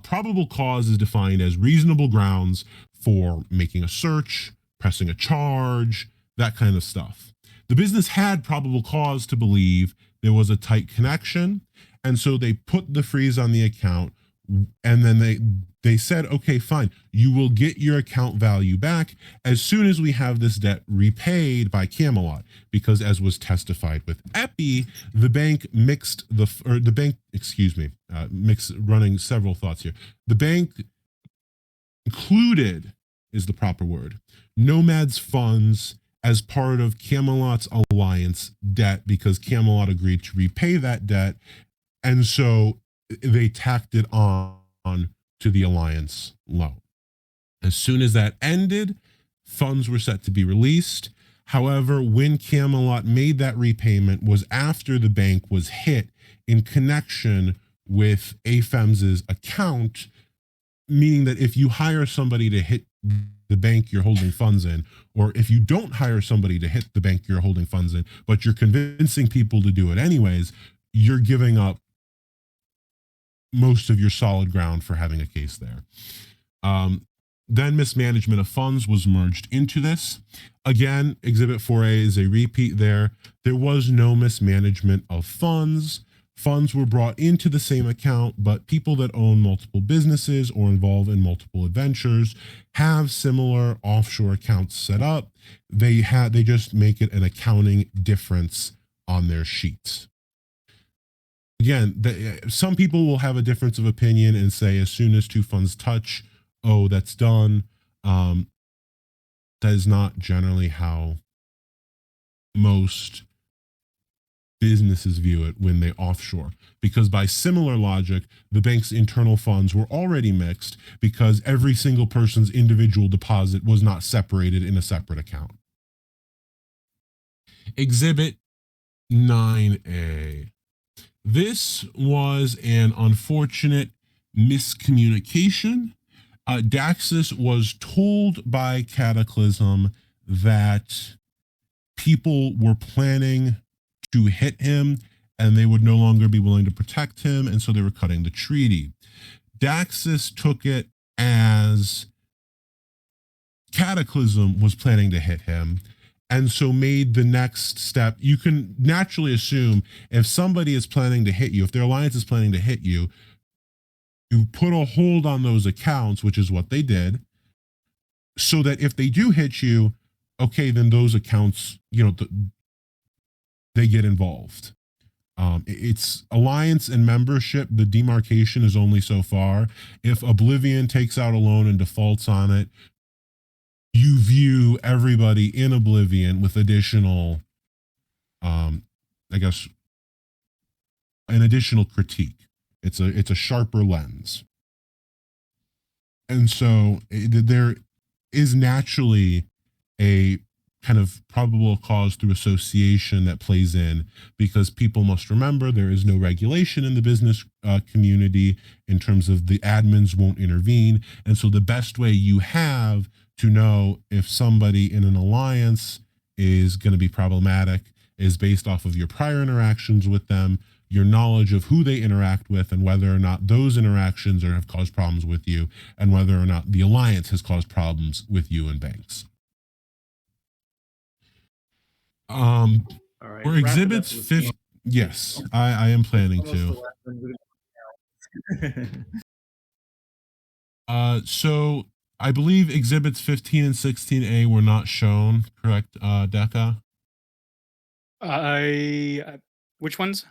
probable cause is defined as reasonable grounds for making a search, pressing a charge, that kind of stuff. The business had probable cause to believe there was a tight connection, and so they put the freeze on the account, and then they said, okay, fine, you will get your account value back as soon as we have this debt repaid by Camelot, because as was testified with Epi, the bank running several thoughts here. The bank included, is the proper word, Nomad's funds as part of Camelot's alliance debt because Camelot agreed to repay that debt. And so they tacked it on to the alliance loan. As soon as that ended, funds were set to be released. However, when Camelot made that repayment was after the bank was hit in connection with AFEMS' account, meaning that if you hire somebody to hit the bank you're holding funds in, or if you don't hire somebody to hit the bank you're holding funds in, but you're convincing people to do it anyways, you're giving up most of your solid ground for having a case there. Then mismanagement of funds was merged into this. Again, Exhibit 4A is a repeat there. There was no mismanagement of funds. Funds were brought into the same account, but people that own multiple businesses or involved in multiple adventures have similar offshore accounts set up. They just make it an accounting difference on their sheets. Again, some people will have a difference of opinion and say as soon as 2 funds touch, oh, that's done. That is not generally how most businesses view it when they offshore, because by similar logic, the bank's internal funds were already mixed because every single person's individual deposit was not separated in a separate account. Exhibit 9A. This was an unfortunate miscommunication. Daxus was told by Cataclysm that people were planning to hit him and they would no longer be willing to protect him, and so they were cutting the treaty. Daxus took it as Cataclysm was planning to hit him, and so made the next step. You can naturally assume if somebody is planning to hit you, if their alliance is planning to hit you, you put a hold on those accounts, which is what they did, so that if they do hit you, okay, then those accounts, they get involved. It's alliance and membership. The demarcation is only so far. If Oblivion takes out a loan and defaults on it, you view everybody in Oblivion with additional, I guess, an additional critique. It's a sharper lens. And so there is naturally a kind of probable cause through association that plays in, because people must remember there is no regulation in the business community in terms of the admins won't intervene. And so the best way you have to know if somebody in an alliance is going to be problematic is based off of your prior interactions with them, your knowledge of who they interact with, and whether or not those interactions have caused problems with you, and whether or not the alliance has caused problems with you and banks. All right. For wrap it up exhibits with 50, yes, I am planning almost to. the last one. So I believe exhibits 15 and 16A were not shown, correct, Deca? Which ones?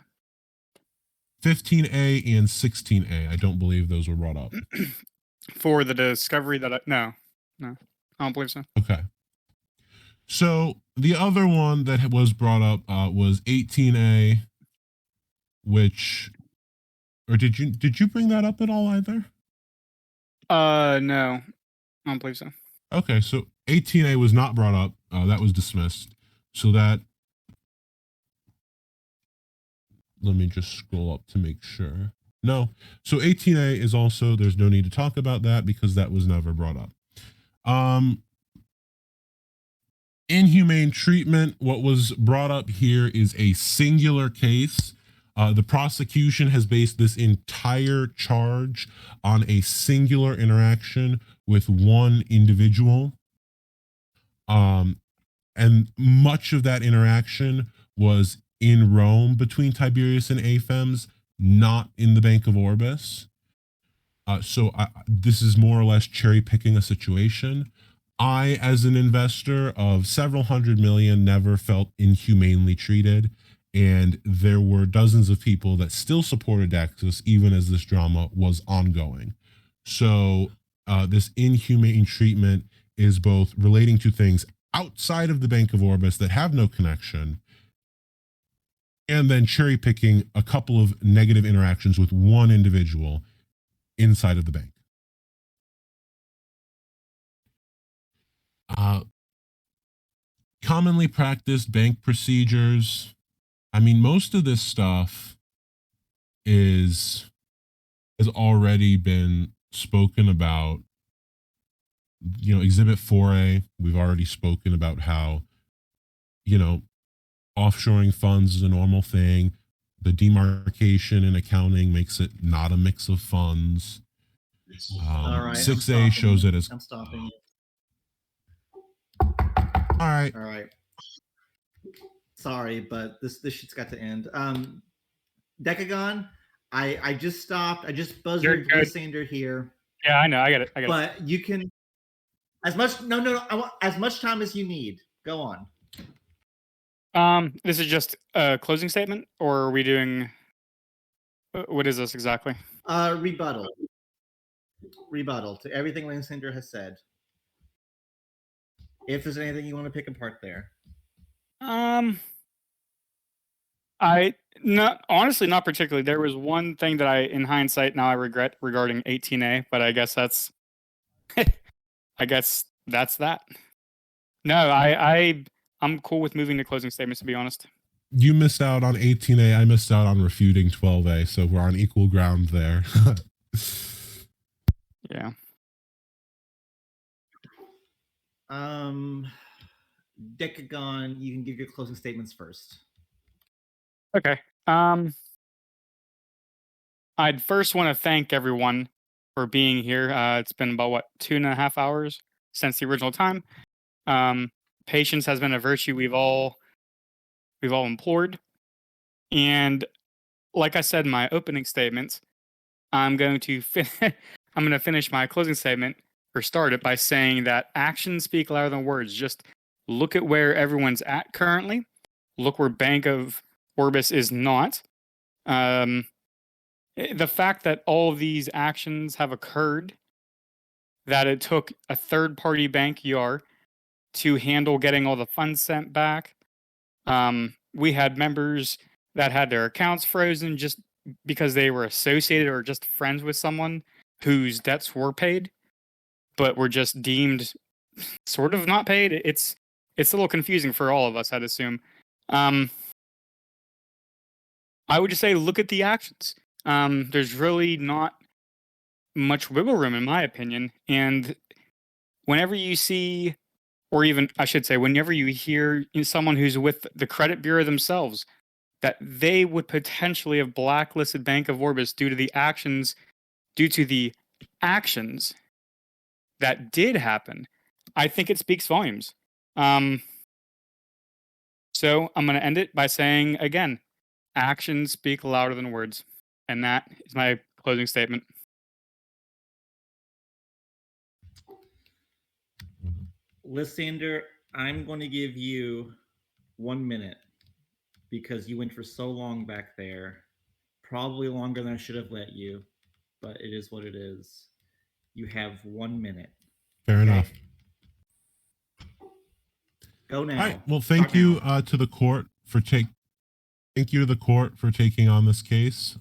15A and 16A. I don't believe those were brought up. For the discovery that no, I don't believe so. Okay. So the other one that was brought up was 18A, which, or did you bring that up at all either? No, I don't believe so. Okay, so 18A was not brought up. That was dismissed. So that, let me just scroll up to make sure. No. So 18A is also, there's no need to talk about that because that was never brought up. Inhumane treatment, what was brought up here is a singular case. The prosecution has based this entire charge on a singular interaction with one individual. And much of that interaction was in Rome between Tiberius and AFEMS, not in the Bank of Orbis. So this is more or less cherry picking a situation. I, as an investor of several hundred million, never felt inhumanely treated. And there were dozens of people that still supported Daxus, even as this drama was ongoing. So this inhumane treatment is both relating to things outside of the Bank of Orbis that have no connection, and then cherry picking a couple of negative interactions with one individual inside of the bank. Commonly practiced bank procedures. I mean, most of this stuff has already been spoken about. Exhibit 4A, we've already spoken about how, offshoring funds is a normal thing. The demarcation in accounting makes it not a mix of funds. All right. 6A shows it as. I'm stopping. All right. All right. Sorry, but this shit's got to end. Decagon, I just stopped. I just buzzed Lysander here. Yeah, I know. I get it. But you can as much I want as much time as you need. Go on. This is just a closing statement, or are we doing? What is this exactly? Rebuttal to everything Lysander has said. If there's anything you want to pick apart there. Honestly, not particularly. There was one thing that in hindsight, now I regret regarding 18A, but I guess that's that. No, I'm cool with moving to closing statements, to be honest. You missed out on 18A. I missed out on refuting 12A, so we're on equal ground there. Yeah. Decagon, you can give your closing statements first. Okay. I'd first want to thank everyone for being here. It's been about, what, 2.5 hours since the original time. Patience has been a virtue we've all implored. And like I said in my opening statements, I'm going to finish my closing statement, or start it, by saying that actions speak louder than words. Just look at where everyone's at currently. Look where Bank of Orbis is not. The fact that all of these actions have occurred, that it took a third-party bank, ER, to handle getting all the funds sent back. We had members that had their accounts frozen just because they were associated or just friends with someone whose debts were paid, but were just deemed sort of not paid. It's a little confusing for all of us, I'd assume. I would just say look at the actions. There's really not much wiggle room, in my opinion. And whenever you see, or even I should say, whenever you hear someone who's with the credit bureau themselves, that they would potentially have blacklisted Bank of Orbis due to the actions that did happen, I think it speaks volumes. So I'm going to end it by saying, again, actions speak louder than words. And that is my closing statement. Lysander, I'm going to give you 1 minute because you went for so long back there. Probably longer than I should have let you, but it is what it is. You have 1 minute. Fair enough. Go now. All right. Well, thank you to the court for taking on this case.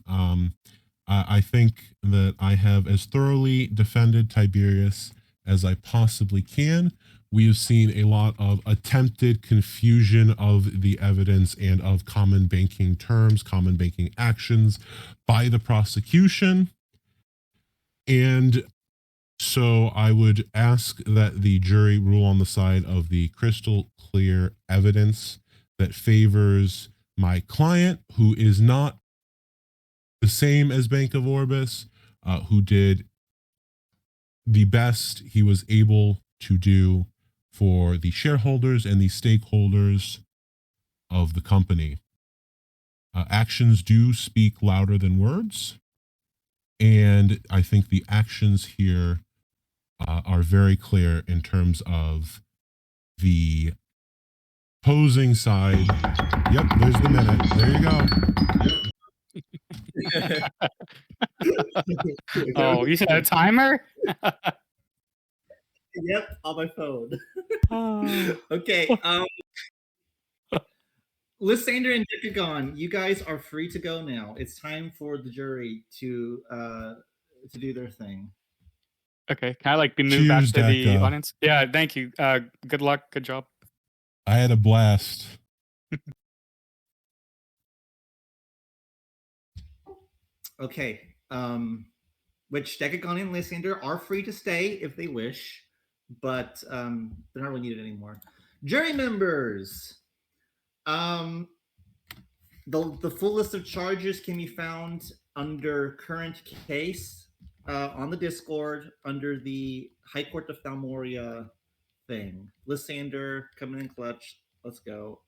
I think that I have as thoroughly defended Tiberius as I possibly can. We have seen a lot of attempted confusion of the evidence and of common banking terms, common banking actions by the prosecution. And so I would ask that the jury rule on the side of the crystal clear evidence that favors my client, who is not the same as Bank of Orbis, who did the best he was able to do for the shareholders and the stakeholders of the company. Actions do speak louder than words. And I think the actions here are very clear in terms of the opposing side. Yep, there's the minute. There you go. Oh, you said a timer? Yep, on my phone. Oh. Okay. Lysander and Decagon, you guys are free to go now. It's time for the jury to do their thing. Okay, can I be moved back Cheers, to the Deca. audience? Yeah, thank you. Good luck. Good job. I had a blast. Okay. Which Decagon and Lysander are free to stay if they wish, but they're not really needed anymore. Jury members. The full list of charges can be found under current case on the Discord under the High Court of Thalmoria thing. Lysander coming in clutch. Let's go.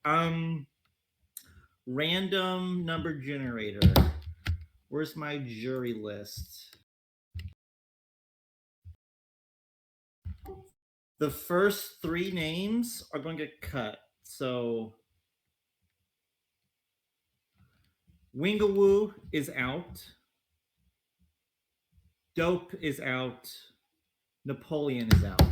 Random number generator. Where's my jury list? The first 3 names are going to get cut. So Wingawoo is out. Dope is out. Napoleon is out.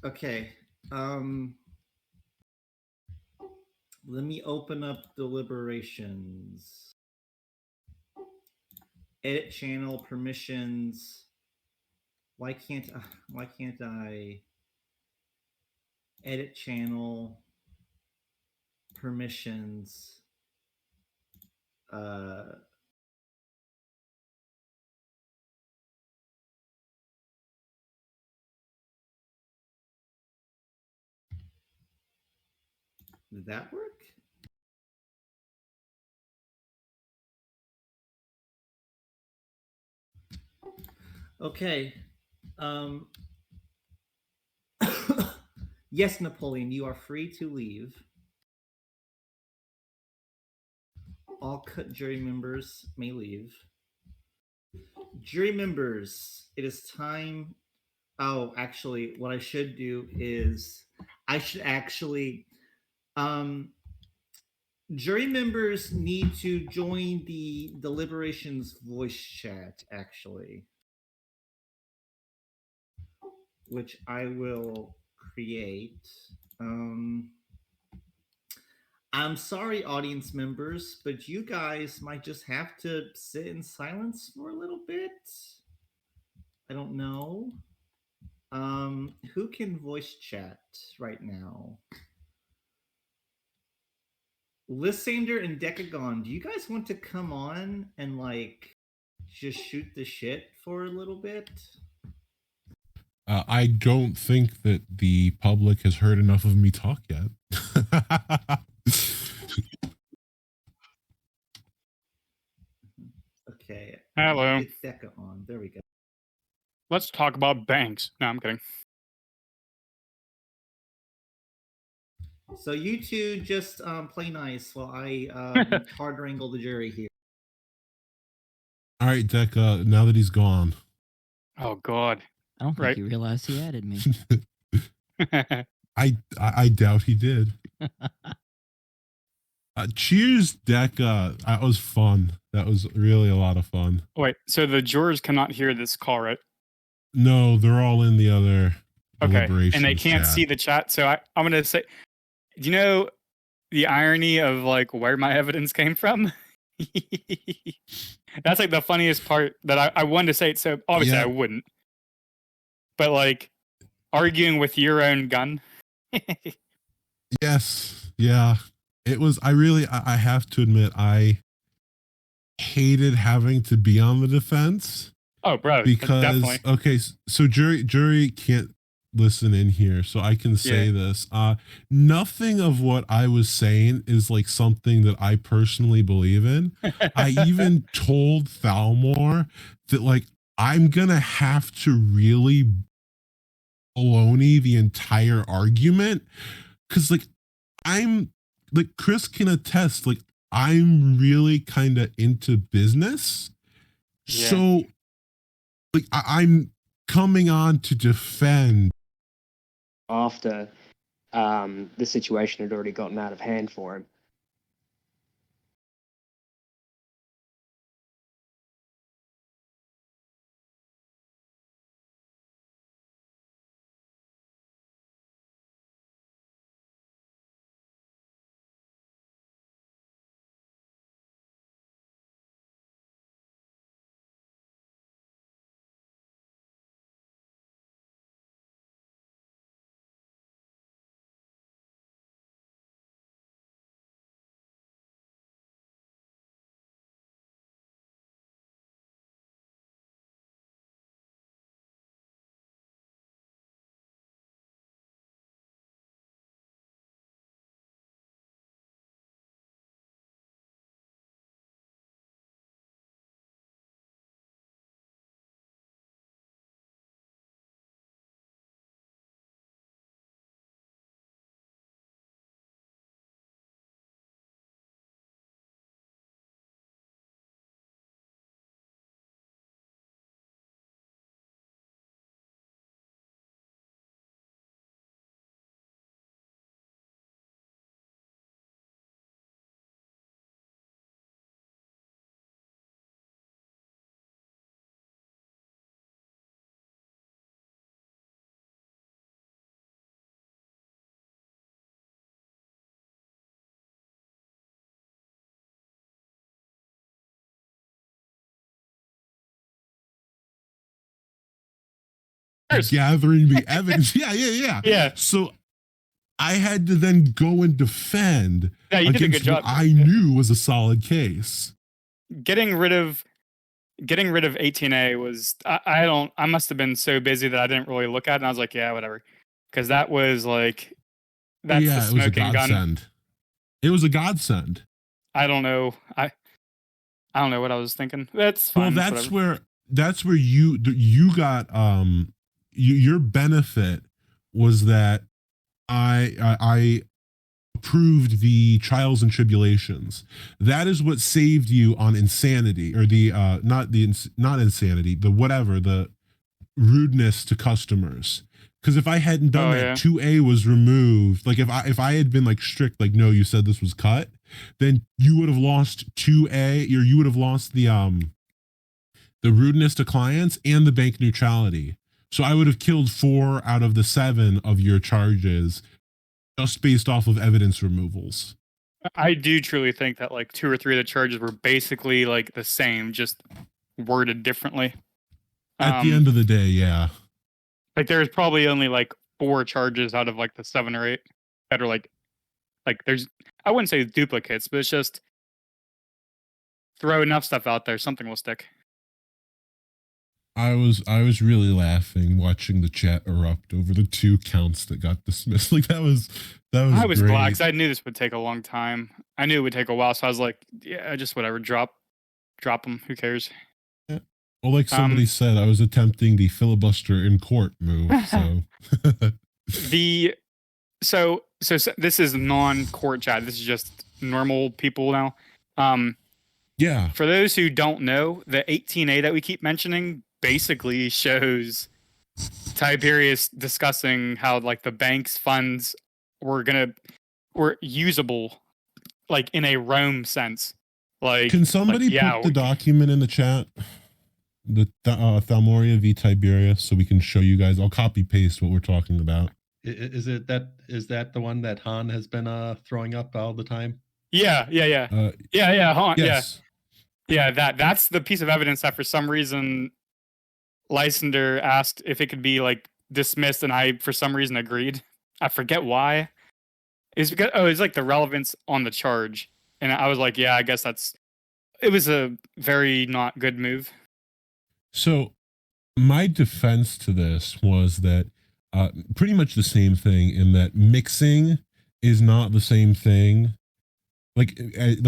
Okay. Let me open up deliberations. Edit channel permissions. Why can't I edit channel permissions? Did that work? Okay. Um, yes, Napoleon, you are free to leave. All cut jury members may leave. Jury members, it is time. Oh, actually, what I should do is I should actually. Jury members need to join the deliberations voice chat, actually, which I will create. I'm sorry, audience members, but you guys might just have to sit in silence for a little bit. I don't know. Who can voice chat right now? Lysander and Decagon, do you guys want to come on and like just shoot the shit for a little bit? I don't think that the public has heard enough of me talk yet. Okay. Hello. Get Deca on. There we go. Let's talk about banks. No, I'm kidding. So you two just play nice while I hard wrangle the jury here. All right, Deca, now that he's gone. Oh God. I don't think Right. you realized he added me. I doubt he did. Cheers, Deca. That was fun. That was really a lot of fun. Wait, so the jurors cannot hear this call, right? No, they're all in the other Okay. deliberations And they can't chat. see the chat. So I'm gonna say, do you know the irony of like where my evidence came from? That's like the funniest part that I wanted to say it. So obviously Yeah. I wouldn't. But like arguing with your own gun. Yes. Yeah. It was, I have to admit, I hated having to be on the defense Oh, bro, because, definitely. okay, so jury can't listen in here, so I can say this. Nothing of what I was saying is like something that I personally believe in. I even told Thalmor that like I'm gonna have to really baloney the entire argument because like I'm like Chris can attest, like I'm really kind of into business. Yeah. So like I'm coming on to defend after the situation had already gotten out of hand for him. gathering the evidence. Yeah. Yeah. So I had to then go and defend Yeah, you did a against good what job. I knew was a solid case. Getting rid of 18A was I must have been so busy that I didn't really look at it, and I was like, yeah, whatever. Because that was like that's Yeah, the it was a smoking gun. godsend. It was a godsend. I don't know. I don't know what I was thinking. That's Well, fine. Whatever. that's where you got your benefit was that I approved the trials and tribulations. That is what saved you on insanity, or the not insanity, the rudeness to customers. Because if I hadn't done Oh, that, yeah. 2A was removed. Like if I had been like strict, like no, you said this was cut, then you would have lost 2A, or you would have lost the rudeness to clients and the bank neutrality. So I would have killed 4 out of the 7 of your charges just based off of evidence removals. I do truly think that like 2 or 3 of the charges were basically like the same, just worded differently. At the end of the day, yeah. Like there's probably only like 4 charges out of like the 7 or 8 that are like there's, I wouldn't say duplicates, but it's just throw enough stuff out there, something will stick. I was really laughing watching the chat erupt over the 2 counts that got dismissed. Like that was I was great. glad because I knew this would take a long time. I knew it would take a while, so I was like, yeah, just whatever, drop them. Who cares? Yeah. Well, like somebody said, I was attempting the filibuster in court move. So so this is non-court chat. This is just normal people now. yeah. For those who don't know, the 18A that we keep mentioning basically shows Tiberius discussing how like the bank's funds were usable, like in a Rome sense. Like, Can somebody put the document in the chat? The Thalmoria v Tiberius, so we can show you guys. I'll copy paste what we're talking about. Is that the one that Han has been throwing up all the time? Yeah. Han, Yes. Yeah, that's the piece of evidence that for some reason Lysander asked if it could be like dismissed, and I for some reason agreed. I forget why. It's because it's like the relevance on the charge, and I was like, yeah, I guess it was a very not good move. So my defense to this was that pretty much the same thing, in that mixing is not the same thing. Like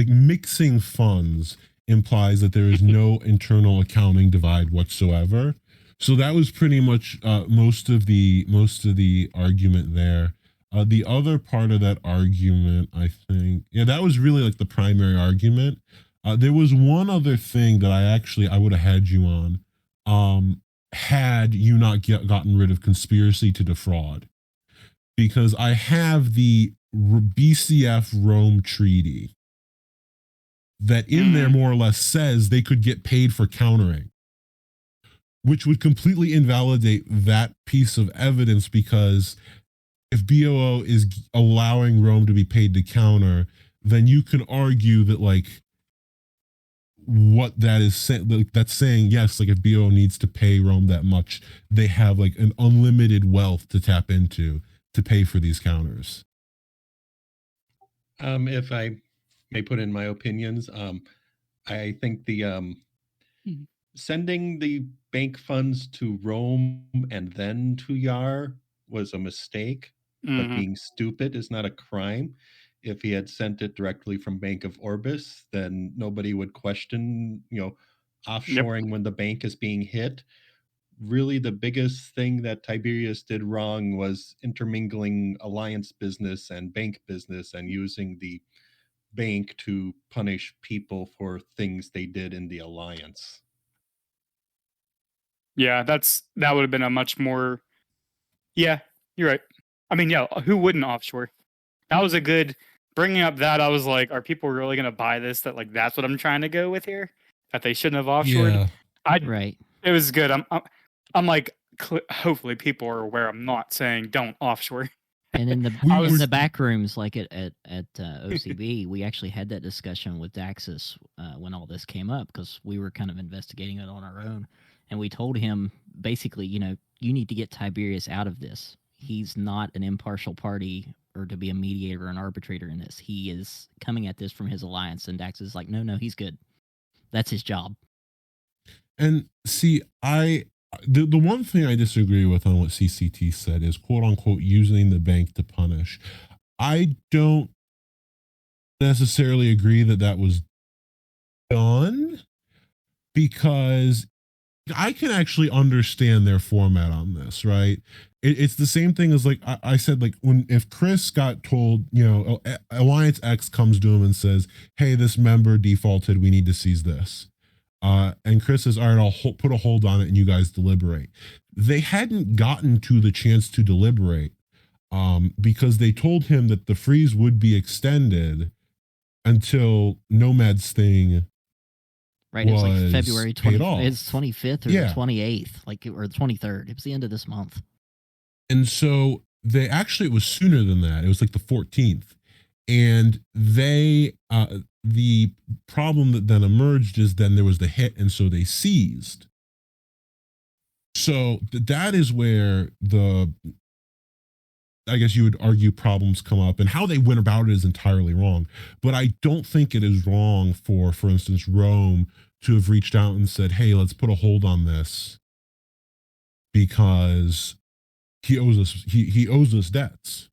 mixing funds implies that there is no internal accounting divide whatsoever. So that was pretty much most of the argument there. The other part of that argument, I think, that was really like the primary argument. There was one other thing that I would have had you on, had you not gotten rid of conspiracy to defraud, because I have the BCF Rome Treaty that in there more or less says they could get paid for countering, which would completely invalidate that piece of evidence, because if BOO is allowing Rome to be paid to counter, then you can argue that like what that is that's saying, yes, like if BOO needs to pay Rome that much, they have like an unlimited wealth to tap into to pay for these counters. If I may put in my opinions, I think the sending the bank funds to Rome and then to Yar was a mistake, but being stupid is not a crime. If he had sent it directly from Bank of Orbis, then nobody would question, offshoring when the bank is being hit. Really, the biggest thing that Tiberius did wrong was intermingling alliance business and bank business and using the bank to punish people for things they did in the alliance. Yeah, that would have been a much more. Yeah, you're right. I mean, yeah, who wouldn't offshore? That was a good bringing up. That I was like, are people really going to buy this? That like that's what I'm trying to go with here. That they shouldn't have offshored. Yeah. Right. It was good. I'm like, hopefully people are aware. I'm not saying don't offshore. And in the We were- the back rooms, like at OCB, we actually had that discussion with Daxus when all this came up, because we were kind of investigating it on our own, and we told him basically, you need to get Tiberius out of this. He's not an impartial party or to be a mediator or an arbitrator in this. He is coming at this from his alliance, and Daxus is like, no, he's good. That's his job. And see, the one thing I disagree with on what CCT said is, quote unquote, using the bank to punish. I don't necessarily agree that that was done, because I can actually understand their format on this, right? It's the same thing as like I said, like if Chris got told, Alliance X comes to him and says, "Hey, this member defaulted. We need to seize this," and Chris says, "All right, I'll put a hold on it, and you guys deliberate." They hadn't gotten to the chance to deliberate because they told him that the freeze would be extended until Nomad's thing. Right, it was like was February paid 20. off. It's 25th or Yeah. the 28th, or the 23rd. It was the end of this month. And so it was sooner than that. It was like the 14th. And the problem that then emerged is then there was the hit, and so they seized. So that is where I guess you would argue problems come up, and how they went about it is entirely wrong. But I don't think it is wrong for instance, Rome to have reached out and said, "Hey, let's put a hold on this because he owes us. He owes us debts."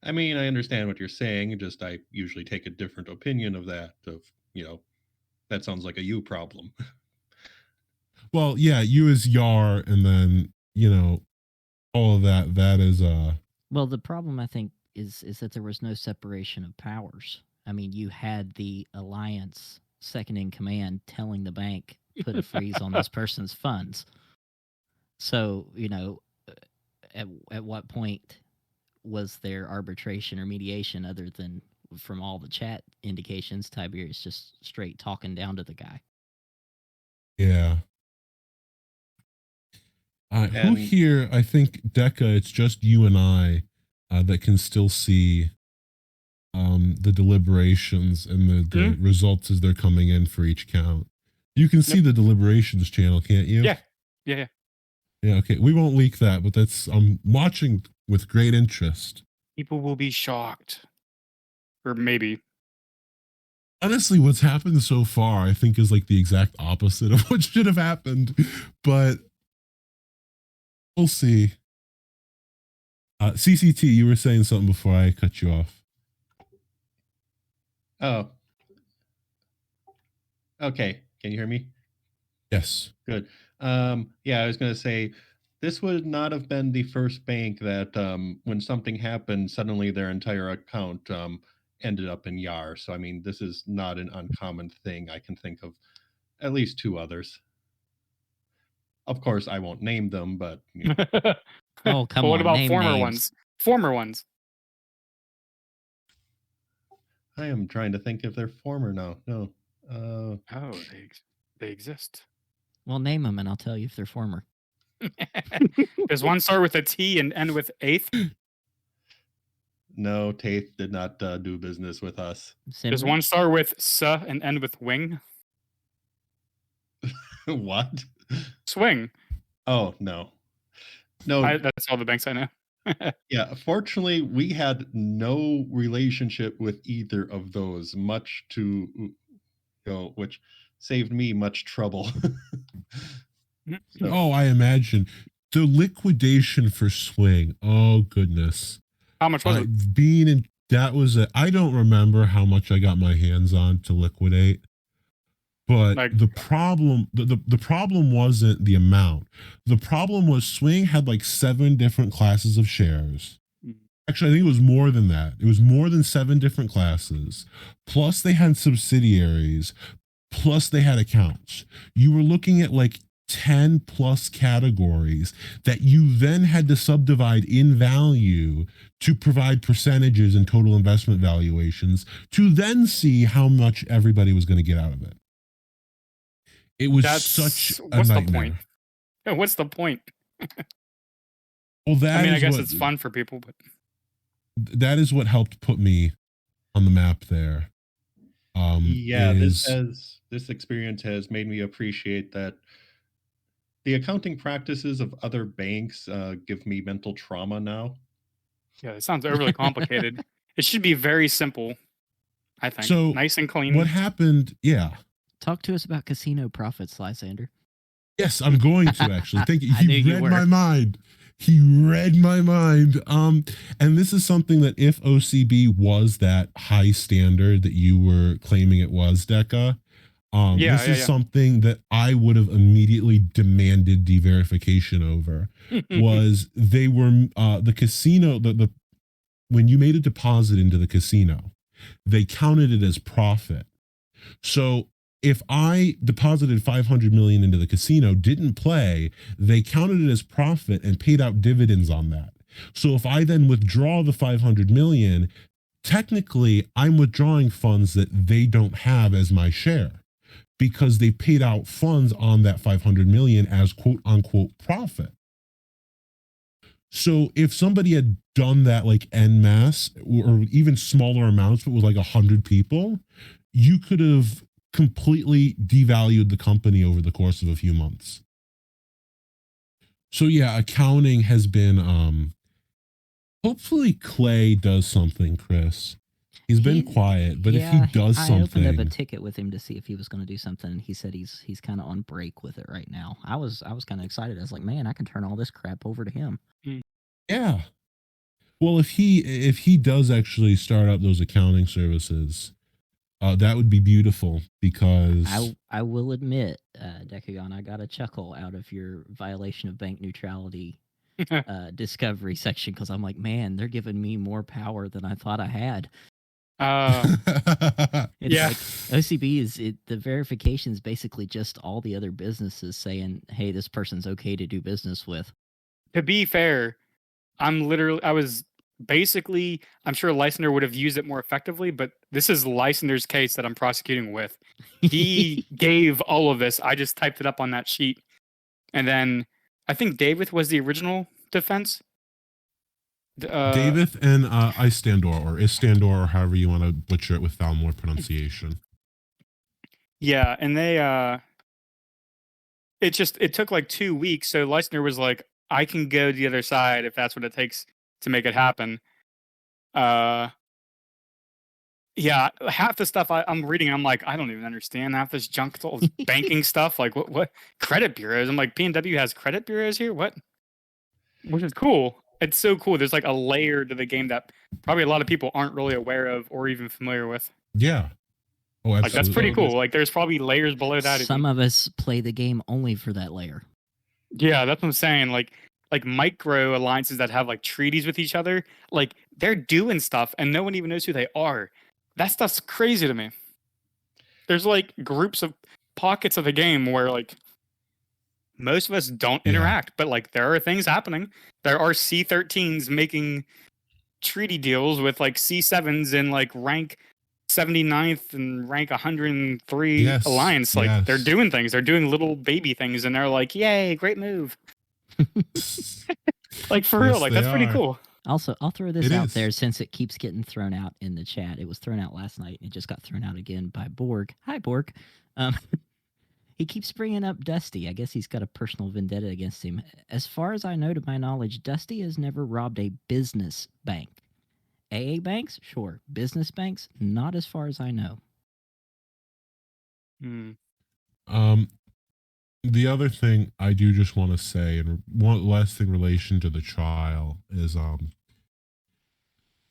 I mean, I understand what you're saying. Just I usually take a different opinion of that. That sounds like a you problem. Well, yeah, you as Yar, and then all of that. That is Well, the problem I think is that there was no separation of powers. I mean, you had the Alliance second in command telling the bank, put a freeze on this person's funds. So, at what point was there arbitration or mediation other than, from all the chat indications, Tiberius just straight talking down to the guy? yeah. Who here? I think Deca. It's just you and I that can still see the deliberations and the results as they're coming in for each count. You can see the deliberations channel, can't you? Yeah. Yeah. Okay. We won't leak that, but I'm watching with great interest. People will be shocked, or maybe. Honestly, what's happened so far, I think, is like the exact opposite of what should have happened, but. We'll see. CCT, you were saying something before I cut you off. Oh. Okay. Can you hear me? Yes. Good. Yeah, I was going to say, this would not have been the first bank that when something happened, suddenly their entire account ended up in YAR. So, I mean, this is not an uncommon thing. I can think of at least two others. Of course, I won't name them, but Oh, come But what on, about name former names. ones? Former ones. I am trying to think if they're former now. No. Oh, they exist. Well, name them and I'll tell you if they're former. Does one start with a T and end with eighth? No, Taith did not do business with us. Does one start with S and end with wing? What? Swing. Oh, no. No. That's all the banks I know. Yeah, fortunately, we had no relationship with either of those, much to, which saved me much trouble. Oh, I imagine. The liquidation for Swing. Oh, goodness. How much was it? I don't remember how much I got my hands on to liquidate. But the problem wasn't the amount. The problem was Swing had like 7 different classes of shares. Actually, I think it was more than that. It was more than 7 different classes. Plus they had subsidiaries. Plus they had accounts. You were looking at like 10 plus categories that you then had to subdivide in value to provide percentages and total investment valuations to then see how much everybody was going to get out of it. It was such a what's nightmare. The point? What's the point? Well, I guess it's fun for people, but that is what helped put me on the map there. This experience has made me appreciate that the accounting practices of other banks give me mental trauma now. Yeah, it sounds overly complicated. It should be very simple, I think. So nice and clean. What happened? Yeah. Talk to us about casino profits, Lysander. Yes, I'm going to actually. Thank you. You read my mind. He read my mind. And this is something that if OCB was that high standard that you were claiming it was, Deca, this is something that I would have immediately demanded de-verification over. Was they were the casino, the when you made a deposit into the casino, they counted it as profit. So if I deposited 500 million into the casino, didn't play, they counted it as profit and paid out dividends on that. So if I then withdraw the 500 million, technically I'm withdrawing funds that they don't have as my share because they paid out funds on that 500 million as quote unquote profit. So if somebody had done that like en masse or even smaller amounts, but with like 100 people, you could have completely devalued the company over the course of a few months. So yeah, accounting has been hopefully Clay does something, Chris. He's been quiet, but if he does something. I opened up a ticket with him to see if he was going to do something, and he said he's kind of on break with it right now. I was kind of excited. I was like, man, I can turn all this crap over to him. Yeah. Well, if he does actually start up those accounting services, that would be beautiful because I will admit, Decagon, I got a chuckle out of your violation of bank neutrality discovery section because I'm like, man, they're giving me more power than I thought I had. It's like OCB the verification is basically just all the other businesses saying, hey, this person's okay to do business with. To be fair, I'm sure Lysander would have used it more effectively, but this is Lysander's case that I'm prosecuting with. He gave all of this. I just typed it up on that sheet. And then I think David was the original defense. David and Istandor or Istandor or however you want to butcher it with Falmore pronunciation. Yeah, and they it took like 2 weeks, so Lysander was like, I can go to the other side if that's what it takes to make it happen. Yeah, half the stuff I'm reading, I'm like, I don't even understand half this junk, all this banking stuff. Like, what credit bureaus? I'm like, P&W has credit bureaus here? What? Which is cool. It's so cool. There's like a layer to the game that probably a lot of people aren't really aware of or even familiar with. Yeah. Oh, absolutely. Like, that's pretty cool. Like, there's probably layers below that. Some of us play the game only for that layer. Yeah, that's what I'm saying. Like micro alliances that have like treaties with each other, like they're doing stuff and no one even knows who they are. That stuff's crazy to me. There's like groups of pockets of the game where like most of us don't interact, but like there are things happening. There are C13s making treaty deals with like C7s in like rank 79th and rank 103 alliance. Like they're doing things. They're doing little baby things and they're like, yay, great move. Like for real, like that's pretty cool. Also, I'll throw this out there since it keeps getting thrown out in the chat. It was thrown out last night. It just got thrown out again by Borg. Hi, Borg. He keeps bringing up Dusty. I guess he's got a personal vendetta against him. As far as I know, to my knowledge, Dusty has never robbed a business bank. AA banks, sure. Business banks, not as far as I know. The other thing I do just want to say, and one last thing in relation to the trial is,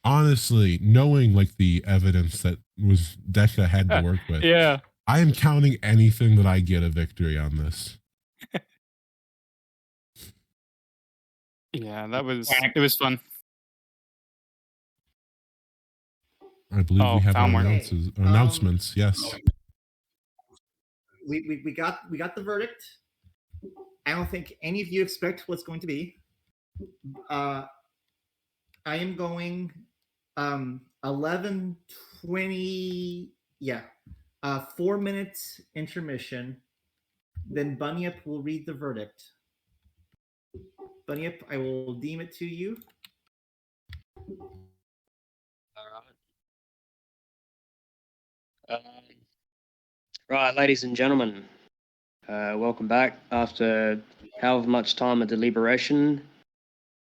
honestly, knowing like the evidence that was Deca had to work with, yeah, I am counting anything that I get a victory on this. Yeah, it was fun. I believe we have our announcements. Yes. We got the verdict. I don't think any of you expect what's going to be. I am going 11:20. Yeah, 4 minutes intermission. Then Bunyip will read the verdict. Bunyip, I will deem it to you. All right. Right, ladies and gentlemen, welcome back. After however much time of deliberation,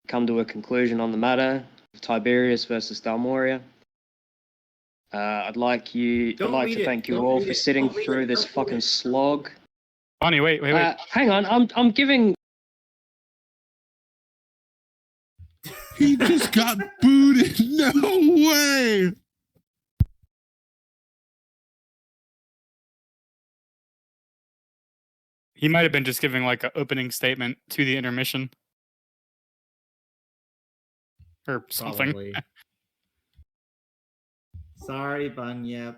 come to a conclusion on the matter of Tiberius versus Dalmoria. I'd like to thank you all for sitting through this fucking slog. Bonnie, wait. Hang on, I'm giving He just got booted. No way. He might have been just giving like an opening statement to the intermission or something. Probably. Sorry, Bunyip.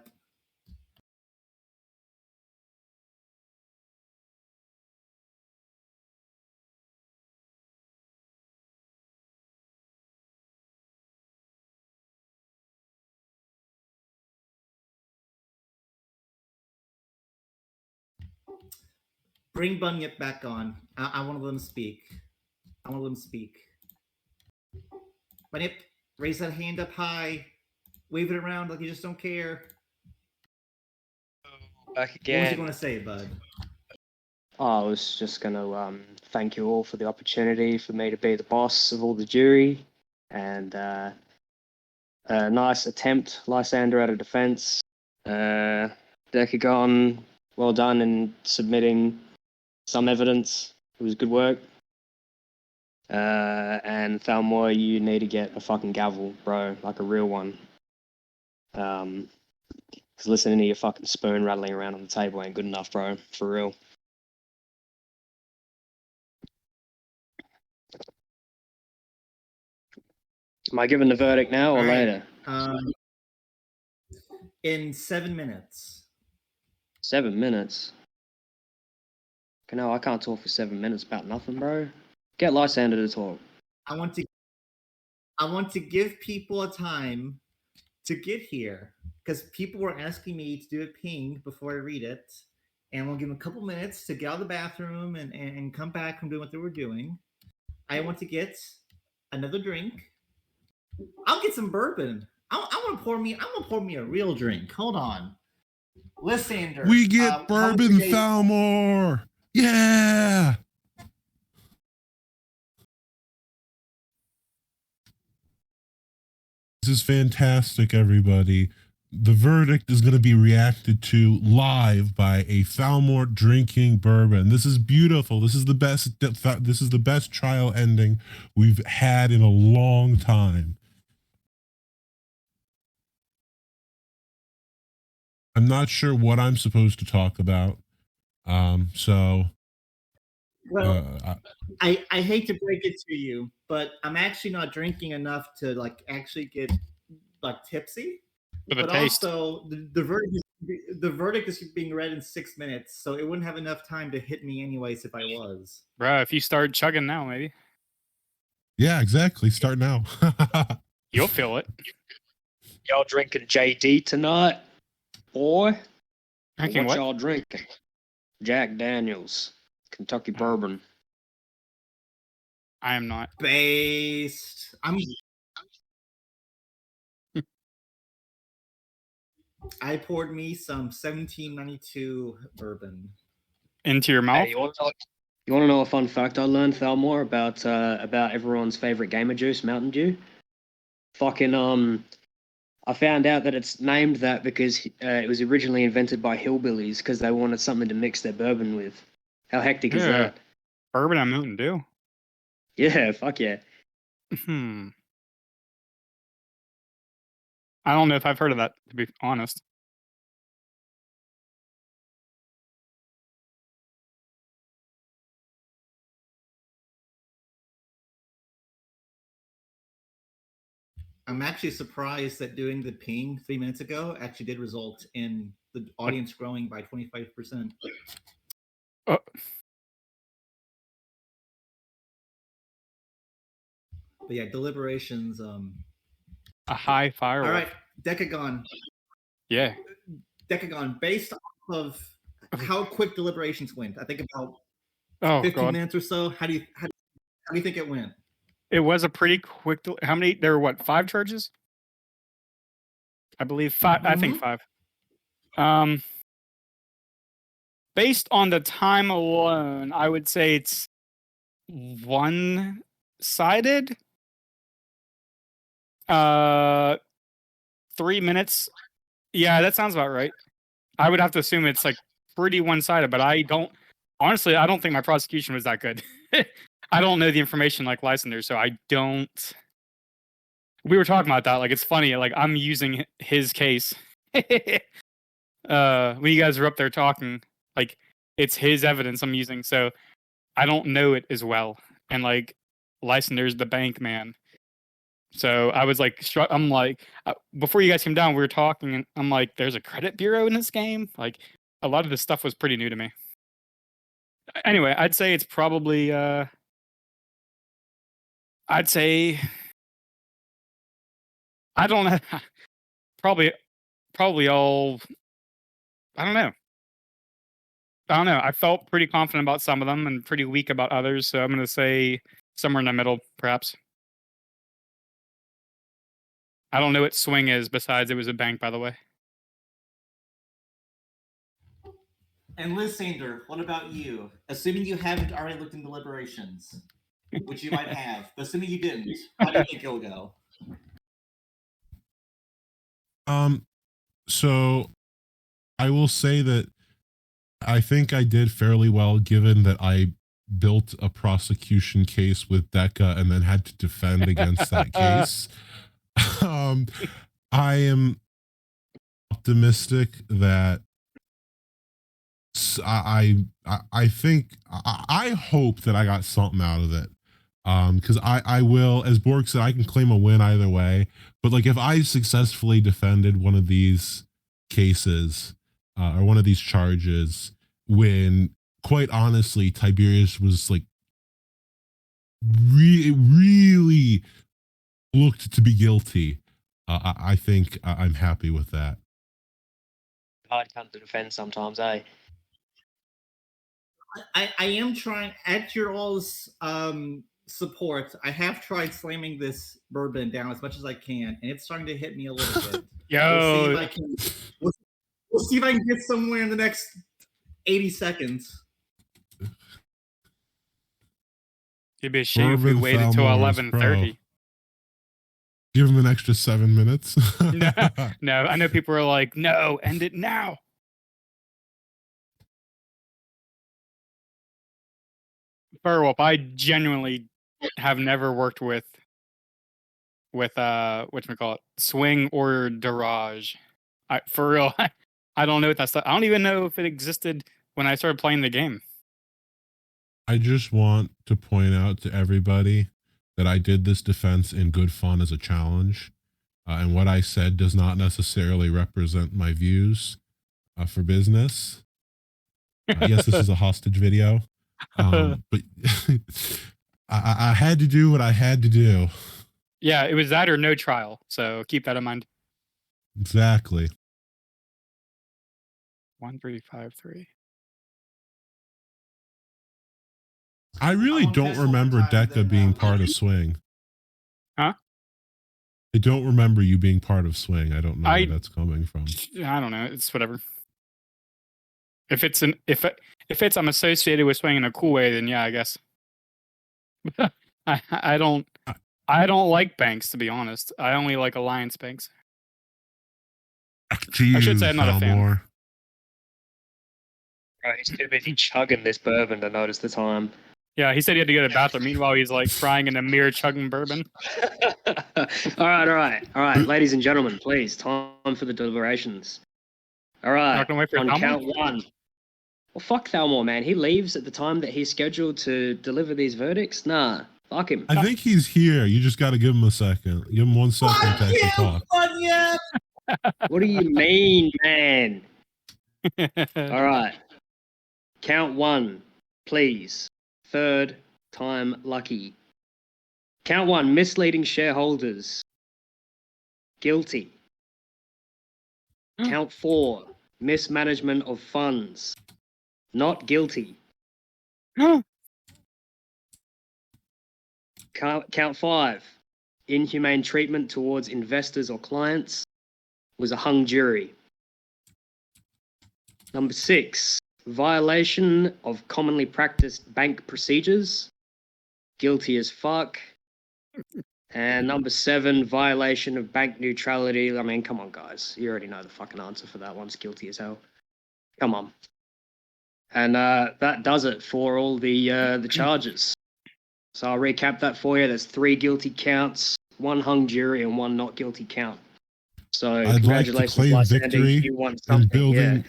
Bring Bunyip back on. I want to let him speak. I want to let him speak. Bunyip, raise that hand up high. Wave it around like you just don't care. Back What was again. you going to say, bud? I was just going to thank you all for the opportunity for me to be the boss of all the jury. And a nice attempt, Lysander, at a defense. Decagon, well done in submitting some evidence. It was good work. And Thalmor, you need to get a fucking gavel, bro, like a real one. Because listening to your fucking spoon rattling around on the table ain't good enough, bro, for real. Am I giving the verdict now or All right. later? In 7 minutes. 7 minutes? No, I can't talk for 7 minutes about nothing, bro. Get Lysander to talk. I want to give people a time to get here because people were asking me to do a ping before I read it, and we'll give them a couple minutes to get out of the bathroom and come back from doing what they were doing. I want to get another drink. I'll get some bourbon. I want to pour me a real drink. Hold on, Lysander. We get how was bourbon, your day? Thalmor. Yeah. This is fantastic, everybody. The verdict is going to be reacted to live by a Thalmor drinking bourbon. This is beautiful. This is the best. This is the best trial ending we've had in a long time. I'm not sure what I'm supposed to talk about. Well, I hate to break it to you, but I'm actually not drinking enough to like actually get like tipsy. For the But taste. also the verdict is being read in 6 minutes, so it wouldn't have enough time to hit me anyways if I was. Bro, if you start chugging now, maybe. Yeah, exactly. Start now. You'll feel it. Y'all drinking JD tonight? Boy? Drinking What what? y'all drinking? Jack Daniels. Kentucky Oh. bourbon. I am not. Based. I poured me some 1792 bourbon. Into your mouth? Hey, you want to know a fun fact I learned, Thalmor, about everyone's favorite gamer juice, Mountain Dew? Fucking I found out that it's named that because it was originally invented by hillbillies because they wanted something to mix their bourbon with. How hectic is Yeah. that? Bourbon and Mountain Dew. Yeah, fuck yeah. I don't know if I've heard of that, to be honest. I'm actually surprised that doing the ping 3 minutes ago actually did result in the audience growing by 25%. Oh. But yeah, deliberations. A high firewall. All right, Decagon. Yeah. Decagon, based off of how quick deliberations went, I think about Oh, 15 God. minutes or so. How do you think it went? It was a pretty quick. How many? There were what? 5 charges? I believe 5. I think 5. Based on the time alone, I would say it's one-sided. 3 minutes. Yeah, that sounds about right. I would have to assume it's like pretty one-sided, but I don't think my prosecution was that good. I don't know the information like Lysander, so I don't we were talking about that. Like, it's funny. Like, I'm using his case. When you guys were up there talking, like, it's his evidence I'm using. So I don't know it as well. And like, Lysander's the bank man. So I was like, I'm like, before you guys came down, we were talking, and I'm like, there's a credit bureau in this game. Like, a lot of this stuff was pretty new to me. Anyway, I'd say it's probably, I'd say, I don't know, probably all, I don't know. I felt pretty confident about some of them and pretty weak about others. So I'm going to say somewhere in the middle, perhaps. I don't know what swing is, besides it was a bank, by the way. And Liz Sander, what about you? Assuming you haven't already looked in deliberations, which you might have, but assuming you didn't, how do you think it'll go? So I will say that I think I did fairly well, given that I built a prosecution case with DECA and then had to defend against that case. I am optimistic that I think I hope that I got something out of it. Because I will, as Borg said, I can claim a win either way. But like, if I successfully defended one of these cases or one of these charges, when quite honestly Tiberius was like really looked to be guilty, I think I'm happy with that. Hard come to defend sometimes, eh? I am trying, at your all's support, I have tried slamming this bourbon down as much as I can, and it's starting to hit me a little bit. Yo, We'll see if I can get somewhere in the next 80 seconds. it'd be a shame if we Bourbon waited till Falmore's 11:30. Give him an extra 7 minutes. No, I know people are like, no, end it now. Furwolf, I genuinely have never worked with whatchamacallit, swing or Darage. For real, I don't know what that stuff. I don't even know if it existed when I started playing the game. I just want to point out to everybody that I did this defense in good fun as a challenge. And what I said does not necessarily represent my views for business. Yes, this is a hostage video. But I had to do what I had to do. Yeah, it was that or no trial. So keep that in mind. Exactly. 1353. I really won't don't guess one remember more time, DECA then, being part of Swing. Huh? I don't remember you being part of Swing. I don't know where that's coming from. I don't know. It's whatever. If it's I'm associated with swing in a cool way, then yeah, I guess. I don't like banks, to be honest. I only like alliance banks. I should say I'm not a fan. Right, he's too busy chugging this bourbon to notice the time. Yeah, he said he had to go to the bathroom. Meanwhile, he's like crying in a mirror, chugging bourbon. all right, ladies and gentlemen, please, time for the deliberations. All right, Not gonna wait for on Thalmor? count one. Well, fuck Thalmor, man. He leaves at the time that he's scheduled to deliver these verdicts. Nah, fuck him. I think he's here. You just got to give him a second. Give him 1 second to actually talk. What do you mean, man? All right. Count one, please. Third time lucky. Count one, misleading shareholders. Guilty. Count four, mismanagement of funds. Not guilty. Count five, inhumane treatment towards investors or clients. Was a hung jury. Number 6, violation of commonly practiced bank procedures. Guilty as fuck. And number 7, violation of bank neutrality. I mean, come on, guys. You already know the fucking answer for that one's guilty as hell. Come on. And that does it for all the charges. So I'll recap that for you. There's 3 guilty counts, one hung jury and one not guilty count. So I'd like to congratulations, claim Lysander, victory you won in something. building.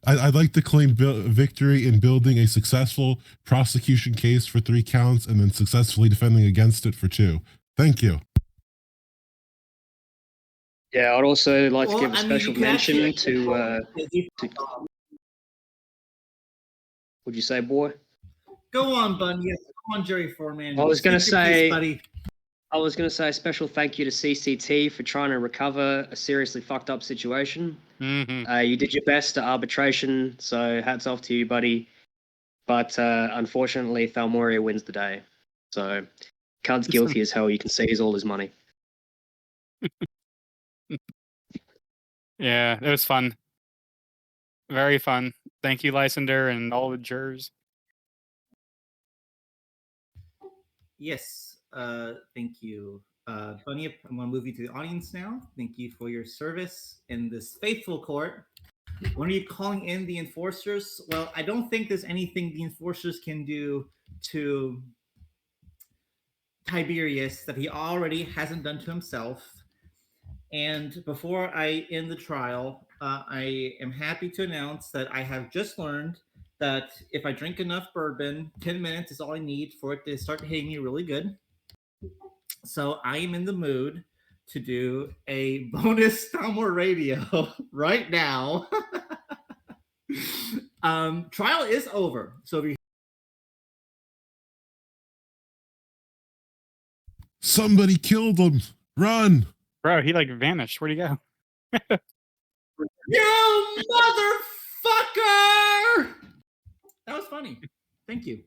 I'd like to claim victory in building a successful prosecution case for 3 counts and then successfully defending against it for 2. Thank you. Yeah, I'd also like to Well, give a I mean, special you can mention actually- to. What'd you say, boy? Go on, Bun. Yes, go on, Jerry Foreman. I was going to Speak your piece, say, buddy. I was going to say a special thank you to CCT for trying to recover a seriously fucked up situation. Mm-hmm. You did your best at arbitration, so hats off to you, buddy. But unfortunately, Thalmoria wins the day. So, Cunt's guilty as hell. You can seize all his money. Yeah, it was fun. Very fun. Thank you, Lysander, and all the jurors. Yes, thank you. Bunny, I'm going to move you to the audience now. Thank you for your service in this faithful court. When are you calling in the enforcers? Well, I don't think there's anything the enforcers can do to Tiberius that he already hasn't done to himself. And before I end the trial, I am happy to announce that I have just learned that if I drink enough bourbon, 10 minutes is all I need for it to start hitting me really good. So I am in the mood to do a bonus Stalmore Radio right now. Trial is over. So if you Somebody killed him. Run. Bro, he like vanished. Where'd he go? You motherfucker! That was funny. Thank you.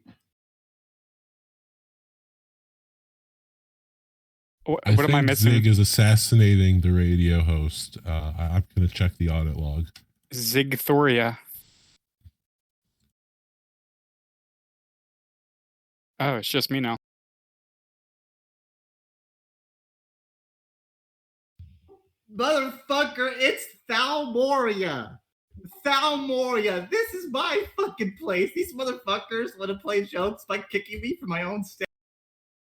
What I am think I missing? Zig is assassinating the radio host. I'm going to check the audit log. Zigthoria. Oh, it's just me now. Motherfucker, it's Thalmoria. Thalmoria. This is my fucking place. These motherfuckers want to play jokes by kicking me from my own stage.